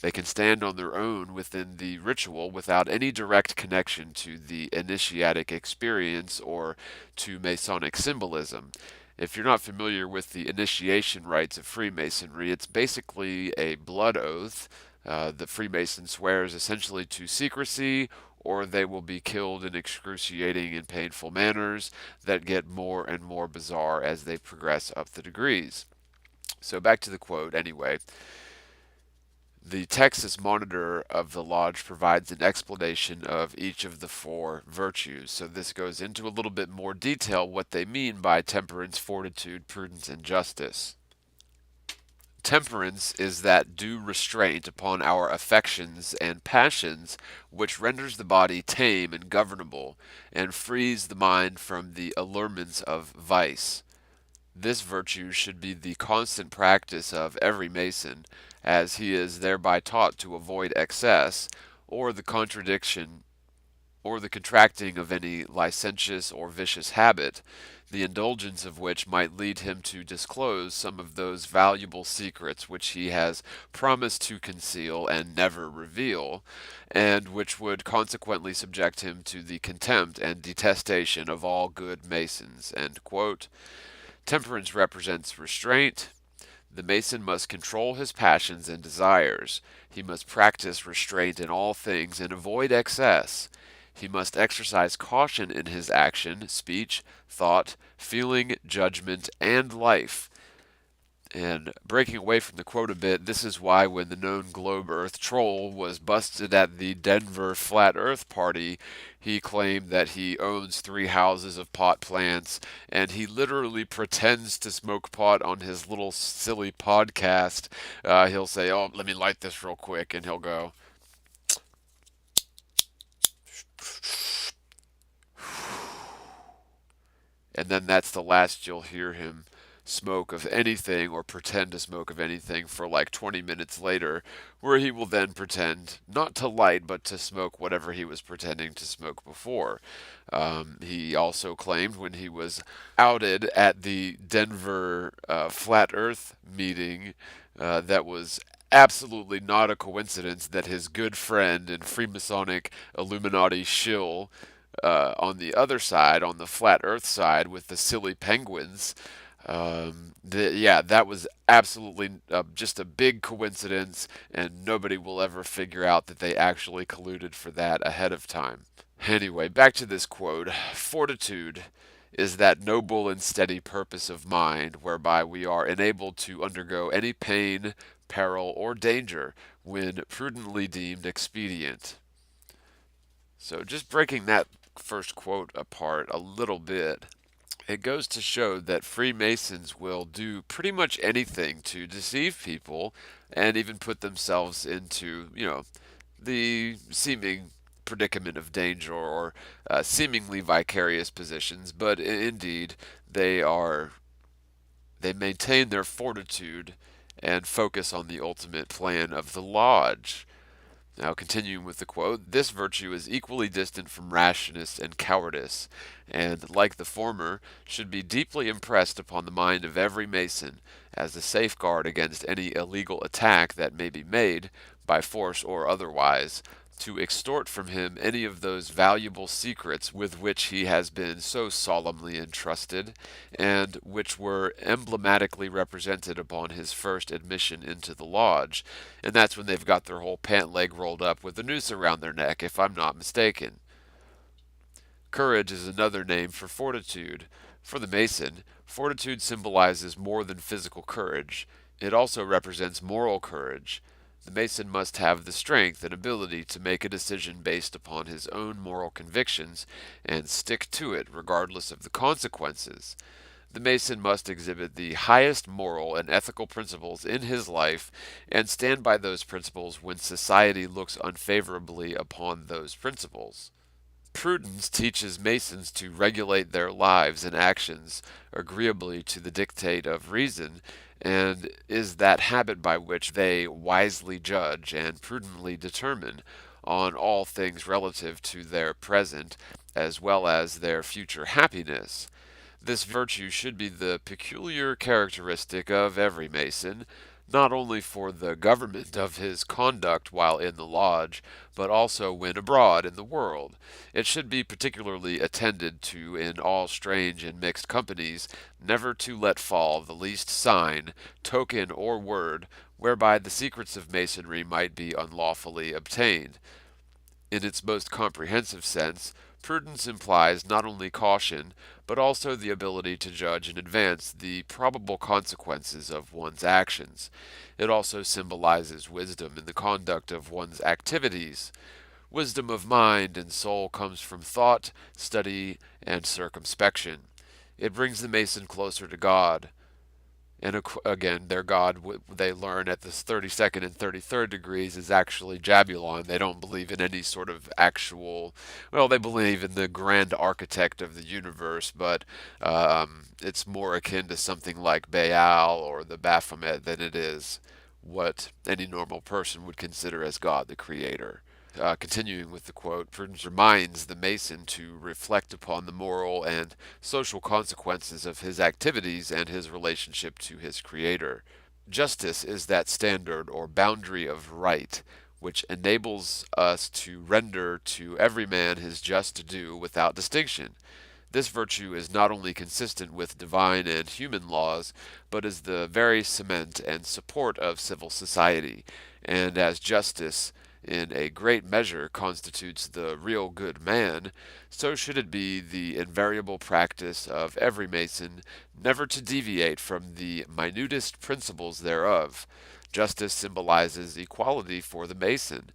[SPEAKER 1] They can stand on their own within the ritual without any direct connection to the initiatic experience or to Masonic symbolism. If you're not familiar with the initiation rites of Freemasonry, it's basically a blood oath. The Freemason swears essentially to secrecy, or they will be killed in excruciating and painful manners that get more and more bizarre as they progress up the degrees. So back to the quote anyway. The Texas Monitor of the Lodge provides an explanation of each of the four virtues. So this goes into a little bit more detail what they mean by temperance, fortitude, prudence, and justice. Temperance is that due restraint upon our affections and passions which renders the body tame and governable, and frees the mind from the allurements of vice. This virtue should be the constant practice of every Mason, as he is thereby taught to avoid excess, or the contradiction, or the contracting of any licentious or vicious habit, the indulgence of which might lead him to disclose some of those valuable secrets which he has promised to conceal and never reveal, and which would consequently subject him to the contempt and detestation of all good Masons. End quote. Temperance represents restraint. The Mason must control his passions and desires. He must practice restraint in all things and avoid excess. He must exercise caution in his action, speech, thought, feeling, judgment, and life. And breaking away from the quote a bit, this is why when the known globe Earth troll was busted at the Denver Flat Earth party, he claimed that he owns 3 houses of pot plants, and he literally pretends to smoke pot on his little silly podcast. He'll say, "Oh, let me light this real quick," and he'll go, and then that's the last you'll hear him smoke of anything or pretend to smoke of anything for like 20 minutes later, where he will then pretend not to light but to smoke whatever he was pretending to smoke before. He also claimed when he was outed at the Denver Flat Earth meeting that was absolutely not a coincidence that his good friend and Freemasonic Illuminati shill on the other side, on the flat Earth side, with the silly penguins. That was absolutely just a big coincidence, and nobody will ever figure out that they actually colluded for that ahead of time. Anyway, back to this quote. Fortitude is that noble and steady purpose of mind whereby we are enabled to undergo any pain, peril, or danger when prudently deemed expedient. So just breaking that first quote apart a little bit, it goes to show that Freemasons will do pretty much anything to deceive people and even put themselves into, the seeming predicament of danger or seemingly vicarious positions, but indeed they maintain their fortitude and focus on the ultimate plan of the lodge. Now, continuing with the quote, this virtue is equally distant from rashness and cowardice, and, like the former, should be deeply impressed upon the mind of every Mason, as a safeguard against any illegal attack that may be made, by force or otherwise, to extort from him any of those valuable secrets with which he has been so solemnly entrusted, and which were emblematically represented upon his first admission into the lodge. And that's when they've got their whole pant leg rolled up with a noose around their neck, if I'm not mistaken. Courage is another name for fortitude. For the Mason, fortitude symbolizes more than physical courage. It also represents moral courage. The Mason must have the strength and ability to make a decision based upon his own moral convictions and stick to it regardless of the consequences. The Mason must exhibit the highest moral and ethical principles in his life and stand by those principles when society looks unfavorably upon those principles. Prudence teaches Masons to regulate their lives and actions agreeably to the dictate of reason, and is that habit by which they wisely judge and prudently determine on all things relative to their present as well as their future happiness. This virtue should be the peculiar characteristic of every Mason, not only for the government of his conduct while in the lodge, but also when abroad in the world. It should be particularly attended to in all strange and mixed companies, never to let fall the least sign, token, or word, whereby the secrets of Masonry might be unlawfully obtained. In its most comprehensive sense, prudence implies not only caution, but also the ability to judge in advance the probable consequences of one's actions. It also symbolizes wisdom in the conduct of one's activities. Wisdom of mind and soul comes from thought, study, and circumspection. It brings the Mason closer to God. And again, their God, they learn at the 32nd and 33rd degrees, is actually Jabulon. They don't believe in any sort of actual, well, they believe in the grand architect of the universe, but it's more akin to something like Baal or the Baphomet than it is what any normal person would consider as God, the creator. Continuing with the quote, prudence reminds the Mason to reflect upon the moral and social consequences of his activities and his relationship to his Creator. Justice is that standard or boundary of right which enables us to render to every man his just due without distinction. This virtue is not only consistent with divine and human laws, but is the very cement and support of civil society, and as justice in a great measure constitutes the real good man, so should it be the invariable practice of every Mason never to deviate from the minutest principles thereof. Justice symbolizes equality for the Mason.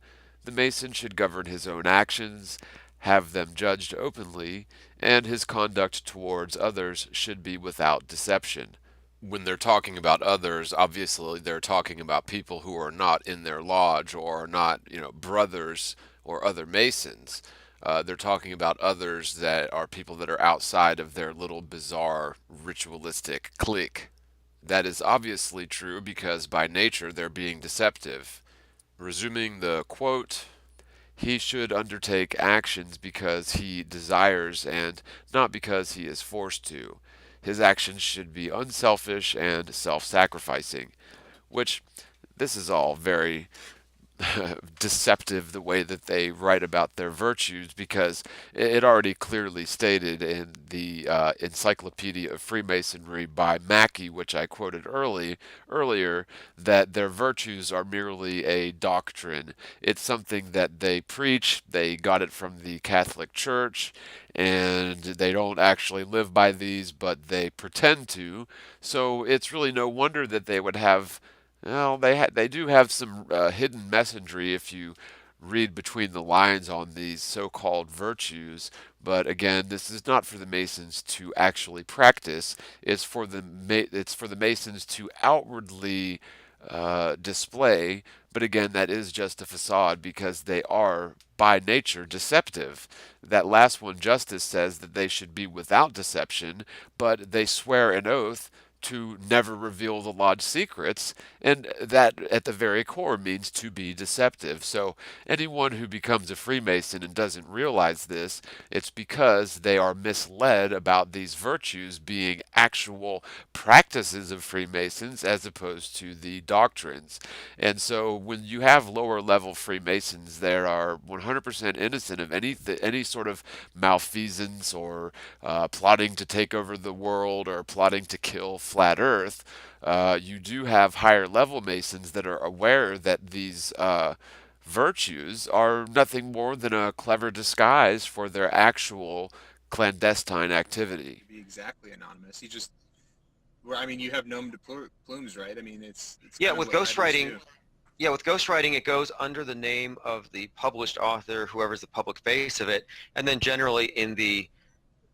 [SPEAKER 1] The Mason should govern his own actions, have them judged openly, and his conduct towards others should be without deception. When they're talking about others, obviously they're talking about people who are not in their lodge or are not, brothers or other Masons. They're talking about others that are people that are outside of their little bizarre ritualistic clique. That is obviously true because by nature they're being deceptive. Resuming the quote, he should undertake actions because he desires and not because he is forced to. His actions should be unselfish and self-sacrificing, which this is all very deceptive the way that they write about their virtues, because it already clearly stated in the Encyclopedia of Freemasonry by Mackey, which I quoted earlier, that their virtues are merely a doctrine. It's something that they preach, they got it from the Catholic Church, and they don't actually live by these, but they pretend to. So it's really no wonder that they would have, well, they do have some hidden messaging if you read between the lines on these so-called virtues. But again, this is not for the Masons to actually practice. It's for the Masons to outwardly display. But again, that is just a facade because they are by nature deceptive. That last one, Justice, says that they should be without deception, but they swear an oath to never reveal the lodge secrets, and that at the very core means to be deceptive. So anyone who becomes a Freemason and doesn't realize this, it's because they are misled about these virtues being actual practices of Freemasons as opposed to the doctrines. And so when you have lower level Freemasons that are 100% innocent of any sort of malfeasance or plotting to take over the world or plotting to kill flat Earth, you do have higher level Masons that are aware that these virtues are nothing more than a clever disguise for their actual clandestine activity.
[SPEAKER 3] Be exactly anonymous. He just, well, I mean, you have nom de plumes, right? I mean, it's
[SPEAKER 2] Yeah,
[SPEAKER 3] kind of
[SPEAKER 2] with
[SPEAKER 3] what writers
[SPEAKER 2] ghostwriting,
[SPEAKER 3] do.
[SPEAKER 2] yeah, with ghostwriting, it goes under the name of the published author, whoever's the public face of it, and then generally in the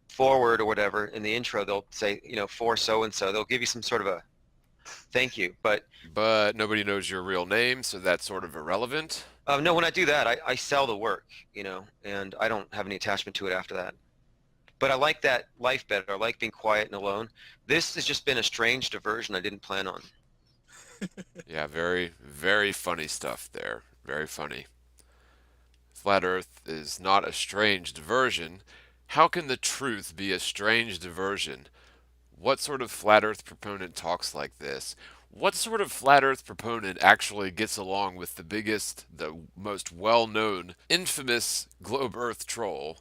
[SPEAKER 2] forward or whatever, in the intro, they'll say, for so-and-so. They'll give you some sort of a thank you. But
[SPEAKER 1] nobody knows your real name, so that's sort of irrelevant.
[SPEAKER 2] no, when I do that, I sell the work, and I don't have any attachment to it after that. But I like that life better. I like being quiet and alone. This has just been a strange diversion I didn't plan on.
[SPEAKER 1] Yeah, very, very funny stuff there. Very funny. Flat Earth is not a strange diversion. How can the truth be a strange diversion? What sort of flat Earth proponent talks like this? What sort of flat Earth proponent actually gets along with the most well-known, infamous globe Earth troll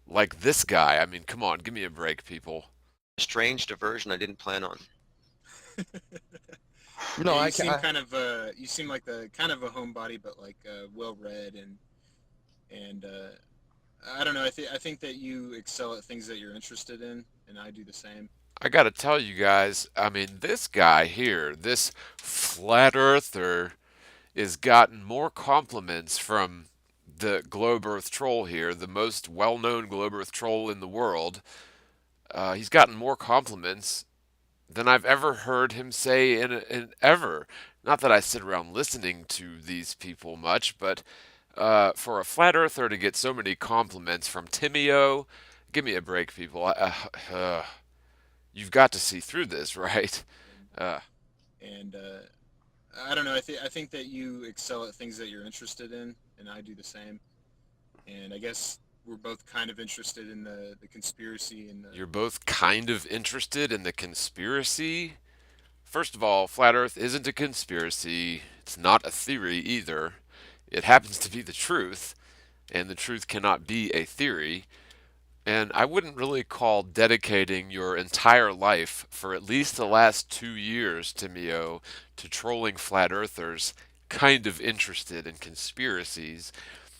[SPEAKER 1] like this guy? I mean, come on, give me a break, people.
[SPEAKER 2] A strange diversion I didn't plan on.
[SPEAKER 9] No,
[SPEAKER 3] Yeah,
[SPEAKER 9] I
[SPEAKER 3] you seem
[SPEAKER 9] can.
[SPEAKER 3] kind of you seem like a kind of a homebody, but like well read and I don't know. I think that you excel at things that you're interested in, and I do the same.
[SPEAKER 1] I gotta tell you guys, I mean, this guy here, this flat earther, is gotten more compliments from the globe Earth troll here, the most well-known globe Earth troll in the world. He's gotten more compliments than I've ever heard him say in ever. Not that I sit around listening to these people much, but for a flat earther to get so many compliments from Timio, give me a break, people. You've got to see through this, right? Uh,
[SPEAKER 3] And I don't know. I think that you excel at things that you're interested in, and I do the same. And I guess we're both kind of interested in the conspiracy and the.
[SPEAKER 1] you're both kind of interested in the conspiracy. First of all, flat Earth isn't a conspiracy. It's not a theory either. It happens to be the truth, and the truth cannot be a theory. And I wouldn't really call dedicating your entire life for at least the last 2 years, Timio, to trolling flat earthers kind of interested in conspiracies,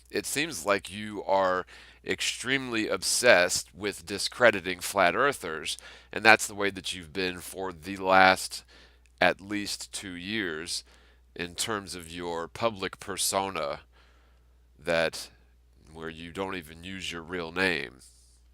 [SPEAKER 1] it seems like you are extremely obsessed with discrediting flat earthers, and that's the way that you've been for the last at least 2 years in terms of your public persona, that where you don't even use your real name.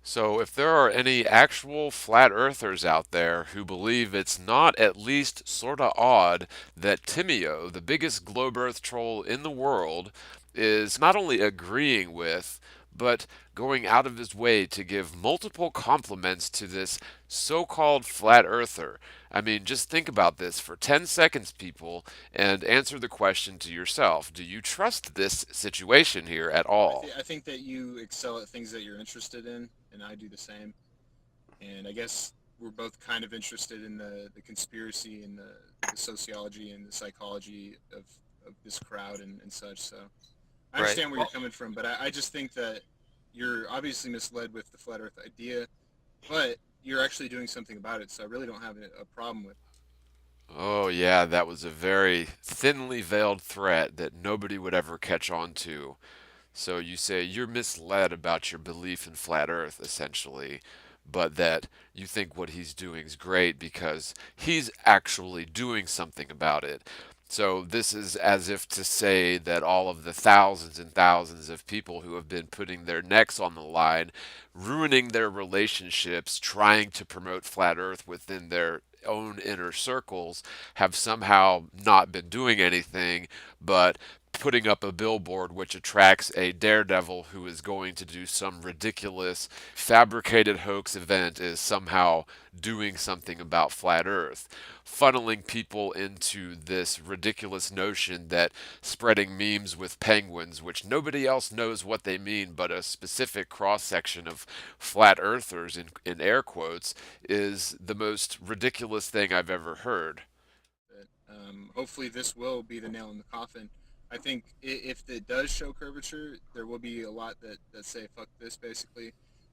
[SPEAKER 1] So, if there are any actual flat earthers out there who believe it's not at least sorta odd that Timeo, the biggest globe earth troll in the world, is not only agreeing with, but going out of his way to give multiple compliments to this so called flat earther. I mean, just think about this for 10 seconds, people, and answer the question to yourself. Do you trust this situation here at all?
[SPEAKER 3] I think that you excel at things that you're interested in, and I do the same. And I guess we're both kind of interested in the conspiracy and the sociology and the psychology of this crowd and such. So I understand where you're coming from, but I just think that you're obviously misled with the flat Earth idea, but you're actually doing something about it. So I really don't have a problem with it.
[SPEAKER 1] Oh, yeah, that was a very thinly veiled threat that nobody would ever catch on to. So you say you're misled about your belief in flat Earth, essentially, but that you think what he's doing is great because he's actually doing something about it. So this is as if to say that all of the thousands and thousands of people who have been putting their necks on the line, ruining their relationships, trying to promote flat Earth within their own inner circles, have somehow not been doing anything but putting up a billboard which attracts a daredevil who is going to do some ridiculous fabricated hoax event is somehow doing something about flat Earth, funneling people into this ridiculous notion that spreading memes with penguins, which nobody else knows what they mean but a specific cross-section of flat earthers in air quotes, is the most ridiculous thing I've ever heard.
[SPEAKER 3] Hopefully this will be the nail in the coffin. I think if it does show curvature, there will be a lot that say fuck this basically.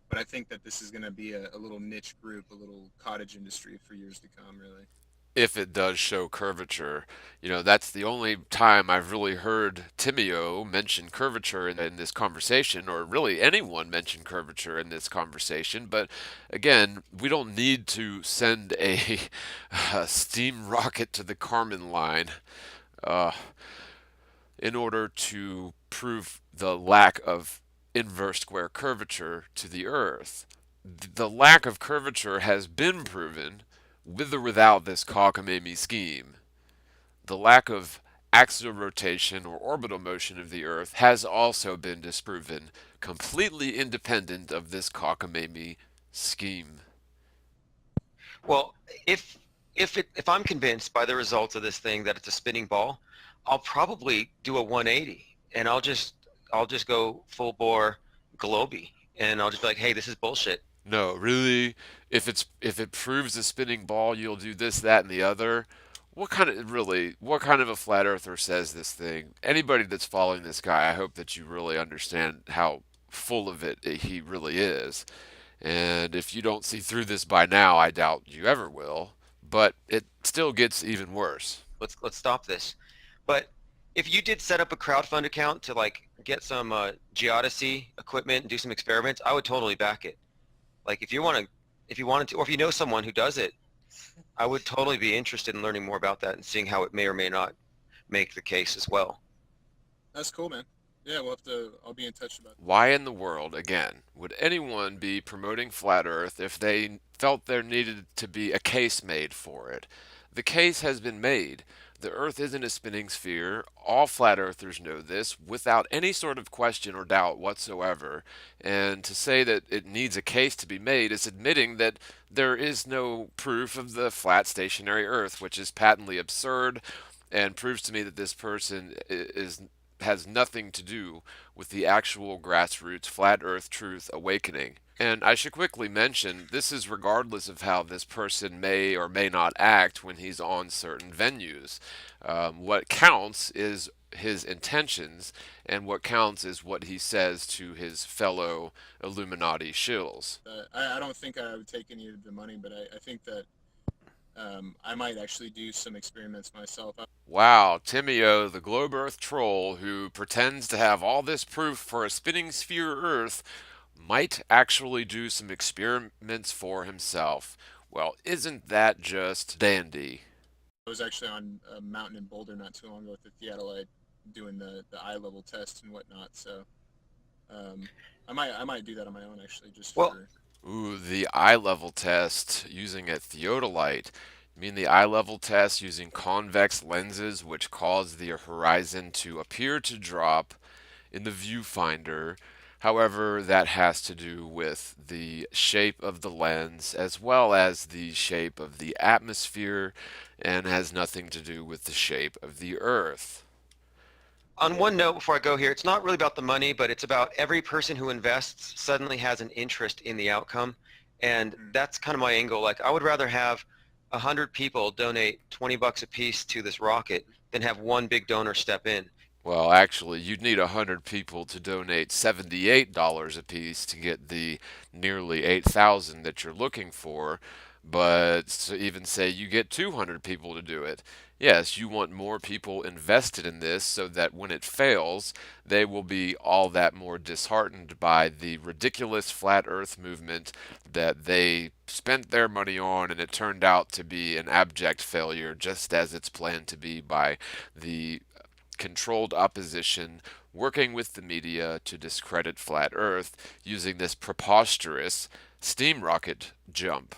[SPEAKER 3] But I think that this is going to be a little niche group, a little cottage industry for years to come, really.
[SPEAKER 1] If it does show curvature, that's the only time I've really heard Timeo mention curvature in this conversation, or really anyone mention curvature in this conversation. But again, we don't need to send a steam rocket to the Kármán line uh, in order to prove the lack of inverse square curvature to the Earth. The lack of curvature has been proven with or without this cockamamie scheme. The lack of axial rotation or orbital motion of the Earth has also been disproven, completely independent of this cockamamie scheme.
[SPEAKER 2] Well, if I'm convinced by the results of this thing that it's a spinning ball, I'll probably do a 180 and I'll just go full bore globy and I'll just be like, hey, this is bullshit.
[SPEAKER 1] No, really? If it proves a spinning ball, you'll do this, that, and the other. What kind of a flat earther says this thing? Anybody that's following this guy, I hope that you really understand how full of it he really is. And if you don't see through this by now, I doubt you ever will. But it still gets even worse.
[SPEAKER 2] Let's stop this. But if you did set up a crowdfund account to like get some geodesy equipment and do some experiments, I would totally back it. Like if you wanted to, or if you know someone who does it, I would totally be interested in learning more about that and seeing how it may or may not make the case as well.
[SPEAKER 3] That's cool, man. Yeah, I'll be in touch about that.
[SPEAKER 1] Why in the world, again, would anyone be promoting flat Earth if they felt there needed to be a case made for it? The case has been made. The Earth isn't a spinning sphere. All flat earthers know this without any sort of question or doubt whatsoever. And to say that it needs a case to be made is admitting that there is no proof of the flat stationary Earth, which is patently absurd and proves to me that this person has nothing to do with the actual grassroots flat earth truth awakening. And I should quickly mention, this is regardless of how this person may or may not act when he's on certain venues. What counts is his intentions, and what counts is what he says to his fellow Illuminati shills.
[SPEAKER 3] I don't think I would take any of the money, but I think that I might actually do some experiments myself.
[SPEAKER 1] Wow, Timio, the globe earth troll who pretends to have all this proof for a spinning sphere Earth, might actually do some experiments for himself. Well, isn't that just dandy?
[SPEAKER 3] I was actually on a mountain in Boulder not too long ago with the theodolite doing the eye level test and whatnot. So I might do that on my own actually, just
[SPEAKER 2] Well,
[SPEAKER 3] for.
[SPEAKER 1] Ooh, the eye level test using a theodolite. You mean the eye level test using convex lenses which cause the horizon to appear to drop in the viewfinder. However, that has to do with the shape of the lens as well as the shape of the atmosphere and has nothing to do with the shape of the Earth.
[SPEAKER 2] on one note before I go here, it's not really about the money, but it's about every person who invests suddenly has an interest in the outcome. And that's kind of my angle. Like, I would rather have 100 people donate 20 bucks a piece to this rocket than have one big donor step in.
[SPEAKER 1] Well, actually, you'd need 100 people to donate $78 apiece to get the nearly 8,000 that you're looking for. But even say you get 200 people to do it. Yes, you want more people invested in this so that when it fails, they will be all that more disheartened by the ridiculous flat earth movement that they spent their money on and it turned out to be an abject failure, just as it's planned to be by the controlled opposition working with the media to discredit flat earth using this preposterous steam rocket jump.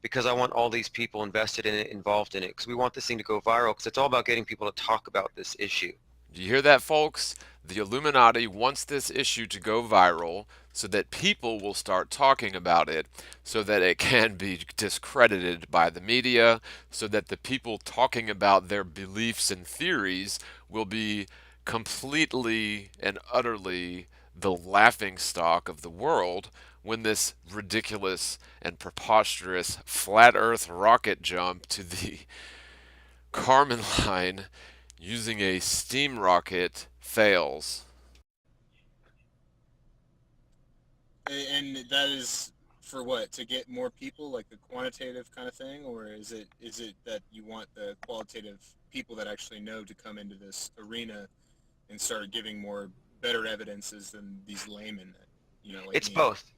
[SPEAKER 2] Because I want all these people invested in it, involved in it, because we want this thing to go viral, because it's all about getting people to talk about this issue.
[SPEAKER 1] Do you hear that, folks? The Illuminati wants this issue to go viral so that people will start talking about it, so that it can be discredited by the media, so that the people talking about their beliefs and theories will be completely and utterly the laughing stock of the world when this ridiculous and preposterous flat earth rocket jump to the Kármán line using a steam rocket fails.
[SPEAKER 3] And that is for what? To get more people, like the quantitative kind of thing, or is it that you want the qualitative people that actually know to come into this arena and start giving more better evidences than these laymen that like
[SPEAKER 2] It's
[SPEAKER 3] me?
[SPEAKER 2] both.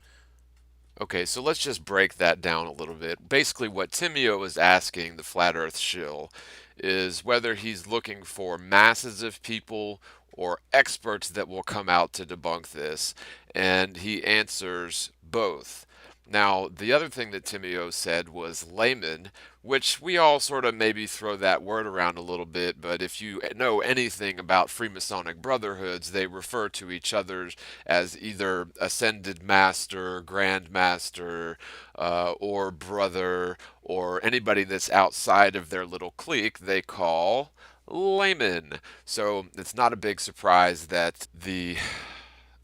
[SPEAKER 1] Okay, so let's just break that down a little bit. Basically, what Timio is asking the Flat Earth shill is whether he's looking for masses of people or experts that will come out to debunk this, and he answers both. Now, the other thing that Timio said was layman, which we all sort of maybe throw that word around a little bit, but if you know anything about Freemasonic brotherhoods, they refer to each other as either Ascended Master, Grand Master, or Brother, or anybody that's outside of their little clique, they call layman. So it's not a big surprise that the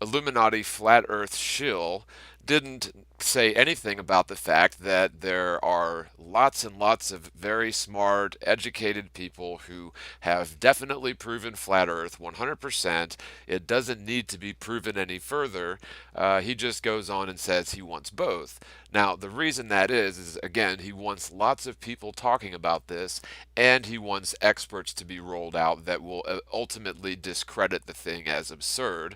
[SPEAKER 1] Illuminati Flat Earth shill didn't say anything about the fact that there are lots and lots of very smart, educated people who have definitely proven flat Earth 100%. It doesn't need to be proven any further. He just goes on and says he wants both. Now, the reason that is again, he wants lots of people talking about this, and he wants experts to be rolled out that will ultimately discredit the thing as absurd,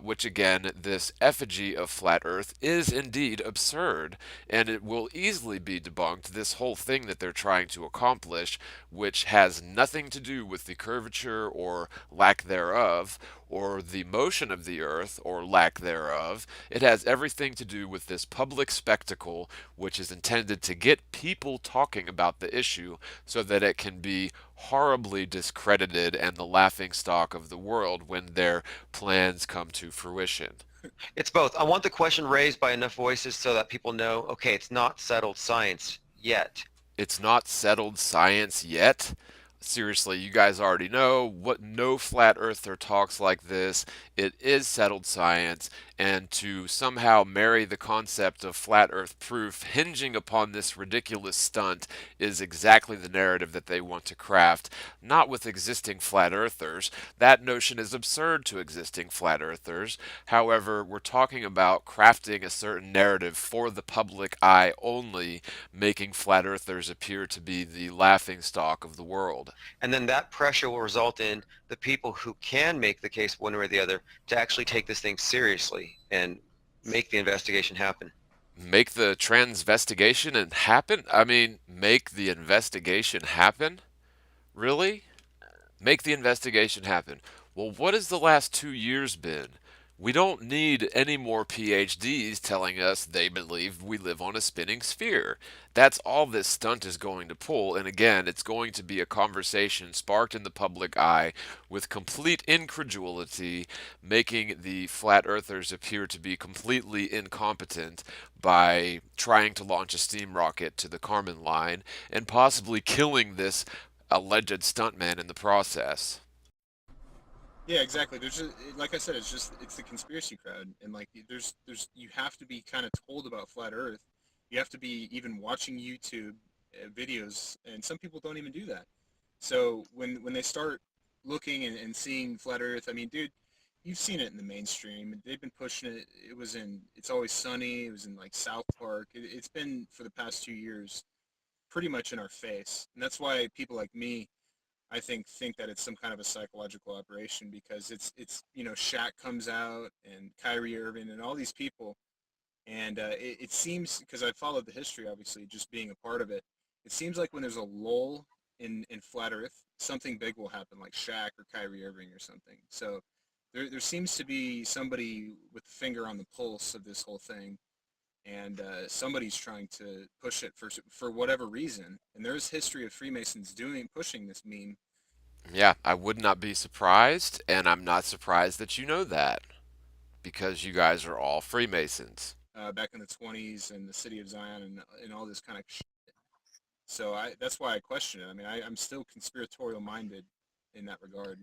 [SPEAKER 1] which again, this effigy of flat Earth is indeed absurd, and it will easily be debunked. This whole thing that they're trying to accomplish, which has nothing to do with the curvature or lack thereof, or the motion of the earth or lack thereof. It has everything to do with this public spectacle, which is intended to get people talking about the issue so that it can be horribly discredited and the laughingstock of the world when their plans come to fruition.
[SPEAKER 2] It's both. I want the question raised by enough voices so that people know, okay, it's not settled science yet.
[SPEAKER 1] It's not settled science yet. Seriously, you guys already know what no flat earther talks like this. It is settled science, and to somehow marry the concept of flat earth proof hinging upon this ridiculous stunt is exactly the narrative that they want to craft, not with existing flat earthers. That notion is absurd to existing flat earthers. However, we're talking about crafting a certain narrative for the public eye only, making flat earthers appear to be the laughingstock of the world.
[SPEAKER 2] And then that pressure will result in the people who can make the case one way or the other to actually take this thing seriously and make the investigation happen.
[SPEAKER 1] Make the transvestigation and happen? I mean, make the investigation happen? Really? Make the investigation happen. Well, what has the last 2 years been? We don't need any more PhDs telling us they believe we live on a spinning sphere. That's all this stunt is going to pull, and again, it's going to be a conversation sparked in the public eye with complete incredulity, making the flat earthers appear to be completely incompetent by trying to launch a steam rocket to the Kármán line and possibly killing this alleged stuntman in the process.
[SPEAKER 3] Yeah, exactly. There's just, like I said, it's the conspiracy crowd, and like you have to be kind of told about flat Earth. You have to be even watching YouTube videos, and some people don't even do that. So when they start looking and seeing flat Earth, I mean, dude, you've seen it in the mainstream. They've been pushing it. It was in It's Always Sunny. It was in like South Park. It's been for the past 2 years, pretty much in our face, and that's why people like me, I think that it's some kind of a psychological operation, because it's Shaq comes out and Kyrie Irving and all these people, and it seems, because I followed the history, obviously, just being a part of it, it seems like when there's a lull in flat Earth, something big will happen, like Shaq or Kyrie Irving or something. So there seems to be somebody with the finger on the pulse of this whole thing, and somebody's trying to push it for whatever reason. And there's history of Freemasons pushing this meme
[SPEAKER 1] Yeah, I would not be surprised, and I'm not surprised that you know that, because you guys are all Freemasons.
[SPEAKER 3] back in the 20s and the city of Zion and all this kind of shit. So that's why I question it. I mean, I'm still conspiratorial minded in that regard.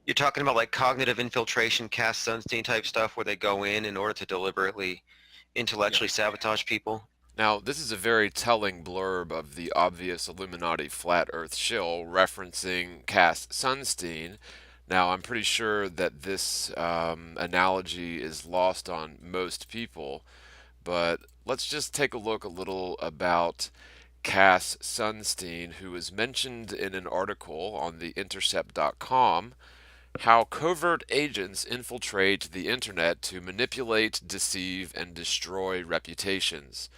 [SPEAKER 2] You're talking about like cognitive infiltration, Cass Sunstein type stuff, where they go in order to deliberately intellectually sabotage people.
[SPEAKER 1] Now, this is a very telling blurb of the obvious Illuminati flat earth shill referencing Cass Sunstein. Now, I'm pretty sure that this analogy is lost on most people, but let's just take a look a little about Cass Sunstein, who is mentioned in an article on the Intercept.com. How covert agents infiltrate the internet to manipulate, deceive, and destroy reputations.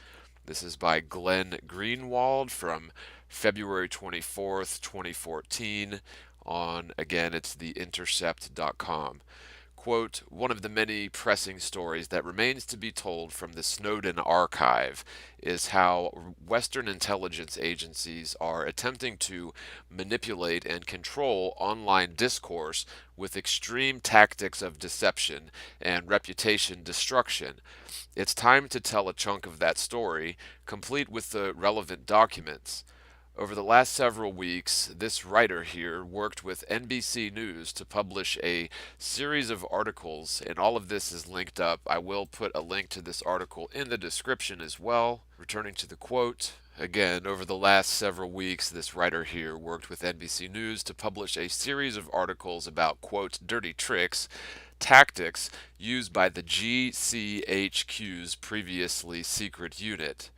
[SPEAKER 1] This is by Glenn Greenwald from February 24th, 2014 on, again, it's theintercept.com. Quote, one of the many pressing stories that remains to be told from the Snowden archive is how Western intelligence agencies are attempting to manipulate and control online discourse with extreme tactics of deception and reputation destruction. It's time to tell a chunk of that story, complete with the relevant documents. Over the last several weeks, this writer here worked with NBC News to publish a series of articles, and all of this is linked up. I will put a link to this article in the description as well. Returning to the quote, again, over the last several weeks, this writer here worked with NBC News to publish a series of articles about, quote, dirty tricks, tactics used by the GCHQ's previously secret unit.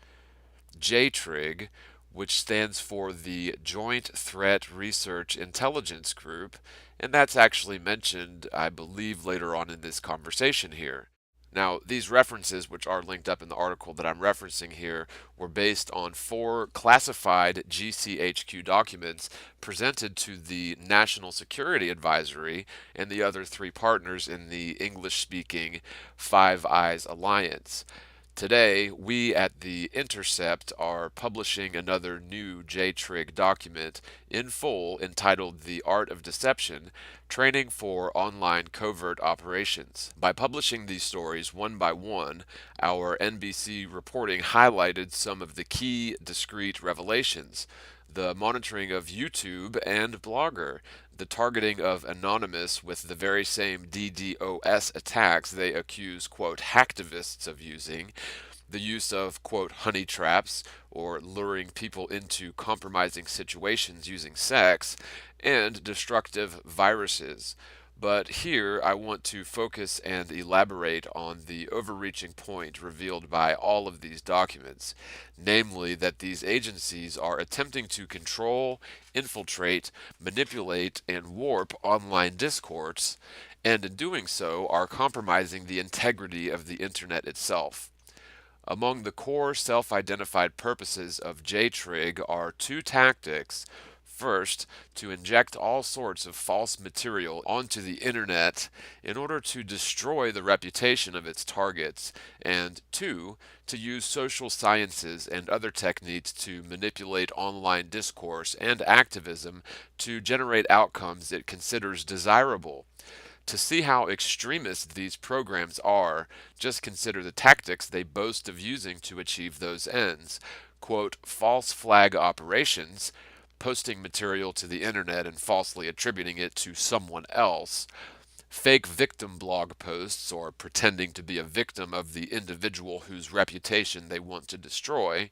[SPEAKER 1] JTRIG, which stands for the Joint Threat Research Intelligence Group, and that's actually mentioned, I believe, later on in this conversation here. Now, these references, which are linked up in the article that I'm referencing here, were based on 4 classified GCHQ documents presented to the National Security Advisory and the other 3 partners in the English-speaking Five Eyes Alliance. Today, we at The Intercept are publishing another new JTRIG document in full entitled The Art of Deception, Training for Online Covert Operations. By publishing these stories one by one, our NBC reporting highlighted some of the key discrete revelations. the monitoring of YouTube and Blogger, the targeting of Anonymous with the very same DDoS attacks they accuse, quote, hacktivists of using, the use of, quote, honey traps, or luring people into compromising situations using sex, and destructive viruses. But here I want to focus and elaborate on the overreaching point revealed by all of these documents, namely that these agencies are attempting to control, infiltrate, manipulate, and warp online discourse, and in doing so are compromising the integrity of the internet itself. Among the core self-identified purposes of JTRIG are two tactics. First, to inject all sorts of false material onto the internet in order to destroy the reputation of its targets, and two, to use social sciences and other techniques to manipulate online discourse and activism to generate outcomes it considers desirable. To see how extremist these programs are, just consider the tactics they boast of using to achieve those ends. Quote, false flag operations, posting material to the internet and falsely attributing it to someone else, fake victim blog posts or pretending to be a victim of the individual whose reputation they want to destroy,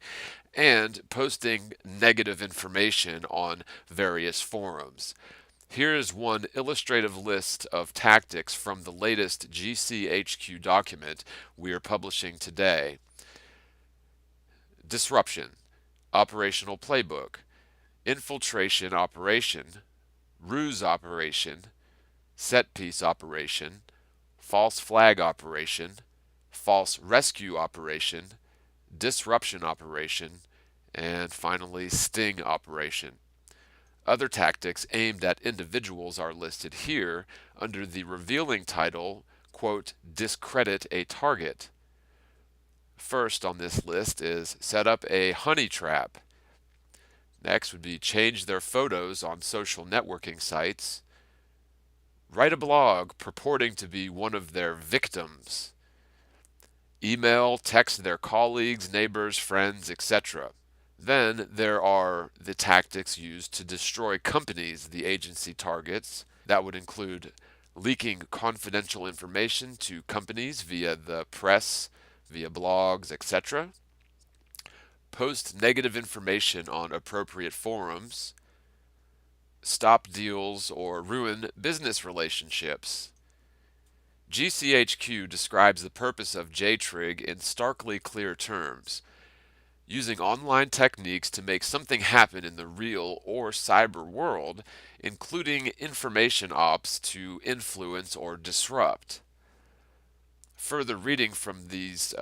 [SPEAKER 1] and posting negative information on various forums. Here is one illustrative list of tactics from the latest GCHQ document we are publishing today. Disruption, operational playbook, infiltration operation, ruse operation, set piece operation, false flag operation, false rescue operation, disruption operation, and finally sting operation. Other tactics aimed at individuals are listed here under the revealing title, quote, discredit a target. First on this list is set up a honey trap. Next would be change their photos on social networking sites. Write a blog purporting to be one of their victims. Email, text their colleagues, neighbors, friends, etc. Then there are the tactics used to destroy companies the agency targets. That would include leaking confidential information to companies via the press, via blogs, etc. Post negative information on appropriate forums. Stop deals or ruin business relationships. GCHQ describes the purpose of JTRIG in starkly clear terms. Using online techniques to make something happen in the real or cyber world, including information ops to influence or disrupt. Further reading from these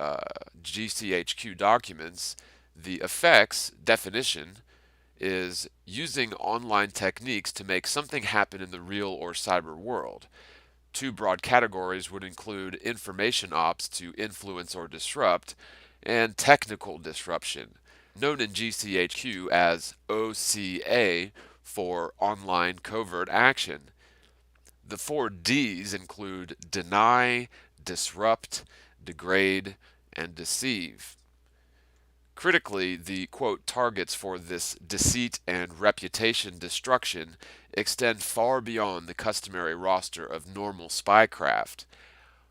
[SPEAKER 1] GCHQ documents, the effects definition is using online techniques to make something happen in the real or cyber world. Two broad categories would include information ops to influence or disrupt, and technical disruption, known in GCHQ as OCA for online covert action. The 4 Ds include deny, disrupt, degrade, and deceive. Critically, the, quote, targets for this deceit and reputation destruction extend far beyond the customary roster of normal spycraft.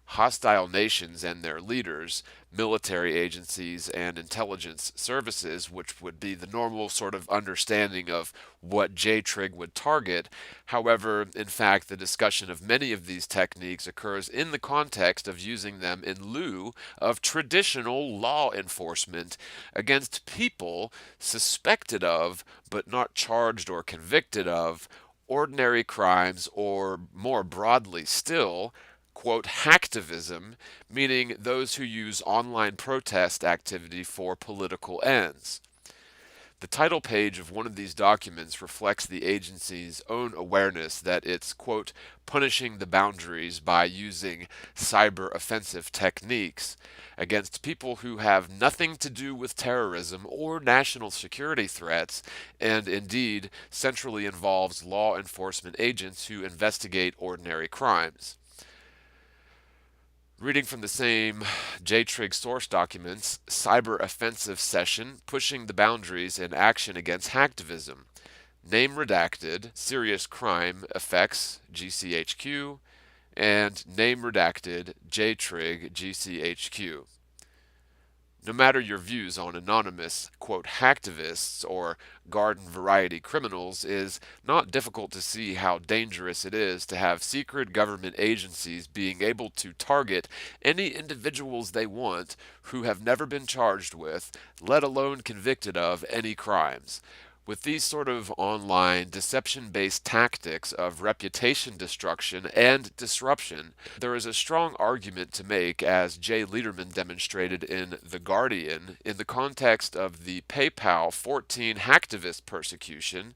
[SPEAKER 1] Hostile nations and their leaders, military agencies, and intelligence services, which would be the normal sort of understanding of what JTRIG would target. However, in fact, the discussion of many of these techniques occurs in the context of using them in lieu of traditional law enforcement against people suspected of, but not charged or convicted of, ordinary crimes, or more broadly still, quote, hacktivism, meaning those who use online protest activity for political ends. The title page of one of these documents reflects the agency's own awareness that it's, quote, punishing the boundaries by using cyber offensive techniques against people who have nothing to do with terrorism or national security threats, and indeed centrally involves law enforcement agents who investigate ordinary crimes. Reading from the same JTRIG source documents, cyber offensive session pushing the boundaries in action against hacktivism. Name redacted, serious crime effects GCHQ, and name redacted JTRIG GCHQ. No matter your views on anonymous, quote, hacktivists or garden variety criminals, is not difficult to see how dangerous it is to have secret government agencies being able to target any individuals they want who have never been charged with, let alone convicted of, any crimes. With these sort of online deception-based tactics of reputation destruction and disruption, there is a strong argument to make, as Jay Lederman demonstrated in The Guardian, in the context of the PayPal 14 hacktivist persecution,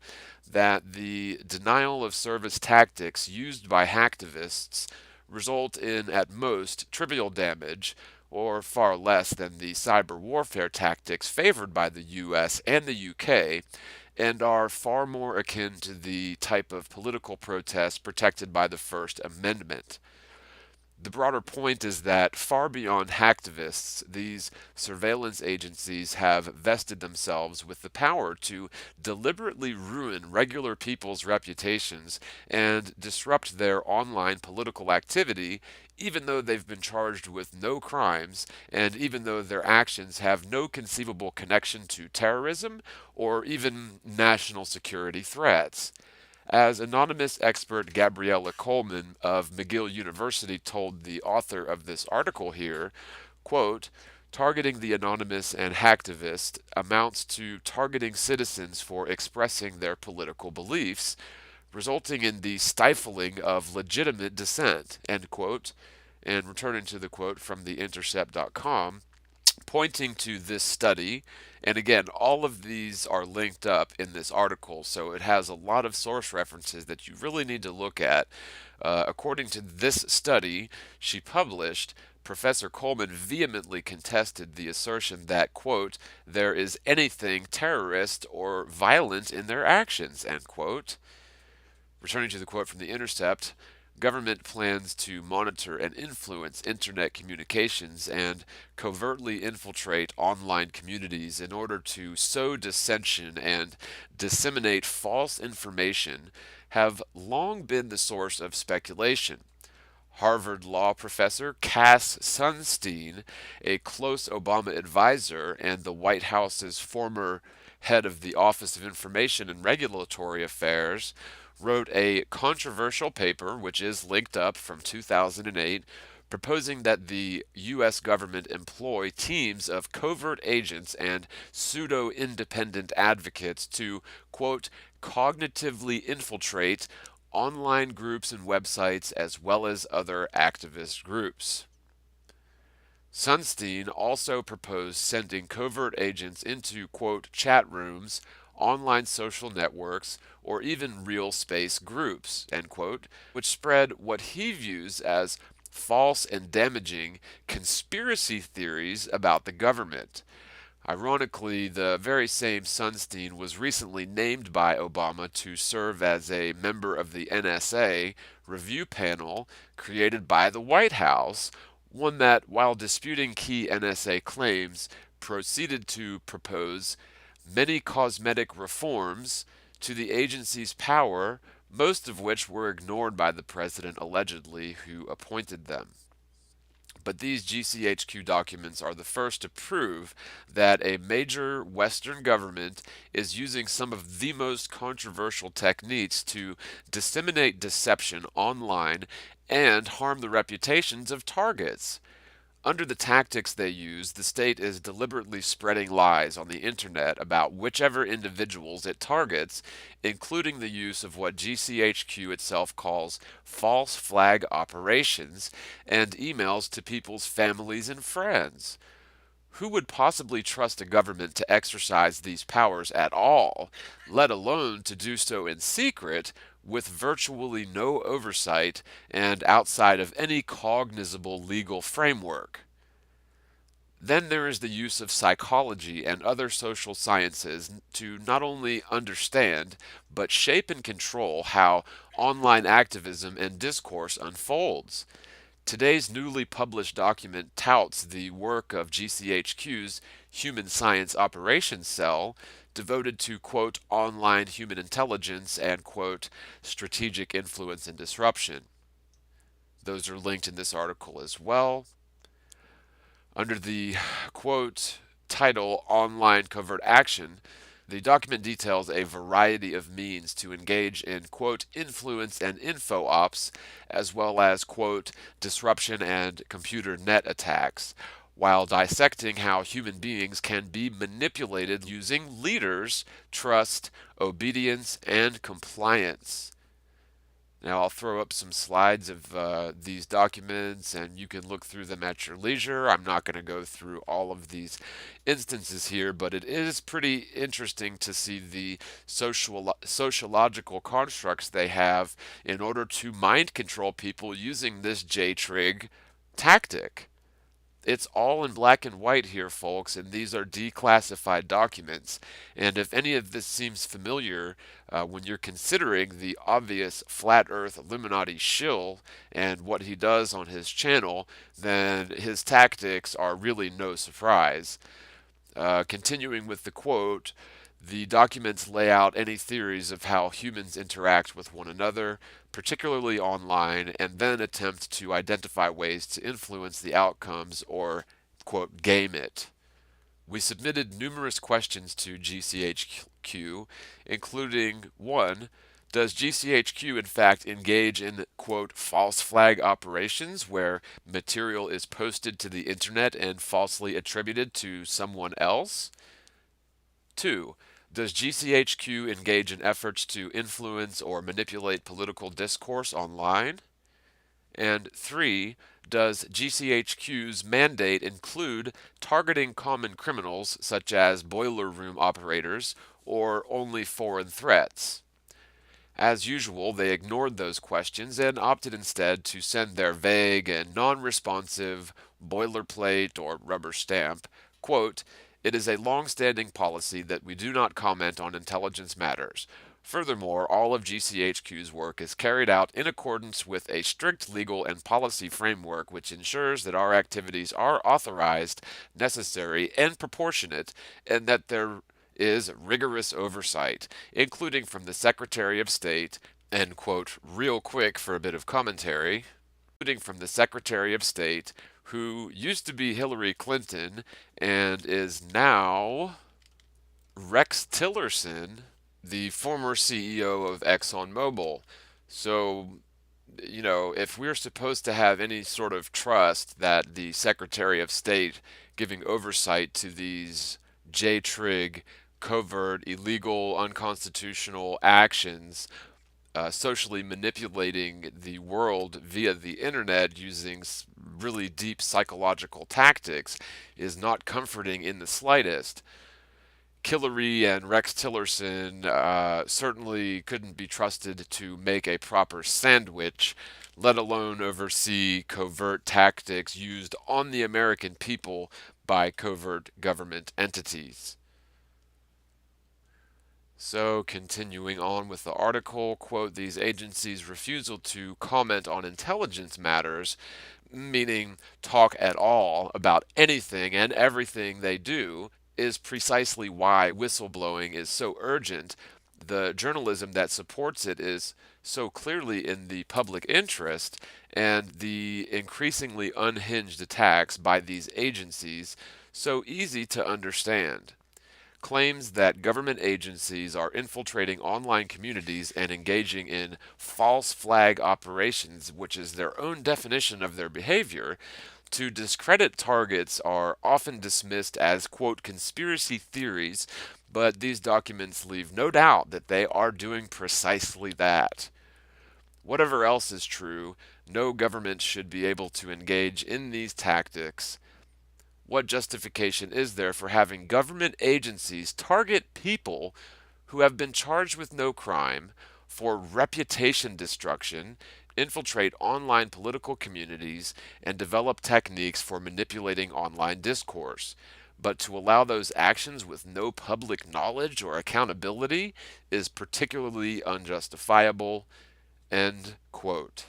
[SPEAKER 1] that the denial of service tactics used by hacktivists result in, at most, trivial damage, or far less than the cyber warfare tactics favored by the US and the UK, and are far more akin to the type of political protest protected by the First Amendment. The broader point is that far beyond hacktivists, these surveillance agencies have vested themselves with the power to deliberately ruin regular people's reputations and disrupt their online political activity, even though they've been charged with no crimes and even though their actions have no conceivable connection to terrorism or even national security threats. As anonymous expert Gabriella Coleman of McGill University told the author of this article here, quote, targeting the anonymous and hacktivist amounts to targeting citizens for expressing their political beliefs, resulting in the stifling of legitimate dissent, end quote. And returning to the quote from theintercept.com, pointing to this study, and again, all of these are linked up in this article, so it has a lot of source references that you really need to look at. According to this study she published, Professor Coleman vehemently contested the assertion that, quote, there is anything terrorist or violent in their actions, end quote. Returning to the quote from The Intercept, government plans to monitor and influence internet communications and covertly infiltrate online communities in order to sow dissension and disseminate false information have long been the source of speculation. Harvard law professor Cass Sunstein, a close Obama advisor and the White House's former head of the Office of Information and Regulatory Affairs, wrote a controversial paper, which is linked up, from 2008, proposing that the U.S. government employ teams of covert agents and pseudo-independent advocates to, quote, cognitively infiltrate online groups and websites as well as other activist groups. Sunstein also proposed sending covert agents into, quote, chat rooms, online social networks, or even real space groups, end quote, which spread what he views as false and damaging conspiracy theories about the government. Ironically, the very same Sunstein was recently named by Obama to serve as a member of the NSA review panel created by the White House, one that, while disputing key NSA claims, proceeded to propose many cosmetic reforms to the agency's power, most of which were ignored by the president allegedly, who appointed them. But these GCHQ documents are the first to prove that a major Western government is using some of the most controversial techniques to disseminate deception online and harm the reputations of targets. Under the tactics they use, the state is deliberately spreading lies on the internet about whichever individuals it targets, including the use of what GCHQ itself calls false flag operations and emails to people's families and friends. Who would possibly trust a government to exercise these powers at all, let alone to do so in secret, with virtually no oversight and outside of any cognizable legal framework? Then there is the use of psychology and other social sciences to not only understand, but shape and control how online activism and discourse unfolds. Today's newly published document touts the work of GCHQ's Human Science Operations Cell, devoted to, quote, online human intelligence and, quote, strategic influence and disruption. Those are linked in this article as well. Under the, quote, title Online Covert Action, the document details a variety of means to engage in, quote, influence and info ops, as well as, quote, disruption and computer net attacks, while dissecting how human beings can be manipulated using leaders, trust, obedience, and compliance. Now, I'll throw up some slides of these documents, and you can look through them at your leisure. I'm not going to go through all of these instances here, but it is pretty interesting to see the sociological constructs they have in order to mind control people using this J-trig tactic. It's all in black and white here, folks, and these are declassified documents. And if any of this seems familiar when you're considering the obvious flat earth Illuminati shill and what he does on his channel, then his tactics are really no surprise. Continuing with the quote, the documents lay out any theories of how humans interact with one another, particularly online, and then attempt to identify ways to influence the outcomes or, quote, game it. We submitted numerous questions to GCHQ, including 1. Does GCHQ in fact engage in, quote, false flag operations where material is posted to the internet and falsely attributed to someone else? 2. Does GCHQ engage in efforts to influence or manipulate political discourse online? And 3. Does GCHQ's mandate include targeting common criminals such as boiler room operators or only foreign threats? As usual, they ignored those questions and opted instead to send their vague and non-responsive boilerplate or rubber stamp, quote, "It is a long-standing policy that we do not comment on intelligence matters. Furthermore, all of GCHQ's work is carried out in accordance with a strict legal and policy framework which ensures that our activities are authorized, necessary, and proportionate, and that there is rigorous oversight, including from the Secretary of State," and, quote, real quick for a bit of commentary, including from the Secretary of State, who used to be Hillary Clinton and is now Rex Tillerson, the former CEO of ExxonMobil. So, you know, if we're supposed to have any sort of trust that the Secretary of State giving oversight to these J-trig, covert, illegal, unconstitutional actions, socially manipulating the world via the internet using really deep psychological tactics, is not comforting in the slightest. Hillary and Rex Tillerson certainly couldn't be trusted to make a proper sandwich, let alone oversee covert tactics used on the American people by covert government entities. So, continuing on with the article, quote, "These agencies' refusal to comment on intelligence matters," meaning talk at all about anything and everything they do, "is precisely why whistleblowing is so urgent. The journalism that supports it is so clearly in the public interest, and the increasingly unhinged attacks by these agencies so easy to understand. Claims that government agencies are infiltrating online communities and engaging in false flag operations, which is their own definition of their behavior, to discredit targets are often dismissed as, quote, conspiracy theories, but these documents leave no doubt that they are doing precisely that. Whatever else is true, no government should be able to engage in these tactics. What justification is there for having government agencies target people who have been charged with no crime for reputation destruction, infiltrate online political communities, and develop techniques for manipulating online discourse? But to allow those actions with no public knowledge or accountability is particularly unjustifiable." End quote.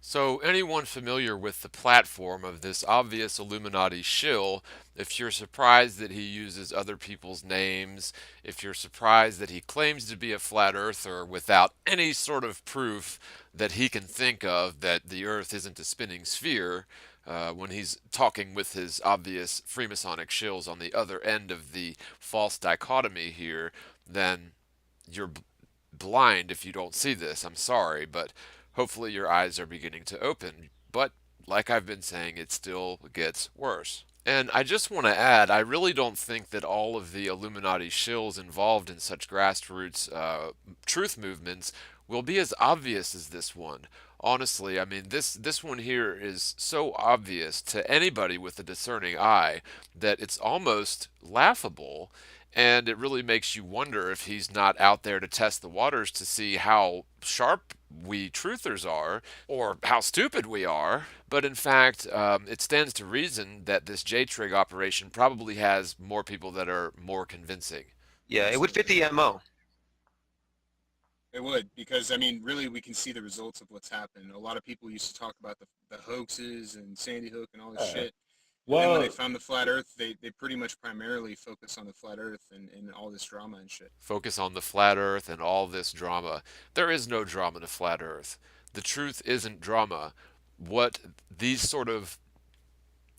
[SPEAKER 1] So, anyone familiar with the platform of this obvious Illuminati shill, if you're surprised that he uses other people's names, if you're surprised that he claims to be a flat earther without any sort of proof that he can think of that the earth isn't a spinning sphere, when he's talking with his obvious Freemasonic shills on the other end of the false dichotomy here, then you're blind if you don't see this. I'm sorry, but hopefully your eyes are beginning to open. But like I've been saying, it still gets worse. And I just want to add, I really don't think that all of the Illuminati shills involved in such grassroots truth movements will be as obvious as this one. Honestly, I mean, this one here is so obvious to anybody with a discerning eye that it's almost laughable, and it really makes you wonder if he's not out there to test the waters to see how sharp we truthers are or how stupid we are. But in fact, it stands to reason that this J-Trig operation probably has more people that are more convincing.
[SPEAKER 2] Yeah, it would fit the MO.
[SPEAKER 3] It would, because I mean, really, we can see the results of what's happened. A lot of people used to talk about the hoaxes and Sandy Hook and all this shit. And then when they found the flat Earth, they pretty much primarily focus on the flat Earth and all this drama and shit.
[SPEAKER 1] Focus on the flat earth and all this drama. There is no drama to flat earth. The truth isn't drama. What these sort of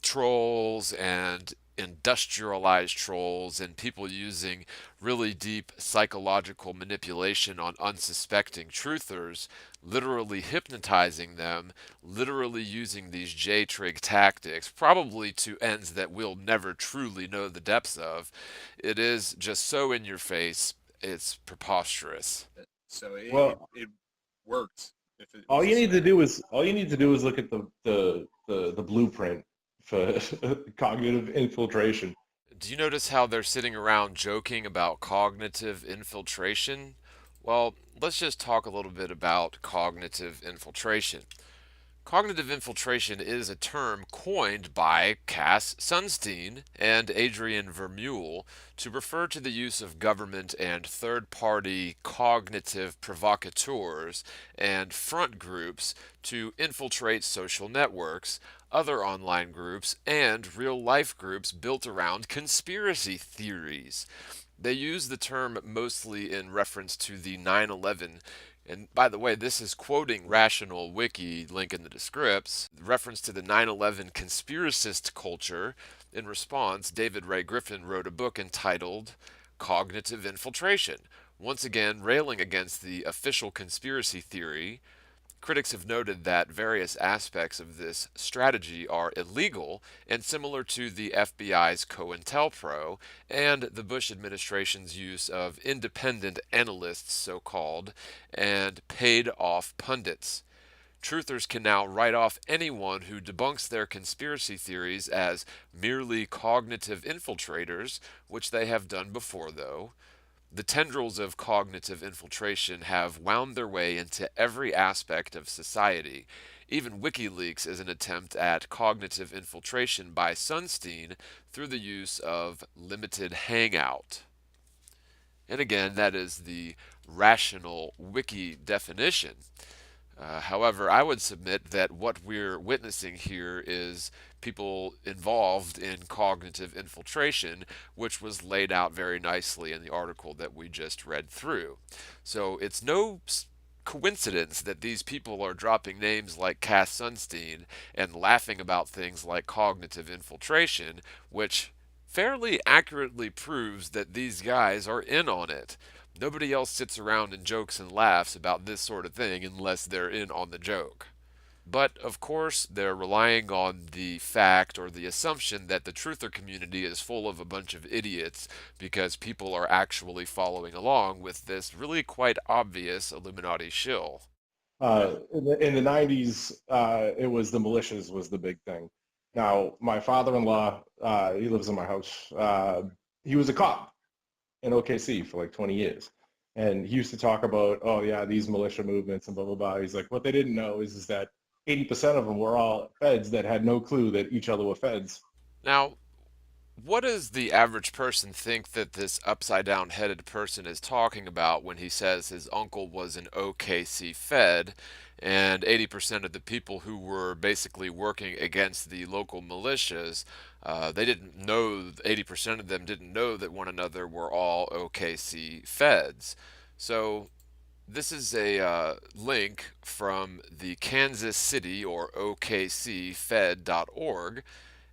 [SPEAKER 1] trolls and industrialized trolls and people using really deep psychological manipulation on unsuspecting truthers, literally hypnotizing them, literally using these J-Trig tactics, probably to ends that we'll never truly know the depths of. It is just so in your face, it's preposterous.
[SPEAKER 3] So
[SPEAKER 5] Well,
[SPEAKER 3] it worked. If it
[SPEAKER 5] all
[SPEAKER 3] was
[SPEAKER 5] you
[SPEAKER 3] a
[SPEAKER 5] need to
[SPEAKER 3] snap.
[SPEAKER 5] do is look at the blueprint for cognitive infiltration.
[SPEAKER 1] Do you notice how they're sitting around joking about cognitive infiltration? Well, let's just talk a little bit about cognitive infiltration. Cognitive infiltration is a term coined by Cass Sunstein and Adrian Vermeule to refer to the use of government and third-party cognitive provocateurs and front groups to infiltrate social networks, other online groups, and real-life groups built around conspiracy theories. They use the term mostly in reference to the 9/11. And by the way, this is quoting Rational Wiki, link in the descripts, reference to the 9/11 conspiracist culture. In response, David Ray Griffin wrote a book entitled Cognitive Infiltration, once again railing against the official conspiracy theory. Critics have noted that various aspects of this strategy are illegal and similar to the FBI's COINTELPRO and the Bush administration's use of independent analysts, so-called, and paid-off pundits. Truthers can now write off anyone who debunks their conspiracy theories as merely cognitive infiltrators, which they have done before, though. The tendrils of cognitive infiltration have wound their way into every aspect of society. Even WikiLeaks is an attempt at cognitive infiltration by Sunstein through the use of limited hangout. And again, that is the rational wiki definition. However, I would submit that what we're witnessing here is people involved in cognitive infiltration, which was laid out very nicely in the article that we just read through. So it's no coincidence that these people are dropping names like Cass Sunstein and laughing about things like cognitive infiltration, which fairly accurately proves that these guys are in on it. Nobody else sits around and jokes and laughs about this sort of thing unless they're in on the joke. But of course, they're relying on the fact or the assumption that the truther community is full of a bunch of idiots because people are actually following along with this really quite obvious Illuminati shill.
[SPEAKER 6] In the 90s, it was the militias was the big thing. Now, my father-in-law, he lives in my house. He was a cop in OKC for like 20 years. And he used to talk about, oh yeah, these militia movements and blah, blah, blah. He's like, what they didn't know is that 80% of them were all feds that had no clue that each other were feds.
[SPEAKER 1] Now, what does the average person think that this upside down headed person is talking about when he says his uncle was an OKC Fed and 80% of the people who were basically working against the local militias, they didn't know, 80% of them didn't know that one another were all OKC Feds. So this is a link from the Kansas City or OKCFed.org.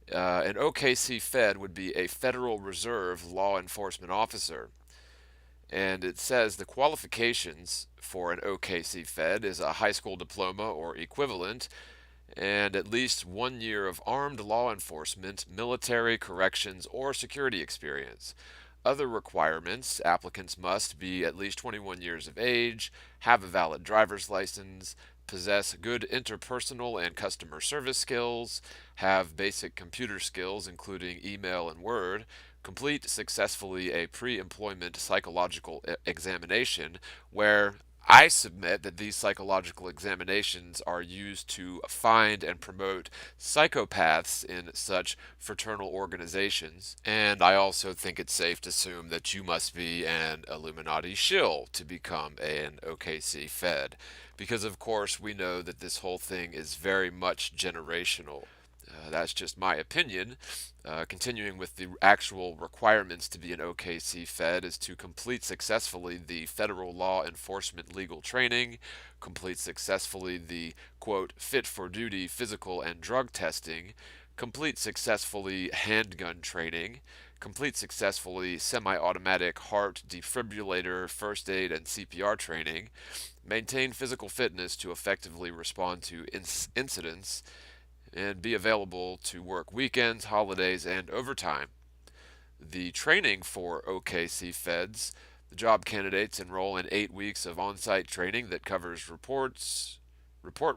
[SPEAKER 1] An OKC Fed would be a Federal Reserve law enforcement officer. And it says the qualifications for an OKC Fed is a high school diploma or equivalent and at least 1 year of armed law enforcement, military, corrections, or security experience. Other requirements: applicants must be at least 21 years of age, have a valid driver's license, possess good interpersonal and customer service skills, have basic computer skills including email and Word, complete successfully a pre-employment psychological examination, where I submit that these psychological examinations are used to find and promote psychopaths in such fraternal organizations. And I also think it's safe to assume that you must be an Illuminati shill to become an OKC Fed. Because, of course, we know that this whole thing is very much generational. That's just my opinion. Continuing with the actual requirements to be an OKC Fed is to complete successfully the federal law enforcement legal training, complete successfully the, quote, fit for duty physical and drug testing, complete successfully handgun training, complete successfully semi-automatic heart defibrillator first aid and CPR training, maintain physical fitness to effectively respond to incidents, and be available to work weekends, holidays, and overtime. The training for OKC Feds: the job candidates enroll in 8 weeks of on-site training that covers report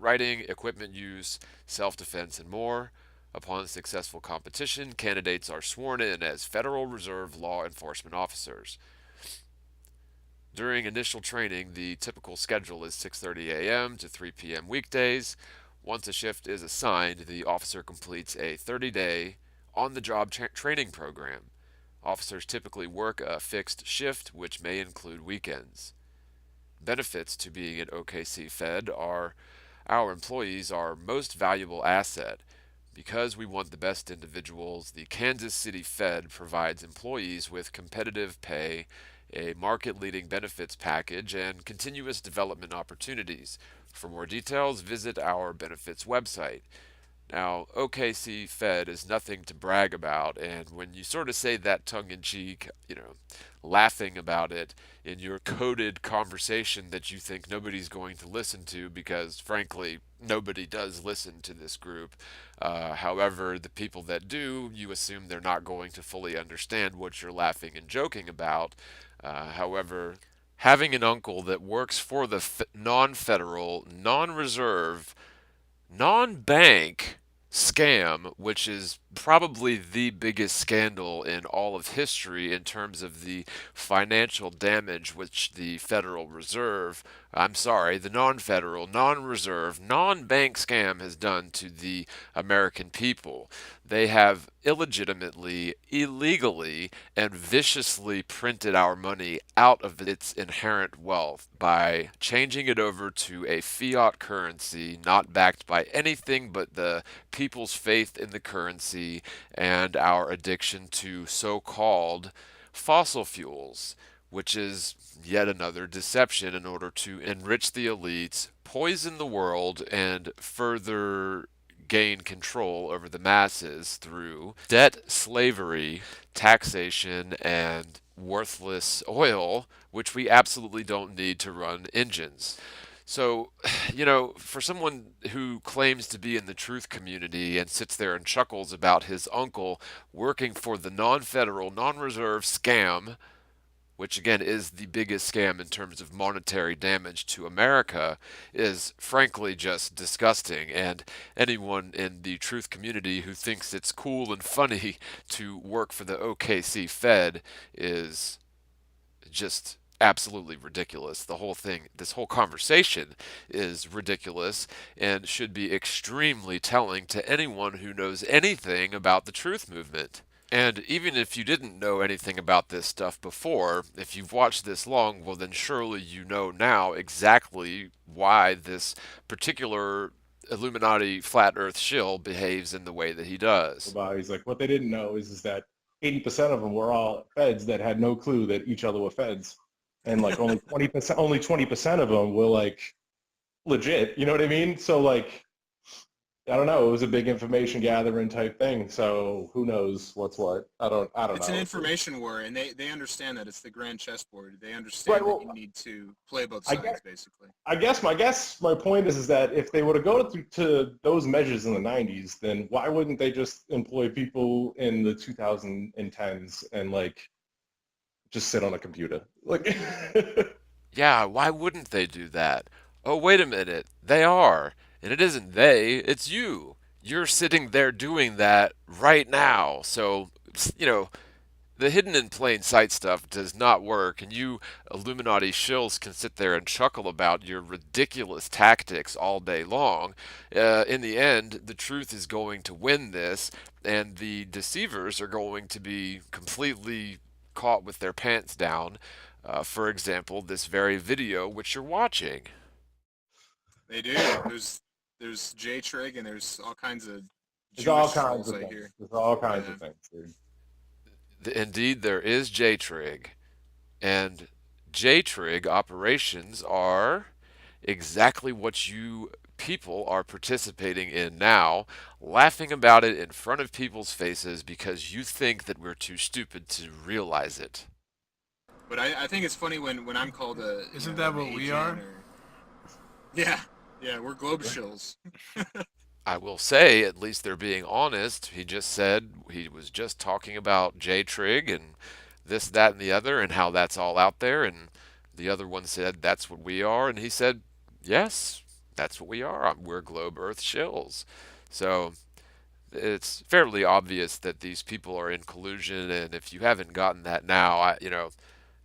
[SPEAKER 1] writing, equipment use, self-defense, and more. Upon successful competition, candidates are sworn in as Federal Reserve law enforcement officers. During initial training, the typical schedule is 6:30 a.m. to 3 p.m. weekdays. Once a shift is assigned, the officer completes a 30-day on-the-job training program. Officers typically work a fixed shift, which may include weekends. Benefits to being an OKC Fed are: our employees are most valuable asset. Because we want the best individuals, the Kansas City Fed provides employees with competitive pay, a market-leading benefits package, and continuous development opportunities. For more details, visit our benefits website. Now, OKC Fed is nothing to brag about, and when you sort of say that tongue-in-cheek, laughing about it in your coded conversation that you think nobody's going to listen to, because frankly, nobody does listen to this group. However, the people that do, you assume they're not going to fully understand what you're laughing and joking about. However, having an uncle that works for the non-federal, non-reserve, non-bank scam, which is probably the biggest scandal in all of history in terms of the financial damage which the Federal Reserve, the non-federal, non-reserve, non-bank scam has done to the American people. They have illegitimately, illegally, and viciously printed our money out of its inherent wealth by changing it over to a fiat currency not backed by anything but the people's faith in the currency and our addiction to so-called fossil fuels, which is yet another deception in order to enrich the elites, poison the world, and further gain control over the masses through debt, slavery, taxation, and worthless oil, which we absolutely don't need to run engines. So, for someone who claims to be in the truth community and sits there and chuckles about his uncle working for the non-federal, non-reserve scam, which again is the biggest scam in terms of monetary damage to America, is frankly just disgusting. And anyone in the truth community who thinks it's cool and funny to work for the OKC Fed is just absolutely ridiculous. The whole thing, this whole conversation is ridiculous and should be extremely telling to anyone who knows anything about the truth movement. And even if you didn't know anything about this stuff before, if you've watched this long, well, then surely you know now exactly why this particular Illuminati flat Earth shill behaves in the way that he does.
[SPEAKER 6] About he's like, what they didn't know is that 80% of them were all feds that had no clue that each other were feds, and like only 20% of them were like legit. You know what I mean? So like, I don't know. It was a big information gathering type thing. So who knows what's what? I don't
[SPEAKER 3] It's
[SPEAKER 6] know.
[SPEAKER 3] an information war, and they understand that it's the grand chessboard. They
[SPEAKER 6] Right,
[SPEAKER 3] understand
[SPEAKER 6] well,
[SPEAKER 3] that you need to play both
[SPEAKER 6] I
[SPEAKER 3] sides,
[SPEAKER 6] guess-
[SPEAKER 3] basically.
[SPEAKER 6] I guess my point is that if they were to go to those measures in the 90s, then why wouldn't they just employ people in the 2010s and like just sit on a computer? Like,
[SPEAKER 1] Yeah, why wouldn't they do that? Oh, wait a minute. They are. And it isn't they, it's you. You're sitting there doing that right now. So, the hidden in plain sight stuff does not work, and you Illuminati shills can sit there and chuckle about your ridiculous tactics all day long. In the end, the truth is going to win this, and the deceivers are going to be completely caught with their pants down. For example, this very video which you're watching.
[SPEAKER 3] They do. There's J Trig, and there's all kinds of
[SPEAKER 6] there's all
[SPEAKER 3] Jewish
[SPEAKER 6] kinds
[SPEAKER 3] trolls
[SPEAKER 6] of
[SPEAKER 3] I
[SPEAKER 6] things.
[SPEAKER 3] hear.
[SPEAKER 6] There's all kinds
[SPEAKER 3] Yeah.
[SPEAKER 6] of things, dude.
[SPEAKER 1] Indeed, there is J-Trig, and J-Trig operations are exactly what you people are participating in now, laughing about it in front of people's faces because you think that we're too stupid to realize it.
[SPEAKER 3] But I think it's funny when I'm called a.
[SPEAKER 11] Isn't that what we are?
[SPEAKER 3] Yeah, we're globe shills.
[SPEAKER 1] I will say, at least they're being honest. He just said he was just talking about J-Trig and this, that, and the other, and how that's all out there. And the other one said, that's what we are. And he said, yes, that's what we are. We're Globe Earth shills. So it's fairly obvious that these people are in collusion. And if you haven't gotten that now,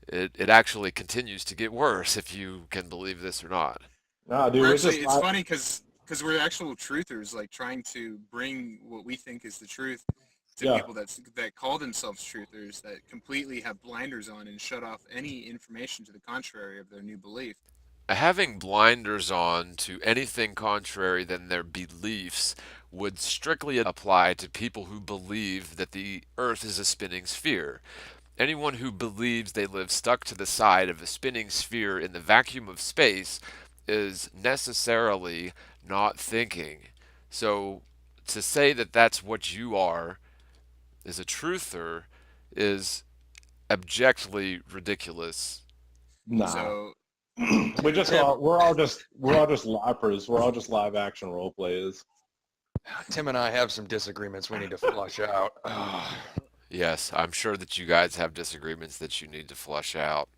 [SPEAKER 1] it actually continues to get worse, if you can believe this or not.
[SPEAKER 6] Nah, dude,
[SPEAKER 3] It's funny because we're actual truthers, like trying to bring what we think is the truth to
[SPEAKER 6] Yeah.
[SPEAKER 3] people that call themselves truthers, that completely have blinders on and shut off any information to the contrary of their new belief.
[SPEAKER 1] Having blinders on to anything contrary than their beliefs would strictly apply to people who believe that the Earth is a spinning sphere. Anyone who believes they live stuck to the side of a spinning sphere in the vacuum of space is necessarily not thinking. So to say that that's what you are as a truther is abjectly ridiculous.
[SPEAKER 6] Nah.
[SPEAKER 3] So
[SPEAKER 6] we're all just lappers. We're all just live action role players.
[SPEAKER 9] Tim and I have some disagreements we need to flush out.
[SPEAKER 1] Yes, I'm sure that you guys have disagreements that you need to flush out.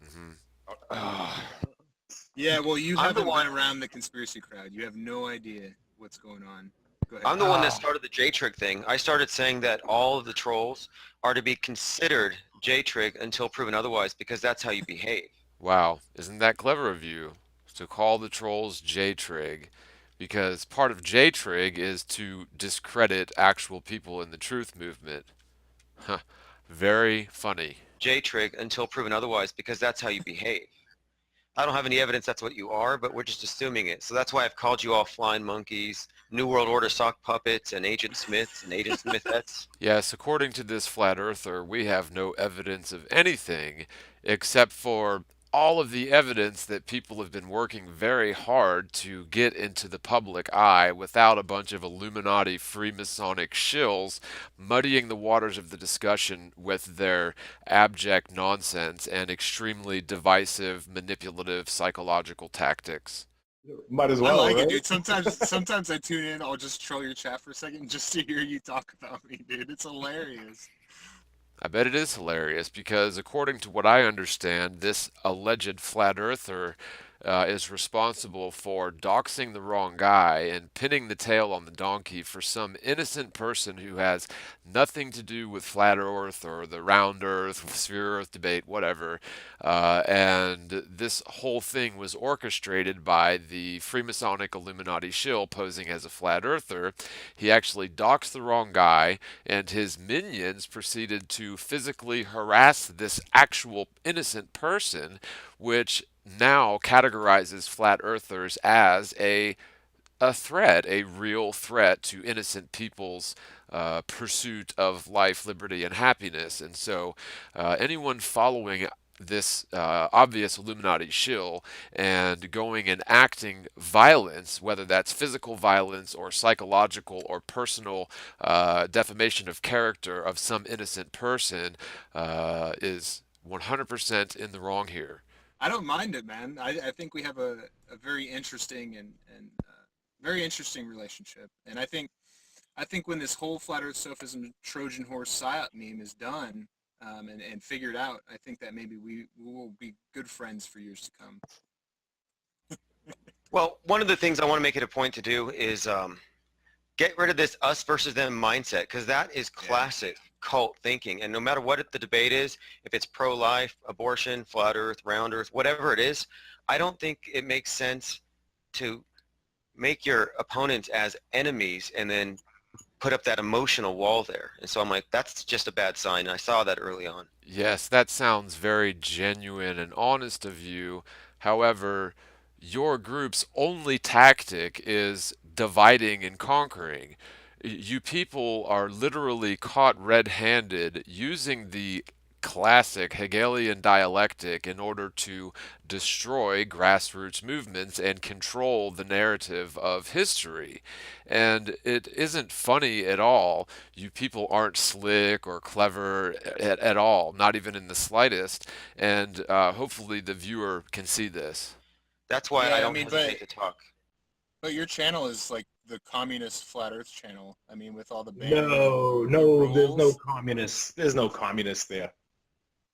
[SPEAKER 3] yeah, well, you
[SPEAKER 2] I'm the
[SPEAKER 3] haven't been
[SPEAKER 2] one-
[SPEAKER 3] around the conspiracy crowd. You have no idea what's going on. Go ahead.
[SPEAKER 2] I'm the one that started the J-Trig thing. I started saying that all of the trolls are to be considered J-Trig until proven otherwise, because that's how you behave.
[SPEAKER 1] Wow, isn't that clever of you to call the trolls J-Trig? Because part of J-Trig is to discredit actual people in the truth movement. Huh, very funny.
[SPEAKER 2] J-Trig until proven otherwise, because that's how you behave. I don't have any evidence that's what you are, but we're just assuming it. So that's why I've called you all flying monkeys, New World Order sock puppets, and Agent Smiths and Agent Smithettes.
[SPEAKER 1] Yes, according to this flat earther, we have no evidence of anything except for all of the evidence that people have been working very hard to get into the public eye without a bunch of Illuminati Freemasonic shills muddying the waters of the discussion with their abject nonsense and extremely divisive, manipulative, psychological tactics.
[SPEAKER 6] Might as
[SPEAKER 3] I
[SPEAKER 6] well,
[SPEAKER 3] like
[SPEAKER 6] right?
[SPEAKER 3] it, dude. Sometimes I tune in. I'll just troll your chat for a second just to hear you talk about me, dude. It's hilarious.
[SPEAKER 1] I bet it is hilarious because, according to what I understand, this alleged flat earther is responsible for doxing the wrong guy and pinning the tail on the donkey for some innocent person who has nothing to do with flat Earth or the round Earth, sphere Earth debate, whatever. And this whole thing was orchestrated by the Freemasonic Illuminati shill posing as a flat earther. He actually doxed the wrong guy, and his minions proceeded to physically harass this actual innocent person, which now categorizes flat earthers as a threat, a real threat to innocent people's pursuit of life, liberty, and happiness. And so anyone following this obvious Illuminati shill and going and acting violence, whether that's physical violence or psychological or personal defamation of character of some innocent person, is 100% in the wrong here.
[SPEAKER 3] I don't mind it, man. I think we have a very interesting and very interesting relationship. And I think when this whole flat Earth sophism Trojan horse Psy-Op meme is done and figured out, I think that maybe we will be good friends for years to come.
[SPEAKER 2] Well, one of the things I want to make it a point to do is get rid of this us versus them mindset, because that is classic cult thinking. And no matter what the debate is, if it's pro-life, abortion, flat Earth, round Earth, whatever it is, I don't think it makes sense to make your opponents as enemies and then put up that emotional wall there. And so I'm like, that's just a bad sign. I saw that early on.
[SPEAKER 1] Yes, that sounds very genuine and honest of you. However, your group's only tactic is dividing and conquering. You people are literally caught red-handed using the classic Hegelian dialectic in order to destroy grassroots movements and control the narrative of history. And it isn't funny at all. You people aren't slick or clever at all, not even in the slightest. And hopefully the viewer can see this.
[SPEAKER 2] That's why
[SPEAKER 3] Yeah,
[SPEAKER 2] I don't
[SPEAKER 3] I mean,
[SPEAKER 2] hesitate to talk.
[SPEAKER 3] But your channel is like the communist flat Earth channel. I mean, with all the
[SPEAKER 6] No, there's no communists. There's no communists there.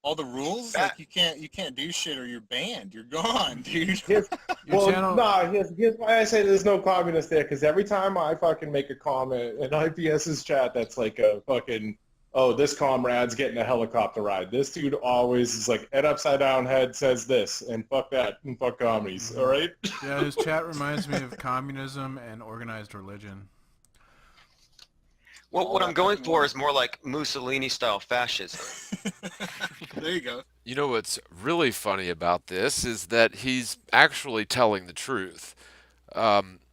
[SPEAKER 3] all the rules. Like you can't do shit or you're banned. You're gone, dude.
[SPEAKER 6] Here's why I say there's no communists there. Because every time I fucking make a comment in IPS's chat, that's like a fucking, oh, this comrade's getting a helicopter ride. This dude always is like, head upside down head says this, and fuck that, and fuck commies. All right.
[SPEAKER 11] Yeah, his chat reminds me of communism and organized religion.
[SPEAKER 2] Well, what I'm going for is more like Mussolini-style fascism.
[SPEAKER 3] There you go.
[SPEAKER 1] You know what's really funny about this is that he's actually telling the truth.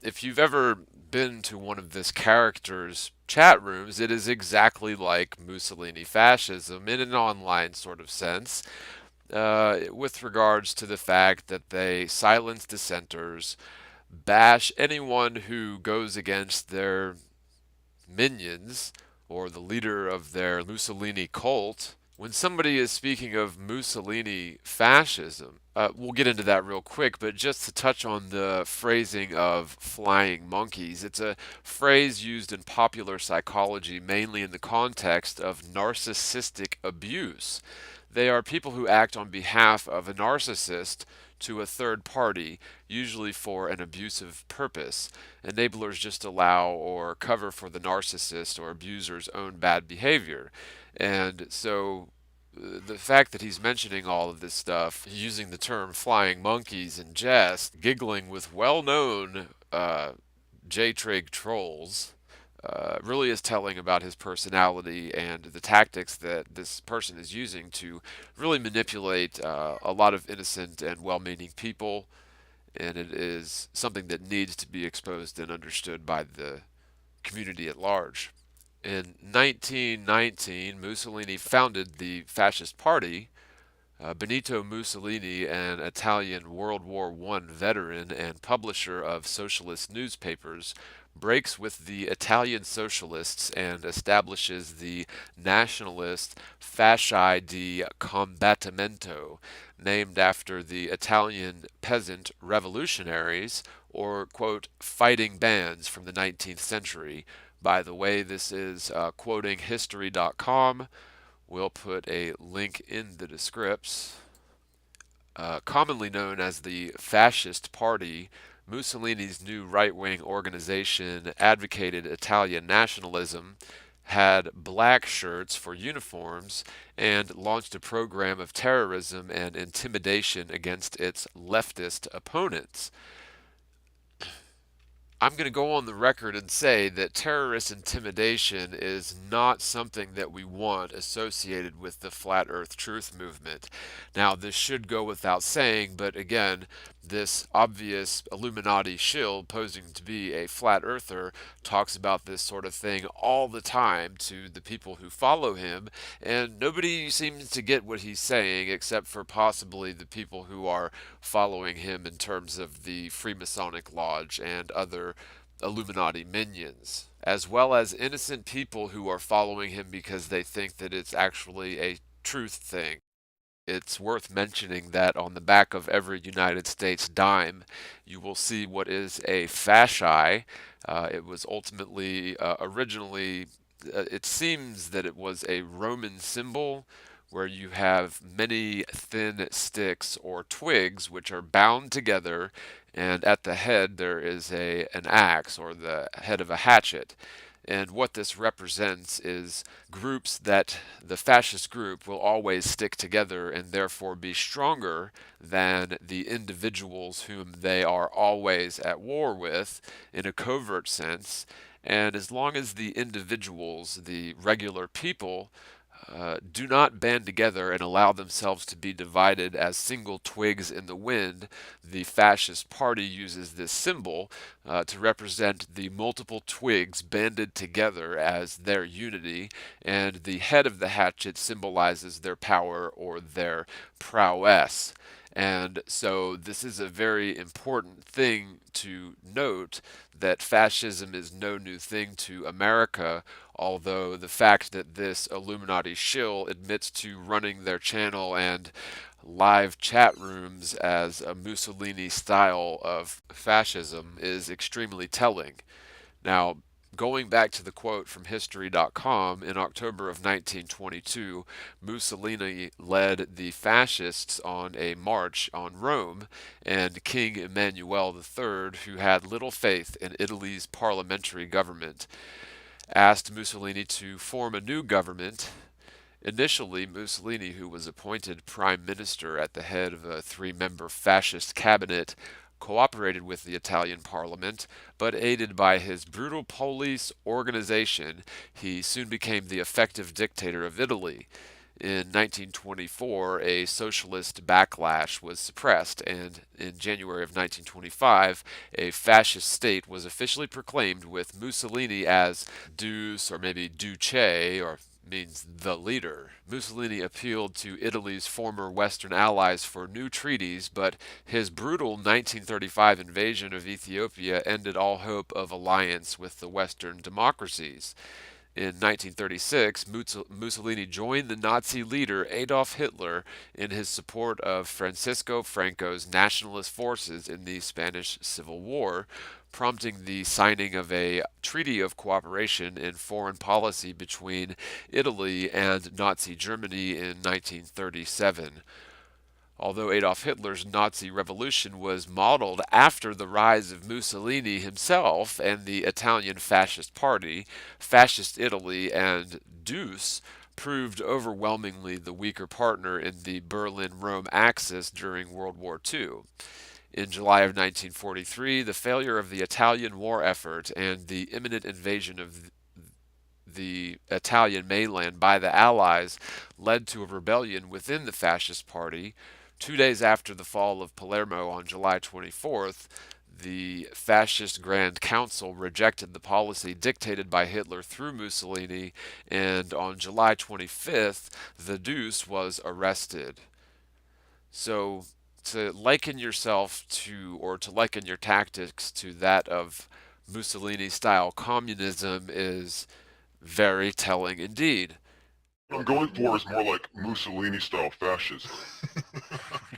[SPEAKER 1] If you've ever been to one of this character's chat rooms, it is exactly like Mussolini fascism in an online sort of sense, with regards to the fact that they silence dissenters, bash anyone who goes against their minions or the leader of their Mussolini cult. When somebody is speaking of Mussolini fascism, we'll get into that real quick, but just to touch on the phrasing of flying monkeys, it's a phrase used in popular psychology mainly in the context of narcissistic abuse. They are people who act on behalf of a narcissist to a third party, usually for an abusive purpose. Enablers just allow or cover for the narcissist or abuser's own bad behavior. And so the fact that he's mentioning all of this stuff, using the term flying monkeys in jest, giggling with well-known J-Trig trolls, really is telling about his personality and the tactics that this person is using to really manipulate a lot of innocent and well-meaning people, and it is something that needs to be exposed and understood by the community at large. In 1919, Mussolini founded the Fascist Party. Benito Mussolini, an Italian World War I veteran and publisher of socialist newspapers, breaks with the Italian socialists and establishes the nationalist Fasci di Combattimento, named after the Italian peasant revolutionaries, or, quote, fighting bands from the 19th century. By the way, this is quoting history.com. We'll put a link in the description. commonly known as the Fascist Party, Mussolini's new right-wing organization advocated Italian nationalism, had black shirts for uniforms, and launched a program of terrorism and intimidation against its leftist opponents. I'm going to go on the record and say that terrorist intimidation is not something that we want associated with the Flat Earth Truth movement. Now, this should go without saying, but again, this obvious Illuminati shill posing to be a flat earther talks about this sort of thing all the time to the people who follow him, and nobody seems to get what he's saying except for possibly the people who are following him in terms of the Freemasonic Lodge and other Illuminati minions, as well as innocent people who are following him because they think that it's actually a truth thing. It's worth mentioning that on the back of every United States dime, you will see what is a fasci. It was ultimately, originally, it seems that it was a Roman symbol where you have many thin sticks or twigs which are bound together, and at the head there is an axe or the head of a hatchet. And what this represents is groups that the fascist group will always stick together and therefore be stronger than the individuals whom they are always at war with in a covert sense. And as long as the individuals, the regular people, do not band together and allow themselves to be divided as single twigs in the wind, the fascist party uses this symbol to represent the multiple twigs banded together as their unity, and the head of the hatchet symbolizes their power or their prowess. And so this is a very important thing to note, that fascism is no new thing to America, although the fact that this Illuminati shill admits to running their channel and live chat rooms as a Mussolini style of fascism is extremely telling. Now, going back to the quote from History.com, in October of 1922, Mussolini led the fascists on a march on Rome, and King Emmanuel III, who had little faith in Italy's parliamentary government, asked Mussolini to form a new government. Initially, Mussolini, who was appointed prime minister at the head of a three-member fascist cabinet, cooperated with the Italian parliament, but aided by his brutal police organization, he soon became the effective dictator of Italy. In 1924, a socialist backlash was suppressed, and in January of 1925, a fascist state was officially proclaimed with Mussolini as Deuce, or maybe Duce, or means the leader. Mussolini appealed to Italy's former Western allies for new treaties, but his brutal 1935 invasion of Ethiopia ended all hope of alliance with the Western democracies. In 1936, Mussolini joined the Nazi leader Adolf Hitler in his support of Francisco Franco's nationalist forces in the Spanish Civil War, prompting the signing of a treaty of cooperation in foreign policy between Italy and Nazi Germany in 1937. Although Adolf Hitler's Nazi revolution was modeled after the rise of Mussolini himself and the Italian Fascist Party, Fascist Italy and Deuce proved overwhelmingly the weaker partner in the Berlin-Rome axis during World War II. In July of 1943, the failure of the Italian war effort and the imminent invasion of the Italian mainland by the Allies led to a rebellion within the Fascist Party. 2 days after the fall of Palermo on July 24th, the Fascist Grand Council rejected the policy dictated by Hitler through Mussolini, and on July 25th, the Deuce was arrested. So, to liken yourself to, or to liken your tactics to that of Mussolini-style communism is very telling indeed.
[SPEAKER 7] What I'm going for is more like Mussolini-style fascism.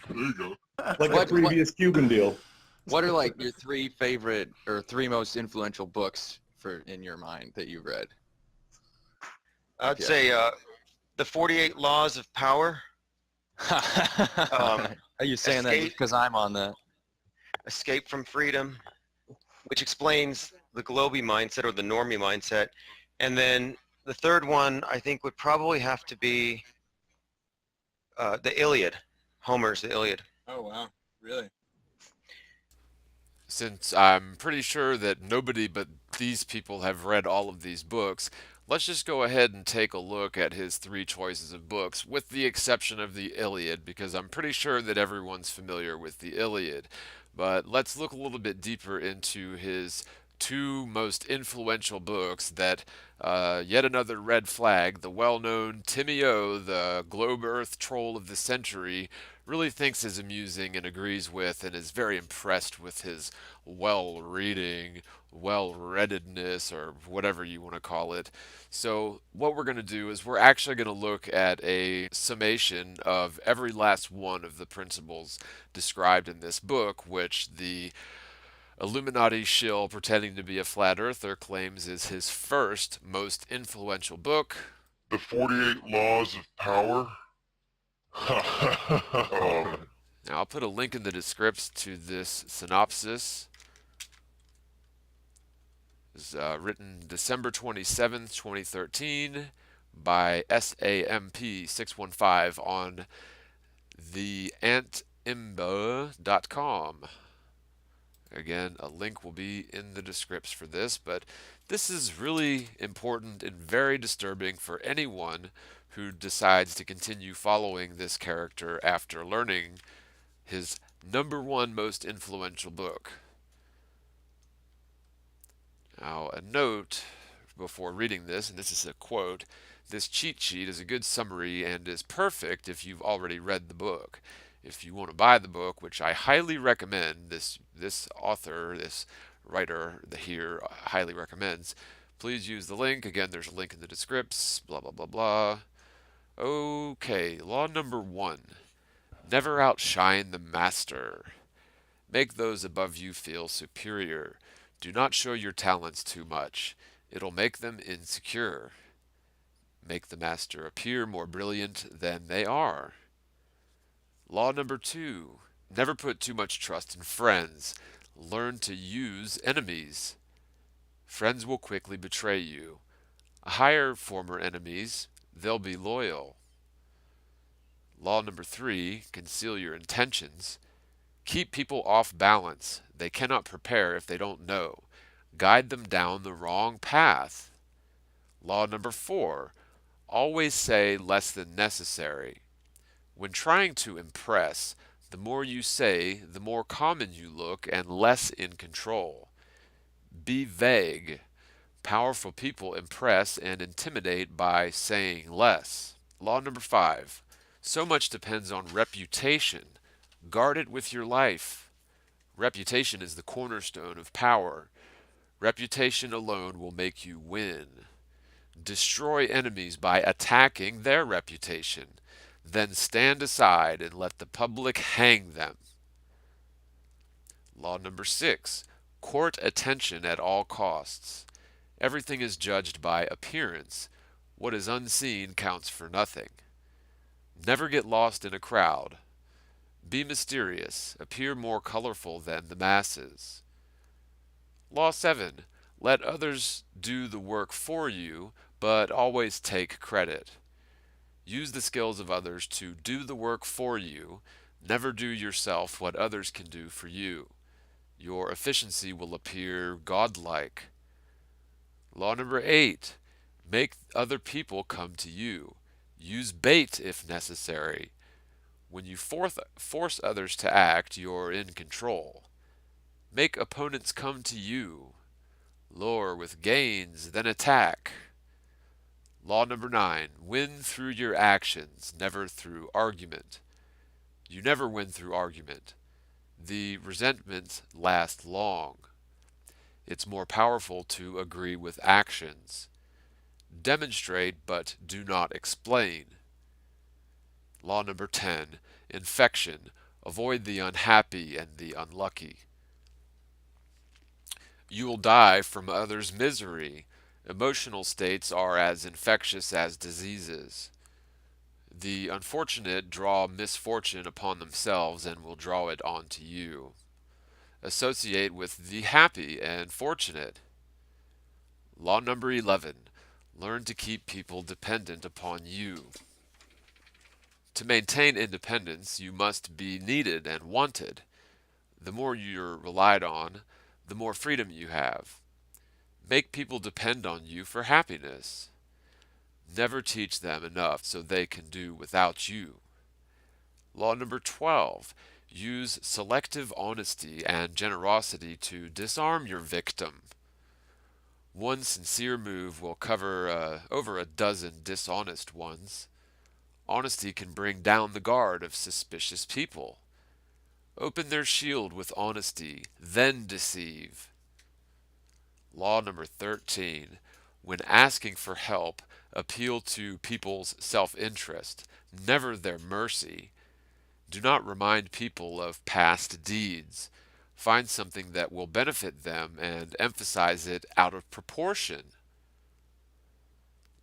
[SPEAKER 7] There you go.
[SPEAKER 6] Like the previous Cuban deal.
[SPEAKER 9] What are like your three favorite or three most influential books in your mind that you read?
[SPEAKER 2] I'd say The 48 Laws of Power.
[SPEAKER 9] Are you saying that just because I'm on that?
[SPEAKER 2] Escape from freedom, which explains the globey mindset or the normie mindset. And then the third one, I think, would probably have to be the Iliad, Homer's The Iliad.
[SPEAKER 3] Oh, wow. Really?
[SPEAKER 1] Since I'm pretty sure that nobody but these people have read all of these books, let's just go ahead and take a look at his three choices of books, with the exception of the Iliad, because I'm pretty sure that everyone's familiar with the Iliad. But let's look a little bit deeper into his two most influential books that, yet another red flag, the well-known Timmy O, the globe earth troll of the century, really thinks is amusing and agrees with and is very impressed with his well-reading, well-readedness, or whatever you want to call it. So what we're going to do is we're actually going to look at a summation of every last one of the principles described in this book, which the Illuminati shill pretending to be a flat earther claims is his first most influential book.
[SPEAKER 7] The 48 Laws of Power.
[SPEAKER 1] Now I'll put a link in the description to this synopsis. It was written December 27th, 2013 by SAMP615 on theantimba.com. Again, a link will be in the description for this, but this is really important and very disturbing for anyone who decides to continue following this character after learning his number one most influential book. Now, a note before reading this, and this is a quote, this cheat sheet is a good summary and is perfect if you've already read the book. If you want to buy the book, which I highly recommend, this author, this writer here highly recommends, please use the link. Again, there's a link in the description, blah, blah, blah, blah. Okay, law number 1. Never outshine the master. Make those above you feel superior. Do not show your talents too much. It'll make them insecure. Make the master appear more brilliant than they are. Law number 2. Never put too much trust in friends. Learn to use enemies. Friends will quickly betray you. Hire former enemies. They'll be loyal. Law number 3. Conceal your intentions. Keep people off balance. They cannot prepare if they don't know. Guide them down the wrong path. Law number 4. Always say less than necessary. When trying to impress, the more you say, the more common you look and less in control. Be vague. Powerful people impress and intimidate by saying less. Law number 5. So much depends on reputation. Guard it with your life. Reputation is the cornerstone of power. Reputation alone will make you win. Destroy enemies by attacking their reputation. Then stand aside and let the public hang them. Law number 6. Court attention at all costs. Everything is judged by appearance. What is unseen counts for nothing. Never get lost in a crowd. Be mysterious. Appear more colorful than the masses. Law 7. Let others do the work for you, but always take credit. Use the skills of others to do the work for you. Never do yourself what others can do for you. Your efficiency will appear godlike. Law number 8. Make other people come to you. Use bait if necessary. When you force others to act, you're in control. Make opponents come to you. Lure with gains, then attack. Law number 9. Win through your actions, never through argument. You never win through argument. The resentment lasts long. It's more powerful to agree with actions. Demonstrate, but do not explain. Law number 10. Infection. Avoid the unhappy and the unlucky. You will die from others' misery. Emotional states are as infectious as diseases. The unfortunate draw misfortune upon themselves and will draw it onto you. Associate with the happy and fortunate. Law number 11. Learn to keep people dependent upon you. To maintain independence, you must be needed and wanted. The more you're relied on, the more freedom you have. Make people depend on you for happiness. Never teach them enough so they can do without you. Law number 12. Use selective honesty and generosity to disarm your victim. One sincere move will cover over a dozen dishonest ones. Honesty can bring down the guard of suspicious people. Open their shield with honesty, then deceive. Law number 13. When asking for help, appeal to people's self-interest, never their mercy. Do not remind people of past deeds. Find something that will benefit them and emphasize it out of proportion.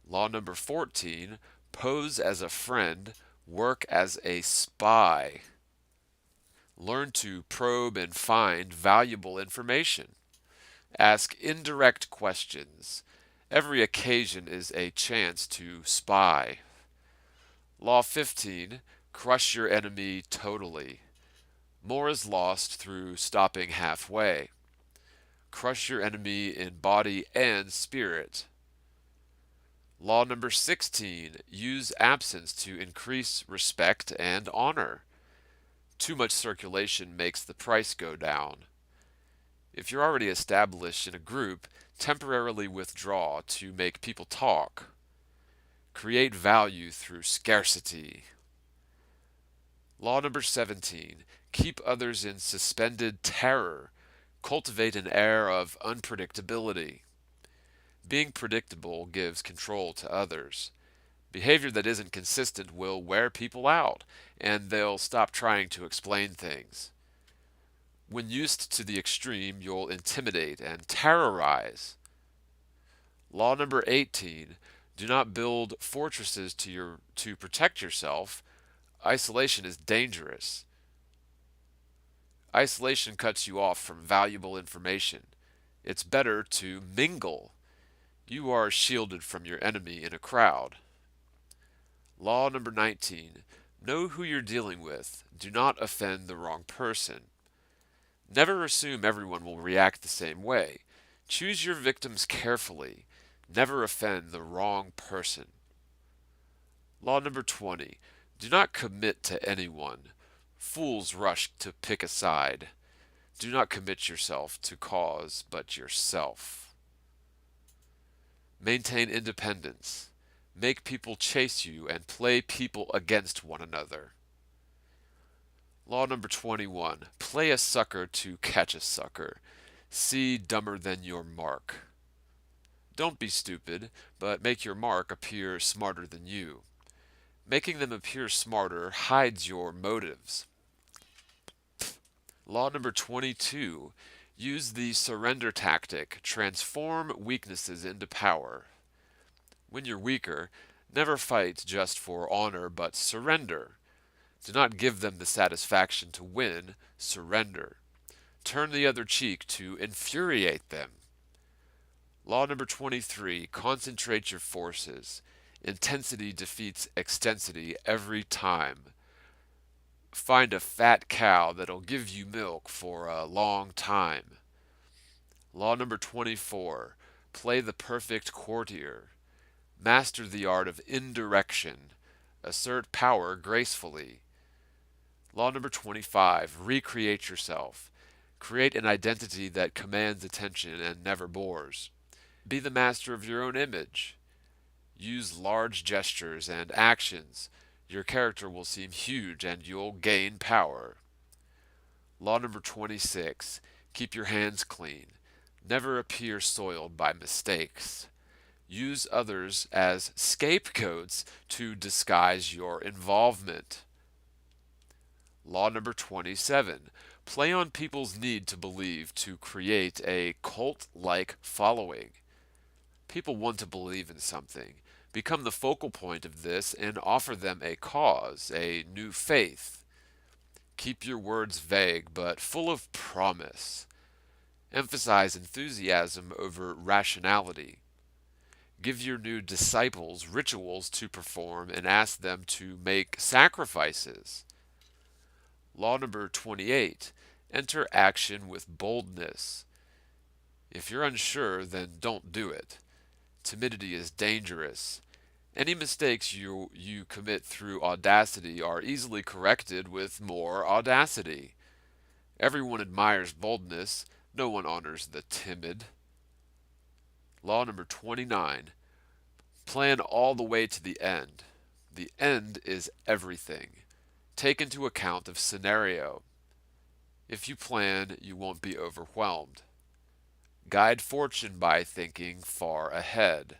[SPEAKER 1] Law number 14. Pose as a friend, work as a spy. Learn to probe and find valuable information. Ask indirect questions. Every occasion is a chance to spy. Law 15. Crush your enemy totally. More is lost through stopping halfway. Crush your enemy in body and spirit. Law number 16. Use absence to increase respect and honor. Too much circulation makes the price go down. If you're already established in a group, temporarily withdraw to make people talk. Create value through scarcity. Law number 17. Keep others in suspended terror. Cultivate an air of unpredictability. Being predictable gives control to others. Behavior that isn't consistent will wear people out, and they'll stop trying to explain things. When used to the extreme, you'll intimidate and terrorize. Law number 18. Do not build fortresses to protect yourself. Isolation is dangerous. Isolation cuts you off from valuable information. It's better to mingle. You are shielded from your enemy in a crowd. Law number 19. Know who you're dealing with. Do not offend the wrong person. Never assume everyone will react the same way. Choose your victims carefully. Never offend the wrong person. Law number 20. Do not commit to anyone. Fools rush to pick a side. Do not commit yourself to cause but yourself. Maintain independence. Make people chase you and play people against one another. Law number 21. Play a sucker to catch a sucker. See dumber than your mark. Don't be stupid, but make your mark appear smarter than you. Making them appear smarter hides your motives. Law number 22. Use the surrender tactic. Transform weaknesses into power. When you're weaker, never fight just for honor, but surrender. Do not give them the satisfaction to win. Surrender. Turn the other cheek to infuriate them. Law number 23. Concentrate your forces. Intensity defeats extensity every time. Find a fat cow that'll give you milk for a long time. Law number 24. Play the perfect courtier. Master the art of indirection. Assert power gracefully. Law number 25. Recreate yourself. Create an identity that commands attention and never bores. Be the master of your own image. Use large gestures and actions. Your character will seem huge and you'll gain power. Law number 26. Keep your hands clean. Never appear soiled by mistakes. Use others as scapegoats to disguise your involvement. Law number 27. Play on people's need to believe to create a cult-like following. People want to believe in something. Become the focal point of this and offer them a cause, a new faith. Keep your words vague but full of promise. Emphasize enthusiasm over rationality. Give your new disciples rituals to perform and ask them to make sacrifices. Law number 28. Enter action with boldness. If you're unsure, then don't do it. Timidity is dangerous. Any mistakes you commit through audacity are easily corrected with more audacity. Everyone admires boldness. No one honors the timid. Law number 29. Plan all the way to the end. The end is everything. Take into account of scenario. If you plan, you won't be overwhelmed. Guide fortune by thinking far ahead.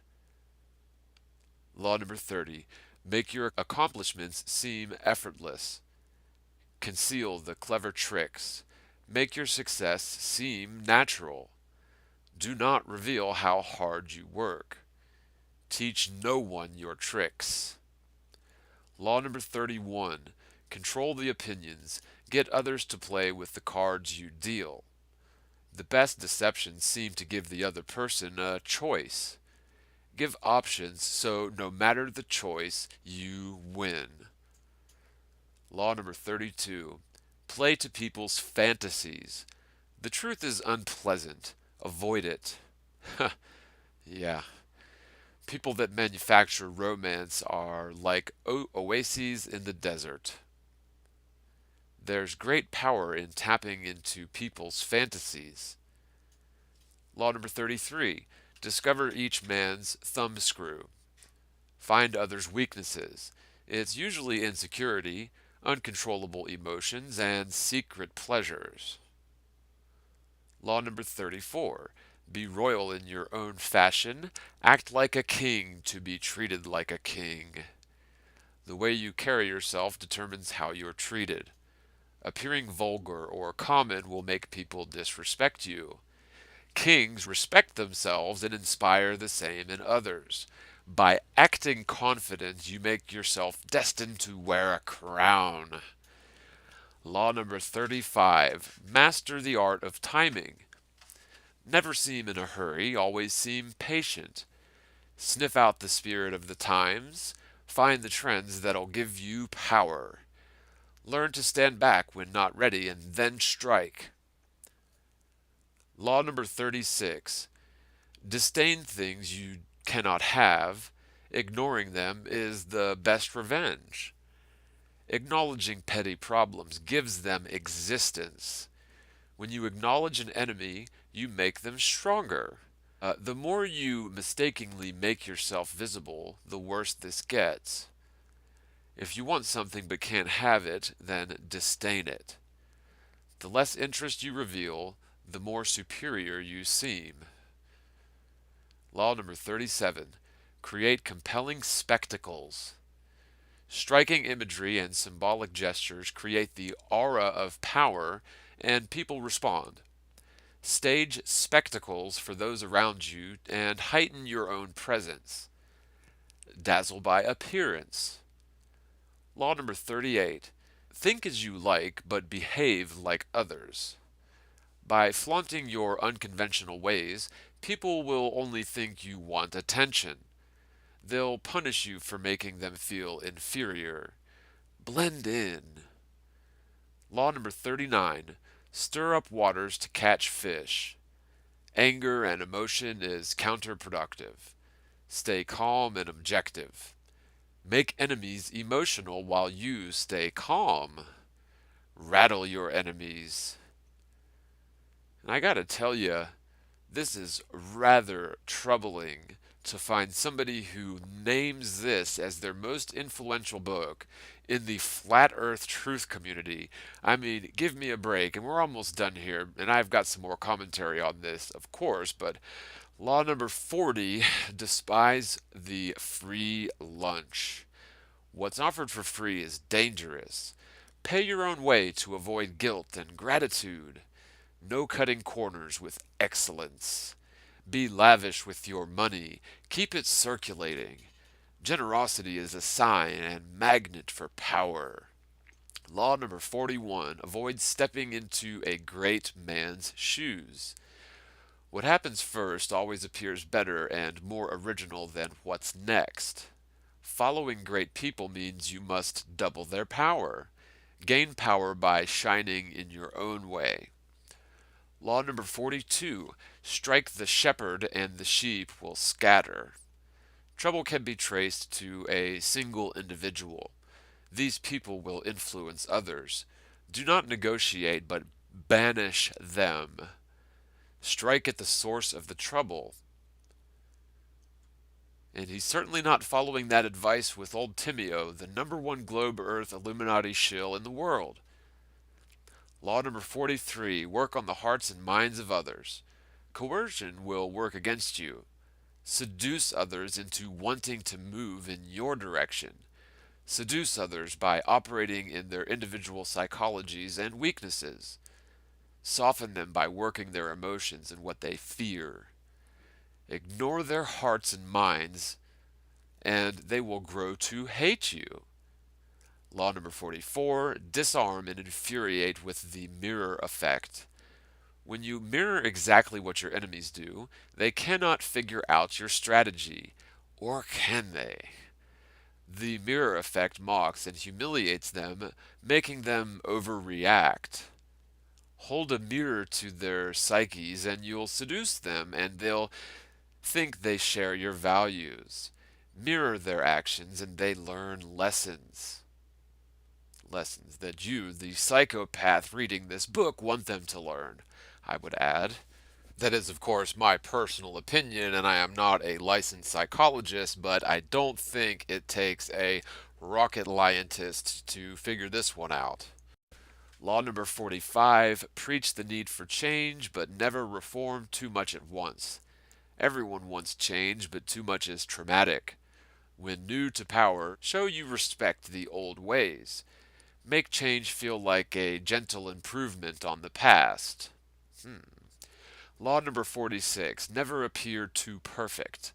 [SPEAKER 1] Law number 30. Make your accomplishments seem effortless. Conceal the clever tricks. Make your success seem natural. Do not reveal how hard you work. Teach no one your tricks. Law number 31. Control the opinions. Get others to play with the cards you deal. The best deceptions seem to give the other person a choice. Give options so no matter the choice, you win. Law number 32. Play to people's fantasies. The truth is unpleasant. Avoid it. Yeah. People that manufacture romance are like oases in the desert. There's great power in tapping into people's fantasies. Law number 33. Discover each man's thumbscrew. Find others' weaknesses. It's usually insecurity, uncontrollable emotions, and secret pleasures. Law number 34. Be royal in your own fashion. Act like a king to be treated like a king. The way you carry yourself determines how you're treated. Appearing vulgar or common will make people disrespect you. Kings respect themselves and inspire the same in others. By acting confident, you make yourself destined to wear a crown. Law number 35. Master the art of timing. Never seem in a hurry, always seem patient. Sniff out the spirit of the times. Find the trends that'll give you power. Learn to stand back when not ready and then strike. Law number 36. Disdain things you cannot have. Ignoring them is the best revenge. Acknowledging petty problems gives them existence. When you acknowledge an enemy, you make them stronger. The more you mistakenly make yourself visible, the worse this gets. If you want something but can't have it, then disdain it. The less interest you reveal, the more superior you seem. Law number 37. Create compelling spectacles. Striking imagery and symbolic gestures create the aura of power, and people respond. Stage spectacles for those around you and heighten your own presence. Dazzle by appearance. Law number 38. Think as you like, but behave like others. By flaunting your unconventional ways, people will only think you want attention. They'll punish you for making them feel inferior. Blend in. Law number 39. Stir up waters to catch fish. Anger and emotion is counterproductive. Stay calm and objective. Make enemies emotional while you stay calm. Rattle your enemies. And I gotta tell you, this is rather troubling to find somebody who names this as their most influential book in the flat earth truth community. I mean, give me a break, and we're almost done here, and I've got some more commentary on this, of course, but law number 40, despise the free lunch. What's offered for free is dangerous. Pay your own way to avoid guilt and gratitude. No cutting corners with excellence. Be lavish with your money. Keep it circulating. Generosity is a sign and magnet for power. Law number 41. Avoid stepping into a great man's shoes. What happens first always appears better and more original than what's next. Following great people means you must double their power. Gain power by shining in your own way. Law number 42. Strike the shepherd and the sheep will scatter. Trouble can be traced to a single individual. These people will influence others. Do not negotiate, but banish them. Strike at the source of the trouble. And he's certainly not following that advice with old Timeo, the #1 globe Earth Illuminati shill in the world. Law number 43. Work on the hearts and minds of others. Coercion will work against you. Seduce others into wanting to move in your direction. Seduce others by operating in their individual psychologies and weaknesses. Soften them by working their emotions and what they fear. Ignore their hearts and minds, and they will grow to hate you. Law number 44. Disarm and infuriate with the mirror effect. When you mirror exactly what your enemies do, they cannot figure out your strategy. Or can they? The mirror effect mocks and humiliates them, making them overreact. Hold a mirror to their psyches and you'll seduce them, and they'll think they share your values. Mirror their actions and they learn lessons. Lessons that you, the psychopath reading this book, want them to learn, I would add. That is, of course, my personal opinion, and I am not a licensed psychologist, but I don't think it takes a rocket scientist to figure this one out. Law number 45. Preach the need for change, but never reform too much at once. Everyone wants change, but too much is traumatic. When new to power, show you respect the old ways. Make change feel like a gentle improvement on the past. Law number 46. Never appear too perfect.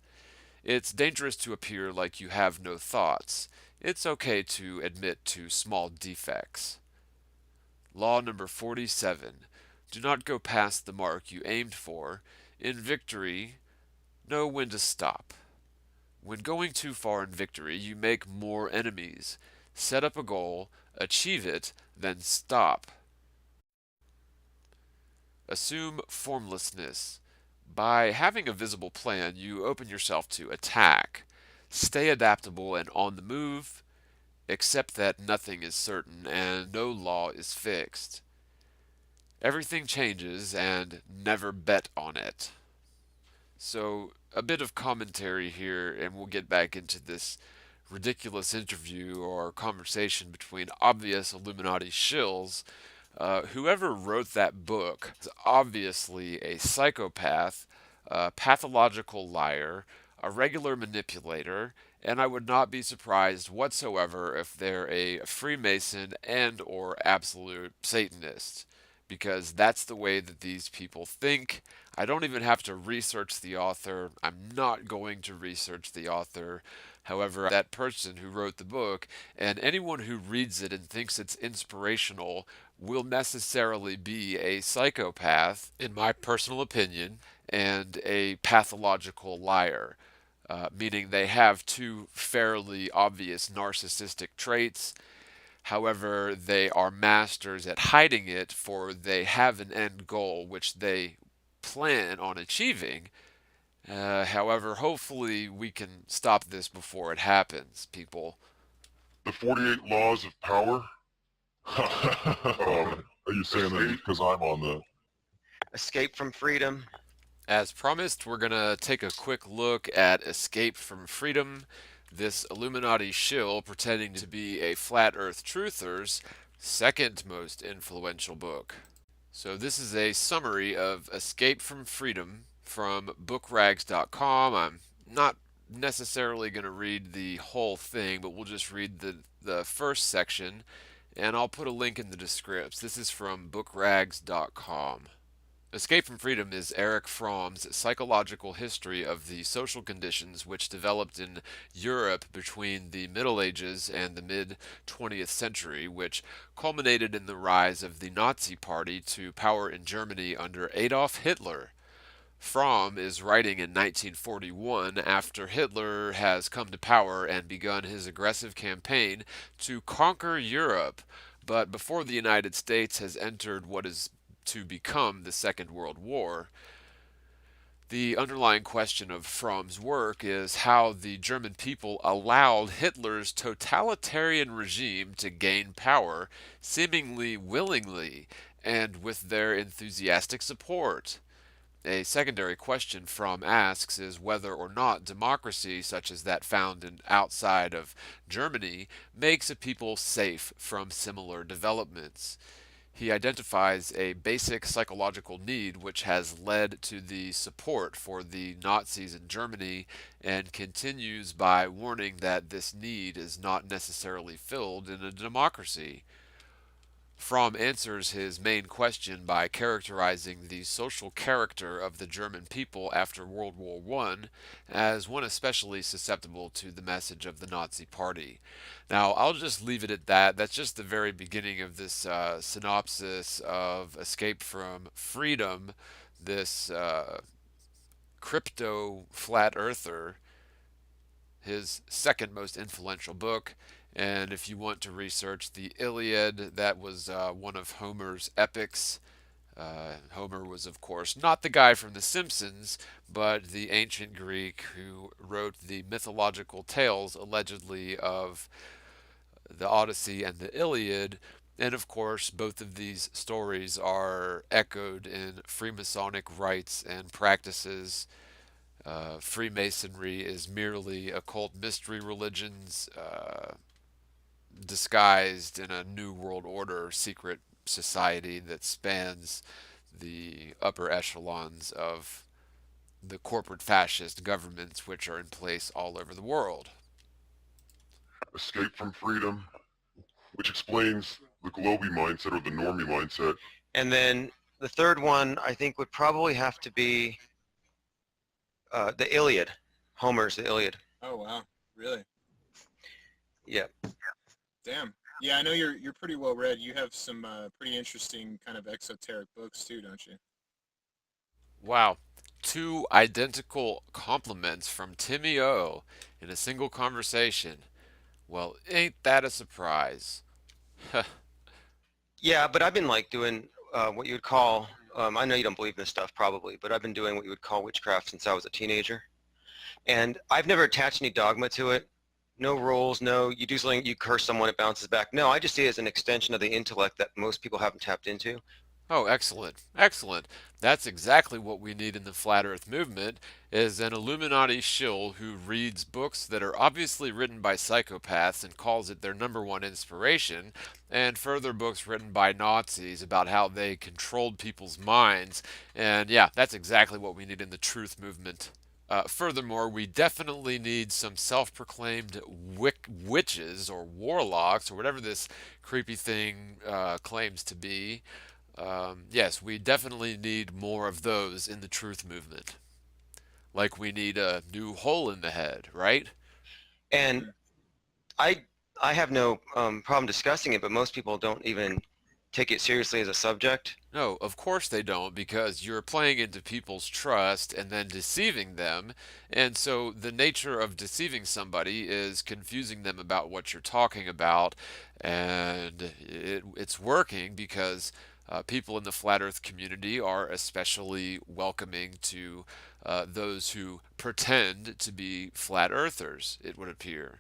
[SPEAKER 1] It's dangerous to appear like you have no thoughts. It's okay to admit to small defects. Law number 47. Do not go past the mark you aimed for. In victory, know when to stop. When going too far in victory, you make more enemies. Set up a goal, achieve it, then stop. Assume formlessness. By having a visible plan, you open yourself to attack. Stay adaptable and on the move. Accept that nothing is certain and no law is fixed. Everything changes and never bet on it. So, a bit of commentary here, and we'll get back into this ridiculous interview or conversation between obvious Illuminati shills. Whoever wrote that book is obviously a psychopath, a pathological liar, a regular manipulator, and I would not be surprised whatsoever if they're a Freemason and or absolute Satanist, because that's the way that these people think. I don't even have to research the author. I'm not going to research the author. However, that person who wrote the book and anyone who reads it and thinks it's inspirational will necessarily be a psychopath, in my personal opinion, and a pathological liar. Meaning they have two fairly obvious narcissistic traits. However, they are masters at hiding it, for they have an end goal which they plan on achieving. However, hopefully we can stop this before it happens, people.
[SPEAKER 7] The 48 laws of power? Are you saying that because I'm on the...
[SPEAKER 2] Escape from freedom.
[SPEAKER 1] As promised, we're going to take a quick look at Escape from Freedom, this Illuminati shill pretending to be a flat earth truther's second most influential book. So this is a summary of Escape from Freedom from bookrags.com. I'm not necessarily going to read the whole thing, but we'll just read the first section, and I'll put a link in the description. This is from bookrags.com. Escape from Freedom is Erich Fromm's psychological history of the social conditions which developed in Europe between the Middle Ages and the mid 20th century, which culminated in the rise of the Nazi Party to power in Germany under Adolf Hitler. Fromm is writing in 1941 after Hitler has come to power and begun his aggressive campaign to conquer Europe, but before the United States has entered what is to become the Second World War. The underlying question of Fromm's work is how the German people allowed Hitler's totalitarian regime to gain power, seemingly willingly, and with their enthusiastic support. A secondary question Fromm asks is whether or not democracy, such as that found outside of Germany, makes a people safe from similar developments. He identifies a basic psychological need which has led to the support for the Nazis in Germany and continues by warning that this need is not necessarily filled in a democracy. Fromm answers his main question by characterizing the social character of the German people after World War I as one especially susceptible to the message of the Nazi Party. Now, I'll just leave it at that. That's just the very beginning of this synopsis of Escape from Freedom, this crypto flat earther, his second most influential book. And if you want to research the Iliad, that was one of Homer's epics. Homer was, of course, not the guy from The Simpsons, but the ancient Greek who wrote the mythological tales, allegedly, of the Odyssey and the Iliad. And of course, both of these stories are echoed in Freemasonic rites and practices. Freemasonry is merely occult mystery religions disguised in a New World Order secret society that spans the upper echelons of the corporate fascist governments which are in place all over the world.
[SPEAKER 7] Escape from Freedom, which explains the globy mindset or the normie mindset.
[SPEAKER 2] And then the third one I think would probably have to be the Iliad. Homer's The Iliad.
[SPEAKER 3] Oh wow, really?
[SPEAKER 2] Yeah.
[SPEAKER 3] Damn. Yeah, I know you're pretty well read. You have some pretty interesting kind of exoteric books too, don't you?
[SPEAKER 1] Wow. Two identical compliments from Timmy O in a single conversation. Well, ain't that a surprise?
[SPEAKER 2] Yeah, but I've been like doing what you would call, I know you don't believe in this stuff probably, but I've been doing what you would call witchcraft since I was a teenager. And I've never attached any dogma to it. No rules, no, you do something, you curse someone, it bounces back. No, I just see it as an extension of the intellect that most people haven't tapped into.
[SPEAKER 1] Oh, excellent. Excellent. That's exactly what we need in the Flat Earth movement is an Illuminati shill who reads books that are obviously written by psychopaths and calls it their number one inspiration, and further books written by Nazis about how they controlled people's minds. And yeah, that's exactly what we need in the truth movement. Furthermore, we definitely need some self-proclaimed witches or warlocks or whatever this creepy thing claims to be. Yes, we definitely need more of those in the truth movement. Like we need a new hole in the head, right?
[SPEAKER 2] And I have no problem discussing it, but most people don't even take it seriously as a subject.
[SPEAKER 1] No, of course they don't, because you're playing into people's trust and then deceiving them. And so the nature of deceiving somebody is confusing them about what you're talking about. And it's working because people in the flat earth community are especially welcoming to those who pretend to be flat earthers, it would appear.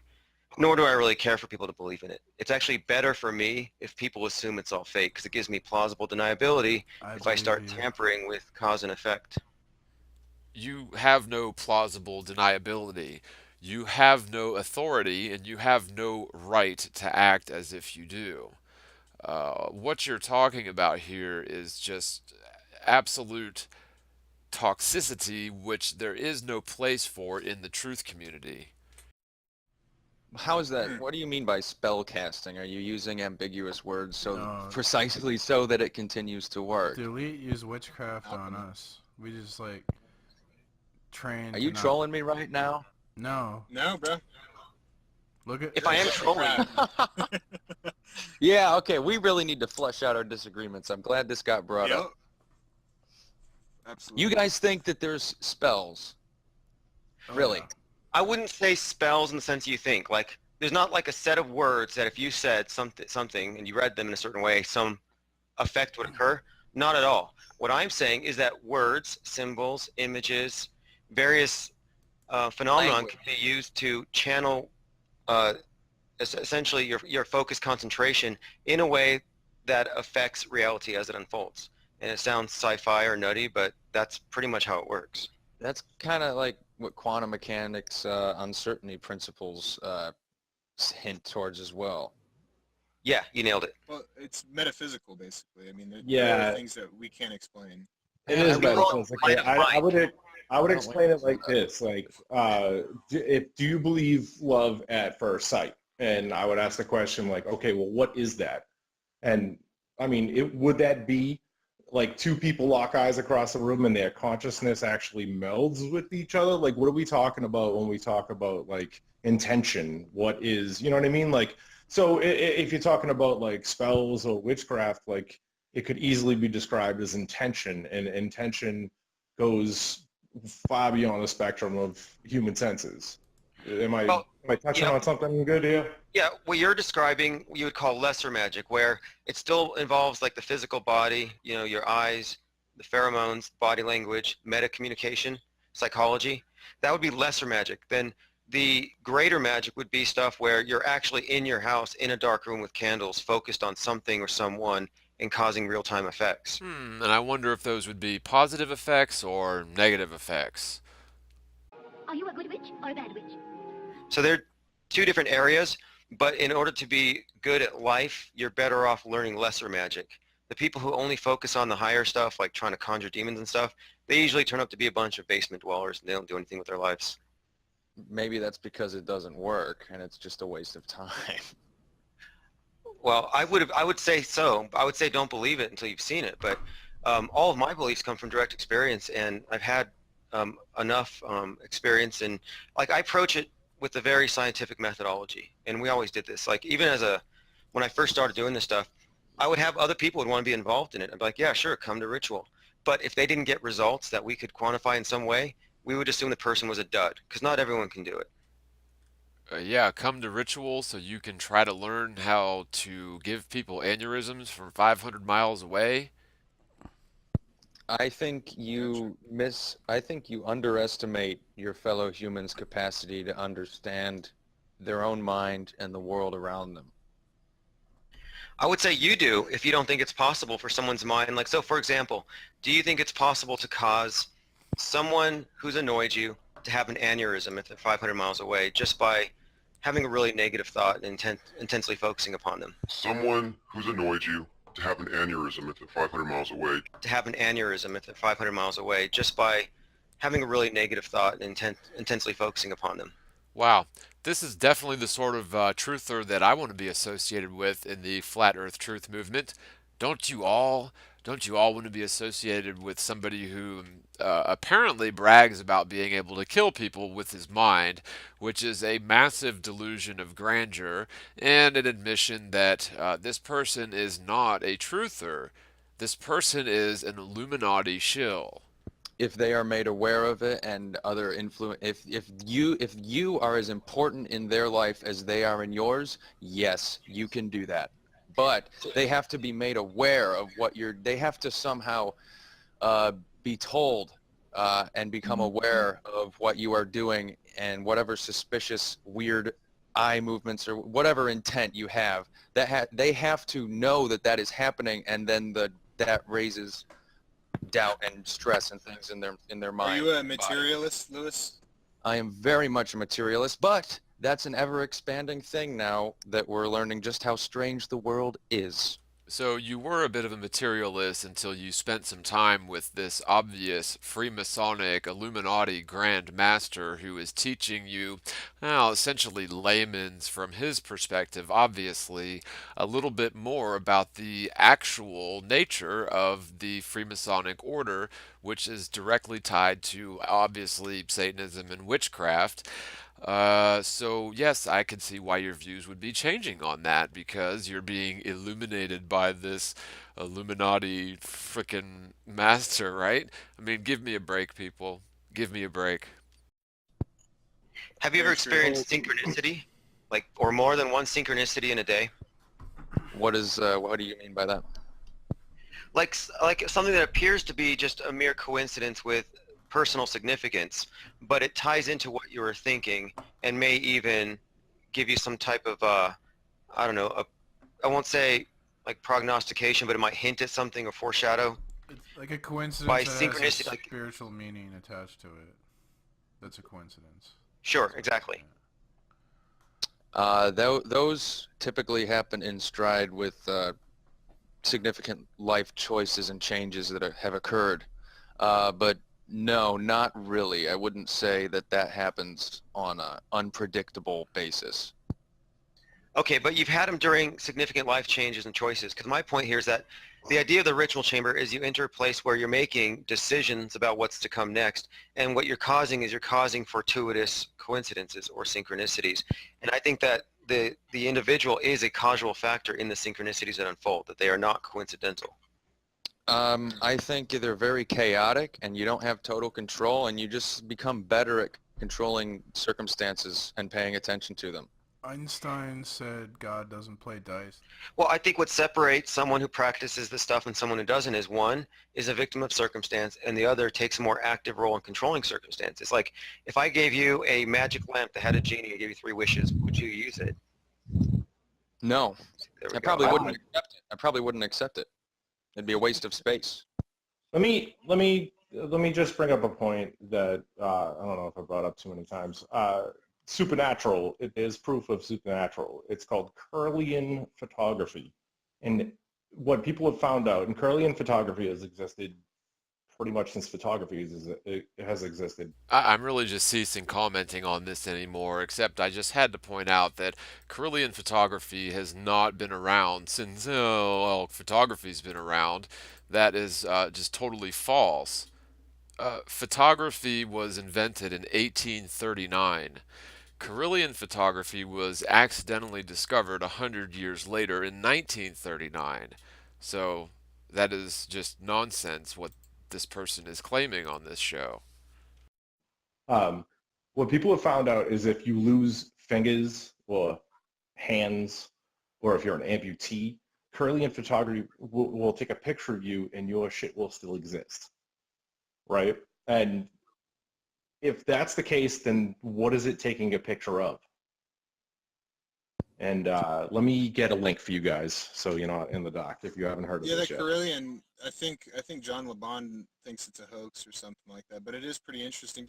[SPEAKER 2] Nor do I really care for people to believe in it. It's actually better for me if people assume it's all fake because it gives me plausible deniability if I start tampering with cause and effect.
[SPEAKER 1] You have no plausible deniability. You have no authority and you have no right to act as if you do. What you're talking about here is just absolute toxicity, which there is no place for in the truth community.
[SPEAKER 9] How is that? What do you mean by spell casting? Are you using ambiguous words so
[SPEAKER 11] No.
[SPEAKER 9] precisely so that it continues to work?
[SPEAKER 11] Delete use witchcraft on us. We just like train.
[SPEAKER 9] Are you trolling me right now?
[SPEAKER 11] No.
[SPEAKER 3] No, bro.
[SPEAKER 11] Look at.
[SPEAKER 2] If I am trolling,
[SPEAKER 9] Yeah, okay, we really need to flesh out our disagreements. I'm glad this got brought
[SPEAKER 3] Yep.
[SPEAKER 9] up.
[SPEAKER 3] Absolutely.
[SPEAKER 9] You guys think that there's spells.
[SPEAKER 11] Oh,
[SPEAKER 9] Really?
[SPEAKER 11] yeah.
[SPEAKER 2] I wouldn't say spells in the sense you think. Like, there's not like a set of words that if you said something and you read them in a certain way, some effect would occur. Not at all. What I'm saying is that words, symbols, images, various phenomena
[SPEAKER 9] Language.
[SPEAKER 2] can be used to channel essentially your focus concentration in a way that affects reality as it unfolds. And it sounds sci-fi or nutty, but that's pretty much how it works.
[SPEAKER 9] That's kind of like what quantum mechanics uncertainty principles hint towards as well.
[SPEAKER 2] Yeah, you nailed it.
[SPEAKER 3] Well, it's metaphysical, basically. I mean, there
[SPEAKER 6] Yeah.
[SPEAKER 3] are things that we can't explain.
[SPEAKER 6] It
[SPEAKER 9] Yeah,
[SPEAKER 6] is
[SPEAKER 9] I mean,
[SPEAKER 6] metaphysical.
[SPEAKER 2] light of
[SPEAKER 6] I would
[SPEAKER 9] don't
[SPEAKER 6] explain
[SPEAKER 9] like
[SPEAKER 6] it like this: like, do you believe love at first sight? And I would ask the question like, okay, well, what is that? And I mean, would that be like two people lock eyes across the room and their consciousness actually melds with each other? Like, what are we talking about when we talk about like intention? What is, you know what I mean? Like, so if you're talking about like spells or witchcraft, like it could easily be described as intention, and intention goes far beyond the spectrum of human senses. Am I touching on something good here?
[SPEAKER 2] Yeah, what you're describing, you would call lesser magic, where it still involves like the physical body, you know, your eyes, the pheromones, body language, meta communication, psychology. That would be lesser magic. Then the greater magic would be stuff where you're actually in your house in a dark room with candles, focused on something or someone and causing real-time effects.
[SPEAKER 1] And I wonder if those would be positive effects or negative effects.
[SPEAKER 12] Are you a good witch or a bad witch?
[SPEAKER 2] So they're two different areas, but in order to be good at life, you're better off learning lesser magic. The people who only focus on the higher stuff, like trying to conjure demons and stuff, they usually turn up to be a bunch of basement dwellers and they don't do anything with their lives.
[SPEAKER 9] Maybe that's because it doesn't work and it's just a waste of time.
[SPEAKER 2] Well, I would say so. I would say don't believe it until you've seen it. But all of my beliefs come from direct experience, and I've had enough experience, and like I approach it with a very scientific methodology. And we always did this. Like even when I first started doing this stuff, I would have other people who would want to be involved in it. I'd be like, yeah, sure, come to ritual. But if they didn't get results that we could quantify in some way, we would assume the person was a dud, because not everyone can do it.
[SPEAKER 1] Yeah, come to ritual so you can try to learn how to give people aneurysms from 500 miles away.
[SPEAKER 9] I think you underestimate your fellow humans' capacity to understand their own mind and the world around them.
[SPEAKER 2] I would say you do if you don't think it's possible for someone's mind. Like, so for example, do you think it's possible to cause someone who's annoyed you to have an aneurysm if they're 500 miles away just by having a really negative thought and intensely focusing upon them?
[SPEAKER 7] Someone who's annoyed you to have an aneurysm if they're 500 miles away.
[SPEAKER 2] To have an aneurysm if they're 500 miles away just by having a really negative thought and intensely focusing upon them.
[SPEAKER 1] Wow, this is definitely the sort of truther that I want to be associated with in the flat earth truth movement. Don't you all? Don't you all want to be associated with somebody who apparently brags about being able to kill people with his mind, which is a massive delusion of grandeur and an admission that this person is not a truther. This person is an Illuminati shill.
[SPEAKER 9] If they are made aware of it and other influence, if you are as important in their life as they are in yours, yes, you can do that. But they have to be made aware of they have to somehow be told and become aware of what you are doing and whatever suspicious, weird eye movements or whatever intent you have. They have to know that is happening, and then that raises doubt and stress and things in their mind.
[SPEAKER 3] Are you a materialist, Lewis?
[SPEAKER 9] I am very much a materialist, but that's an ever-expanding thing now that we're learning just how strange the world is.
[SPEAKER 1] So you were a bit of a materialist until you spent some time with this obvious Freemasonic Illuminati Grand Master who is teaching you, well, essentially layman's from his perspective, obviously, a little bit more about the actual nature of the Freemasonic order, which is directly tied to, obviously, Satanism and witchcraft. So yes, I can see why your views would be changing on that because you're being illuminated by this Illuminati frickin' master, right? I mean, give me a break, people. Give me a break.
[SPEAKER 2] Have you ever
[SPEAKER 3] Very true.
[SPEAKER 2] experienced synchronicity, like, or more than one synchronicity in a day?
[SPEAKER 9] What do you mean by that?
[SPEAKER 2] Like something that appears to be just a mere coincidence with personal significance, but it ties into what you were thinking and may even give you some type of I don't know, I won't say like prognostication, but it might hint at something or foreshadow.
[SPEAKER 11] It's like a coincidence
[SPEAKER 2] By
[SPEAKER 11] that has
[SPEAKER 2] synchronicity,
[SPEAKER 11] a
[SPEAKER 2] like,
[SPEAKER 11] spiritual meaning attached to it. That's a coincidence.
[SPEAKER 2] sure, exactly.
[SPEAKER 9] Those typically happen in stride with significant life choices and changes that have occurred. But no, not really. I wouldn't say that that happens on an unpredictable basis.
[SPEAKER 2] Okay, but you've had them during significant life changes and choices. Because my point here is that the idea of the ritual chamber is you enter a place where you're making decisions about what's to come next, and what you're causing is you're causing fortuitous coincidences or synchronicities. And I think that the individual is a causal factor in the synchronicities that unfold, that they are not coincidental.
[SPEAKER 9] I think they're very chaotic, and you don't have total control, and you just become better at controlling circumstances and paying attention to them.
[SPEAKER 11] Einstein said God doesn't play dice.
[SPEAKER 2] Well, I think what separates someone who practices this stuff and someone who doesn't is one is a victim of circumstance and the other takes a more active role in controlling circumstances. Like if I gave you a magic lamp that had a genie and gave you 3 wishes, would you use it?
[SPEAKER 9] No,
[SPEAKER 2] There we
[SPEAKER 9] I
[SPEAKER 2] go.
[SPEAKER 9] probably wouldn't accept it. I probably wouldn't accept it. It'd be a waste of space.
[SPEAKER 6] Let me just bring up a point that I don't know if I brought up too many times. Supernatural. It is proof of supernatural. It's called Curlian photography, and what people have found out, and Curlian photography has existed pretty much since photography has existed.
[SPEAKER 1] I'm really just ceasing commenting on this anymore, except I just had to point out that Carillion photography has not been around since, oh, well, photography's been around. That is just totally false. Photography was invented in 1839. Carillion photography was accidentally discovered 100 years later in 1939. So that is just nonsense what this person is claiming on this show.
[SPEAKER 6] What people have found out is if you lose fingers or hands, or if you're an amputee, Curlian photography will take a picture of you and your shit will still exist, right? And if that's the case, then what is it taking a picture of? And let me get a link for you guys, so you're not in the dock if you haven't heard of
[SPEAKER 3] Yeah,
[SPEAKER 6] this
[SPEAKER 3] that
[SPEAKER 6] yet.
[SPEAKER 3] Carillion, I think John LeBon thinks it's a hoax or something like that, but it is pretty interesting.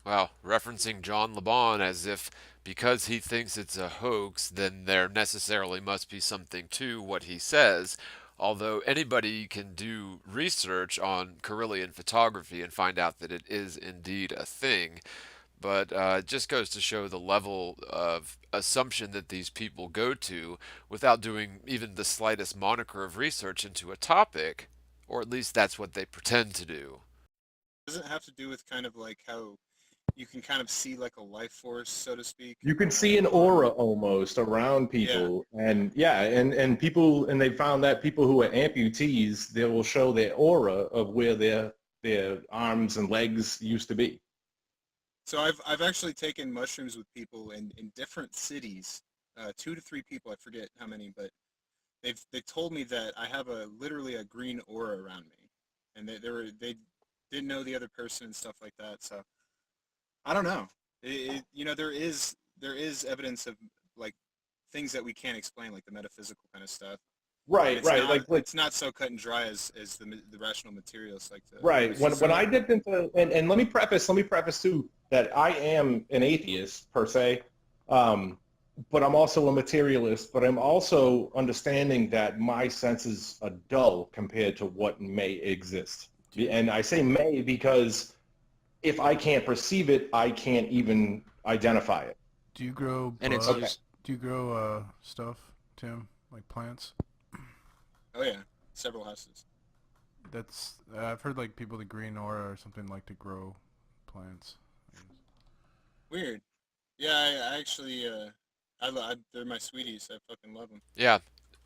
[SPEAKER 1] Well, referencing John LeBon as if because he thinks it's a hoax, then there necessarily must be something to what he says. Although anybody can do research on Carillion photography and find out that it is indeed a thing. But it just goes to show the level of assumption that these people go to without doing even the slightest moniker of research into a topic, or at least that's what they pretend to do.
[SPEAKER 3] Does it have to do with kind of like how you can kind of see like a life force, so to speak?
[SPEAKER 6] You can see an aura almost around people, and people, and they found that people who are amputees, they will show their aura of where their arms and legs used to be.
[SPEAKER 3] So I've actually taken mushrooms with people in different cities, 2 to 3 people, I forget how many, but they told me that I have literally a green aura around me, and they didn't know the other person and stuff like that. So I don't know. There is evidence of like things that we can't explain, like the metaphysical kind of stuff.
[SPEAKER 6] Right, right.
[SPEAKER 3] Not,
[SPEAKER 6] like
[SPEAKER 3] it's not so cut and dry as the rational materials like the
[SPEAKER 6] right. When I dipped into, and let me preface too that I am an atheist per se, but I'm also a materialist, but I'm also understanding that my senses are dull compared to what may exist. And I say may because if I can't perceive it, I can't even identify it.
[SPEAKER 11] Do you grow
[SPEAKER 9] And it's
[SPEAKER 11] bugs?
[SPEAKER 9] used.
[SPEAKER 11] Do you grow stuff, Tim? Like plants?
[SPEAKER 3] Oh yeah, several houses.
[SPEAKER 11] That's I've heard like people with green aura or something like to grow plants.
[SPEAKER 3] Weird. Yeah, I actually, they're my sweeties. I fucking love them.
[SPEAKER 1] Yeah,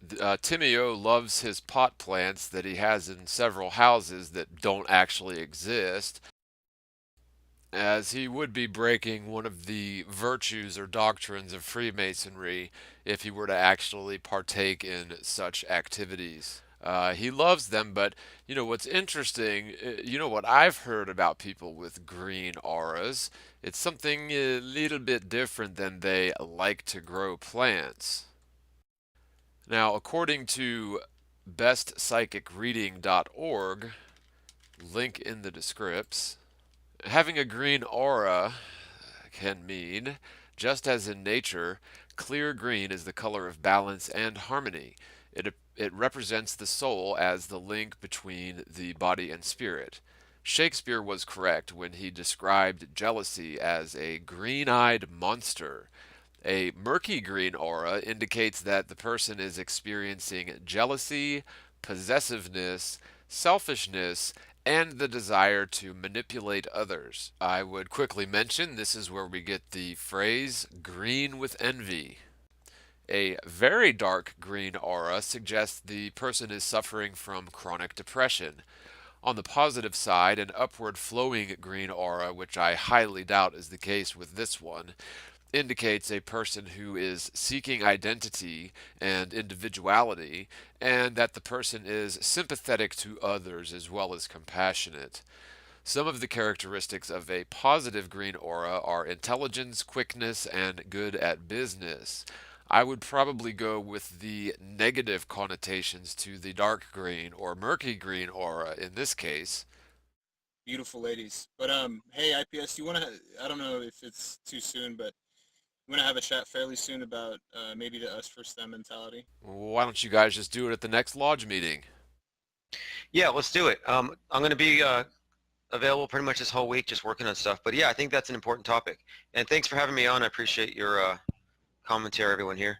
[SPEAKER 1] Timio loves his pot plants that he has in several houses that don't actually exist, as he would be breaking one of the virtues or doctrines of Freemasonry if he were to actually partake in such activities. He loves them, but you know what's interesting? You know what I've heard about people with green auras? It's something a little bit different than they like to grow plants. Now, according to bestpsychicreading.org, link in the descripts, having a green aura can mean, just as in nature, clear green is the color of balance and harmony. It represents the soul as the link between the body and spirit. Shakespeare was correct when he described jealousy as a green-eyed monster. A murky green aura indicates that the person is experiencing jealousy, possessiveness, selfishness, and the desire to manipulate others. I would quickly mention this is where we get the phrase green with envy. A very dark green aura suggests the person is suffering from chronic depression. On the positive side, an upward flowing green aura, which I highly doubt is the case with this one, indicates a person who is seeking identity and individuality, and that the person is sympathetic to others as well as compassionate. Some of the characteristics of a positive green aura are intelligence, quickness, and good at business. I would probably go with the negative connotations to the dark green or murky green aura in this case.
[SPEAKER 3] Beautiful ladies. But hey, IPS, you wanna? I don't know if it's too soon, but you wanna have a chat fairly soon about maybe the us versus them mentality.
[SPEAKER 1] Why don't you guys just do it at the next lodge meeting?
[SPEAKER 2] Yeah, let's do it. I'm going to be available pretty much this whole week, just working on stuff. But yeah, I think that's an important topic. And thanks for having me on. I appreciate your commentary, everyone here.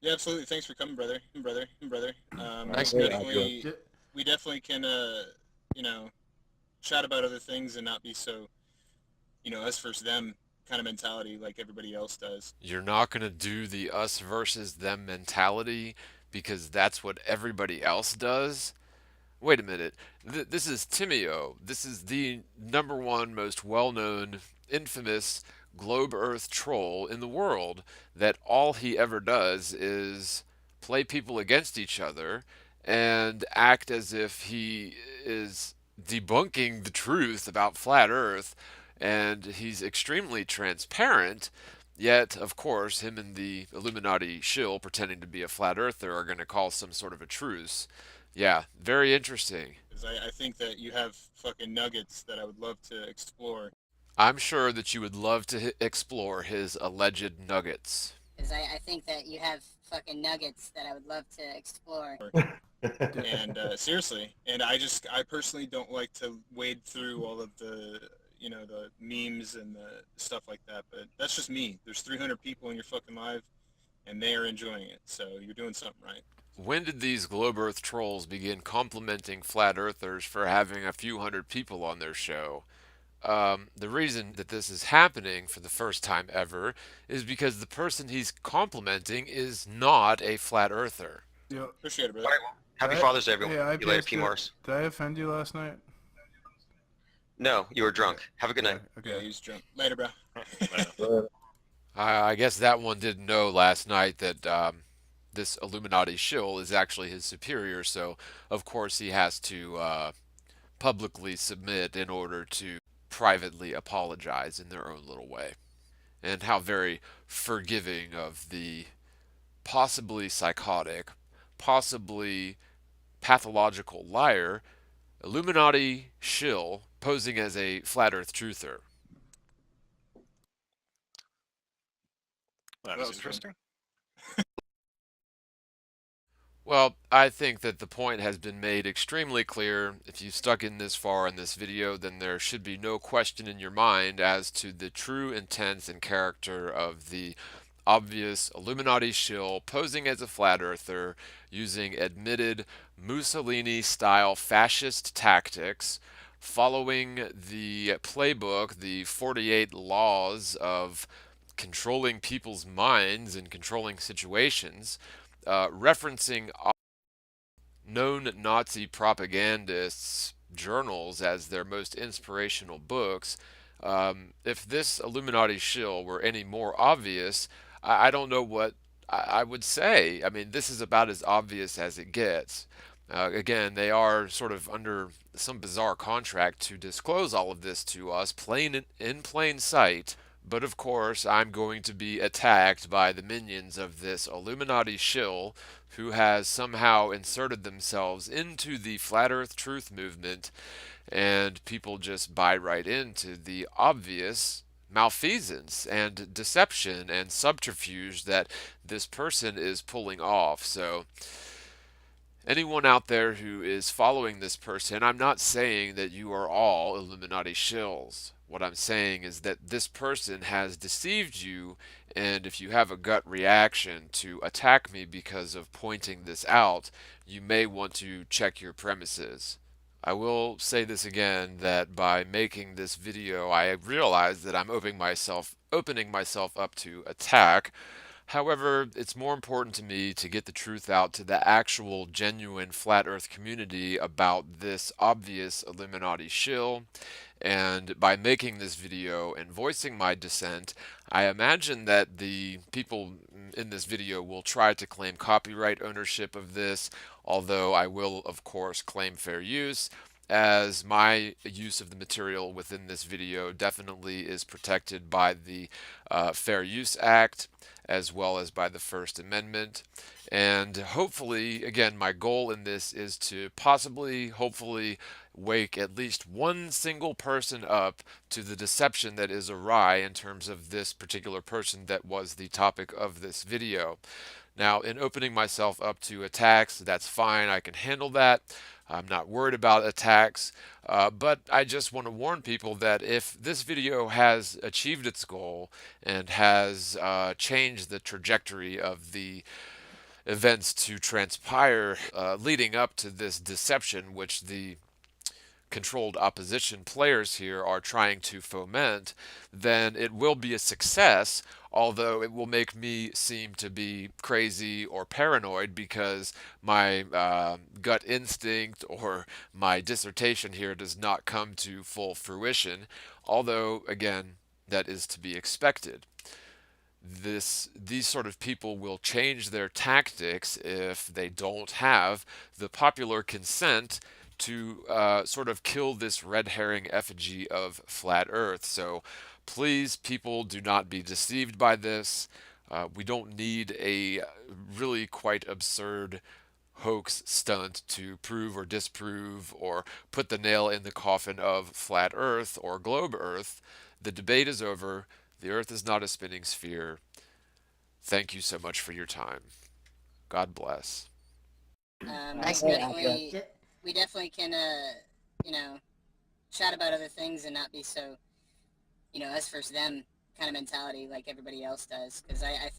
[SPEAKER 3] Yeah, absolutely. Thanks for coming, brother. Brother.
[SPEAKER 9] Thanks,
[SPEAKER 3] we definitely can, you know, chat about other things and not be so, us versus them kind of mentality like everybody else does.
[SPEAKER 1] You're not going to do the us versus them mentality because that's what everybody else does? Wait a minute. This is Timio. This is the number one most well-known, infamous globe earth troll in the world that all he ever does is play people against each other and act as if he is debunking the truth about flat earth, and he's extremely transparent. Yet, of course, him and the Illuminati shill pretending to be a flat earther are going to call some sort of a truce. Yeah, very interesting.
[SPEAKER 3] 'Cause I think that you have fucking nuggets that I would love to explore.
[SPEAKER 1] I'm sure that you would love to explore his alleged nuggets.
[SPEAKER 12] Because I think that you have fucking nuggets that I would love to explore.
[SPEAKER 3] And seriously, and I personally don't like to wade through all of the, the memes and the stuff like that, but that's just me. There's 300 people in your fucking live, and they are enjoying it, so you're doing something right.
[SPEAKER 1] When did these globe earth trolls begin complimenting flat earthers for having a few hundred people on their show? The reason that this is happening for the first time ever is because the person he's complimenting is not a flat earther.
[SPEAKER 11] Yo,
[SPEAKER 3] Appreciate it, brother.
[SPEAKER 2] All right, well, happy Father's Day, everyone.
[SPEAKER 11] hey,
[SPEAKER 2] See you later,
[SPEAKER 11] IPS,
[SPEAKER 2] P. Morris.
[SPEAKER 11] did I offend you last night?
[SPEAKER 2] No, you were drunk. Have a good night.
[SPEAKER 3] Yeah, he's drunk. Later, bro.
[SPEAKER 1] I guess that one didn't know last night that this Illuminati shill is actually his superior, so of course he has to publicly submit in order to privately apologize in their own little way. And how very forgiving of the possibly psychotic, possibly pathological liar, Illuminati shill posing as a flat earth truther.
[SPEAKER 3] That
[SPEAKER 13] That
[SPEAKER 3] was
[SPEAKER 13] was interesting.
[SPEAKER 1] Well, I think that the point has been made extremely clear. If you stuck in this far in this video, then there should be no question in your mind as to the true intents and character of the obvious Illuminati shill posing as a flat earther using admitted Mussolini-style fascist tactics, following the playbook, the 48 laws of controlling people's minds and controlling situations, referencing known Nazi propagandists' journals as their most inspirational books. If this Illuminati shill were any more obvious, I don't know what I would say. I mean, this is about as obvious as it gets. Again, they are sort of under some bizarre contract to disclose all of this to us in plain sight. But of course, I'm going to be attacked by the minions of this Illuminati shill who has somehow inserted themselves into the Flat Earth Truth movement, and people just buy right into the obvious malfeasance and deception and subterfuge that this person is pulling off. So, anyone out there who is following this person, I'm not saying that you are all Illuminati shills. What I'm saying is that this person has deceived you, and if you have a gut reaction to attack me because of pointing this out, you may want to check your premises. I will say this again, that by making this video, I realize that I'm opening myself up to attack. However, it's more important to me to get the truth out to the actual genuine flat earth community about this obvious Illuminati shill. And by making this video and voicing my dissent, I imagine that the people in this video will try to claim copyright ownership of this, although I will, of course, claim fair use, as my use of the material within this video definitely is protected by the Fair Use Act, as well as by the First Amendment. And hopefully, again, my goal in this is to hopefully, wake at least one single person up to the deception that is awry in terms of this particular person that was the topic of this video. Now, in opening myself up to attacks, that's fine. I can handle that. I'm not worried about attacks, but I just want to warn people that if this video has achieved its goal and has changed the trajectory of the events to transpire leading up to this deception, which the controlled opposition players here are trying to foment, then it will be a success, although it will make me seem to be crazy or paranoid because my gut instinct or my dissertation here does not come to full fruition, although, again, that is to be expected. These sort of people will change their tactics if they don't have the popular consent to sort of kill this red herring effigy of flat earth. So please, people, do not be deceived by this. We don't need a really quite absurd hoax stunt to prove or disprove or put the nail in the coffin of flat earth or globe earth. The debate is over. The earth is not a spinning sphere. Thank you so much for your time. God bless.
[SPEAKER 12] We definitely can, chat about other things and not be so, us versus them kind of mentality like everybody else does. Because I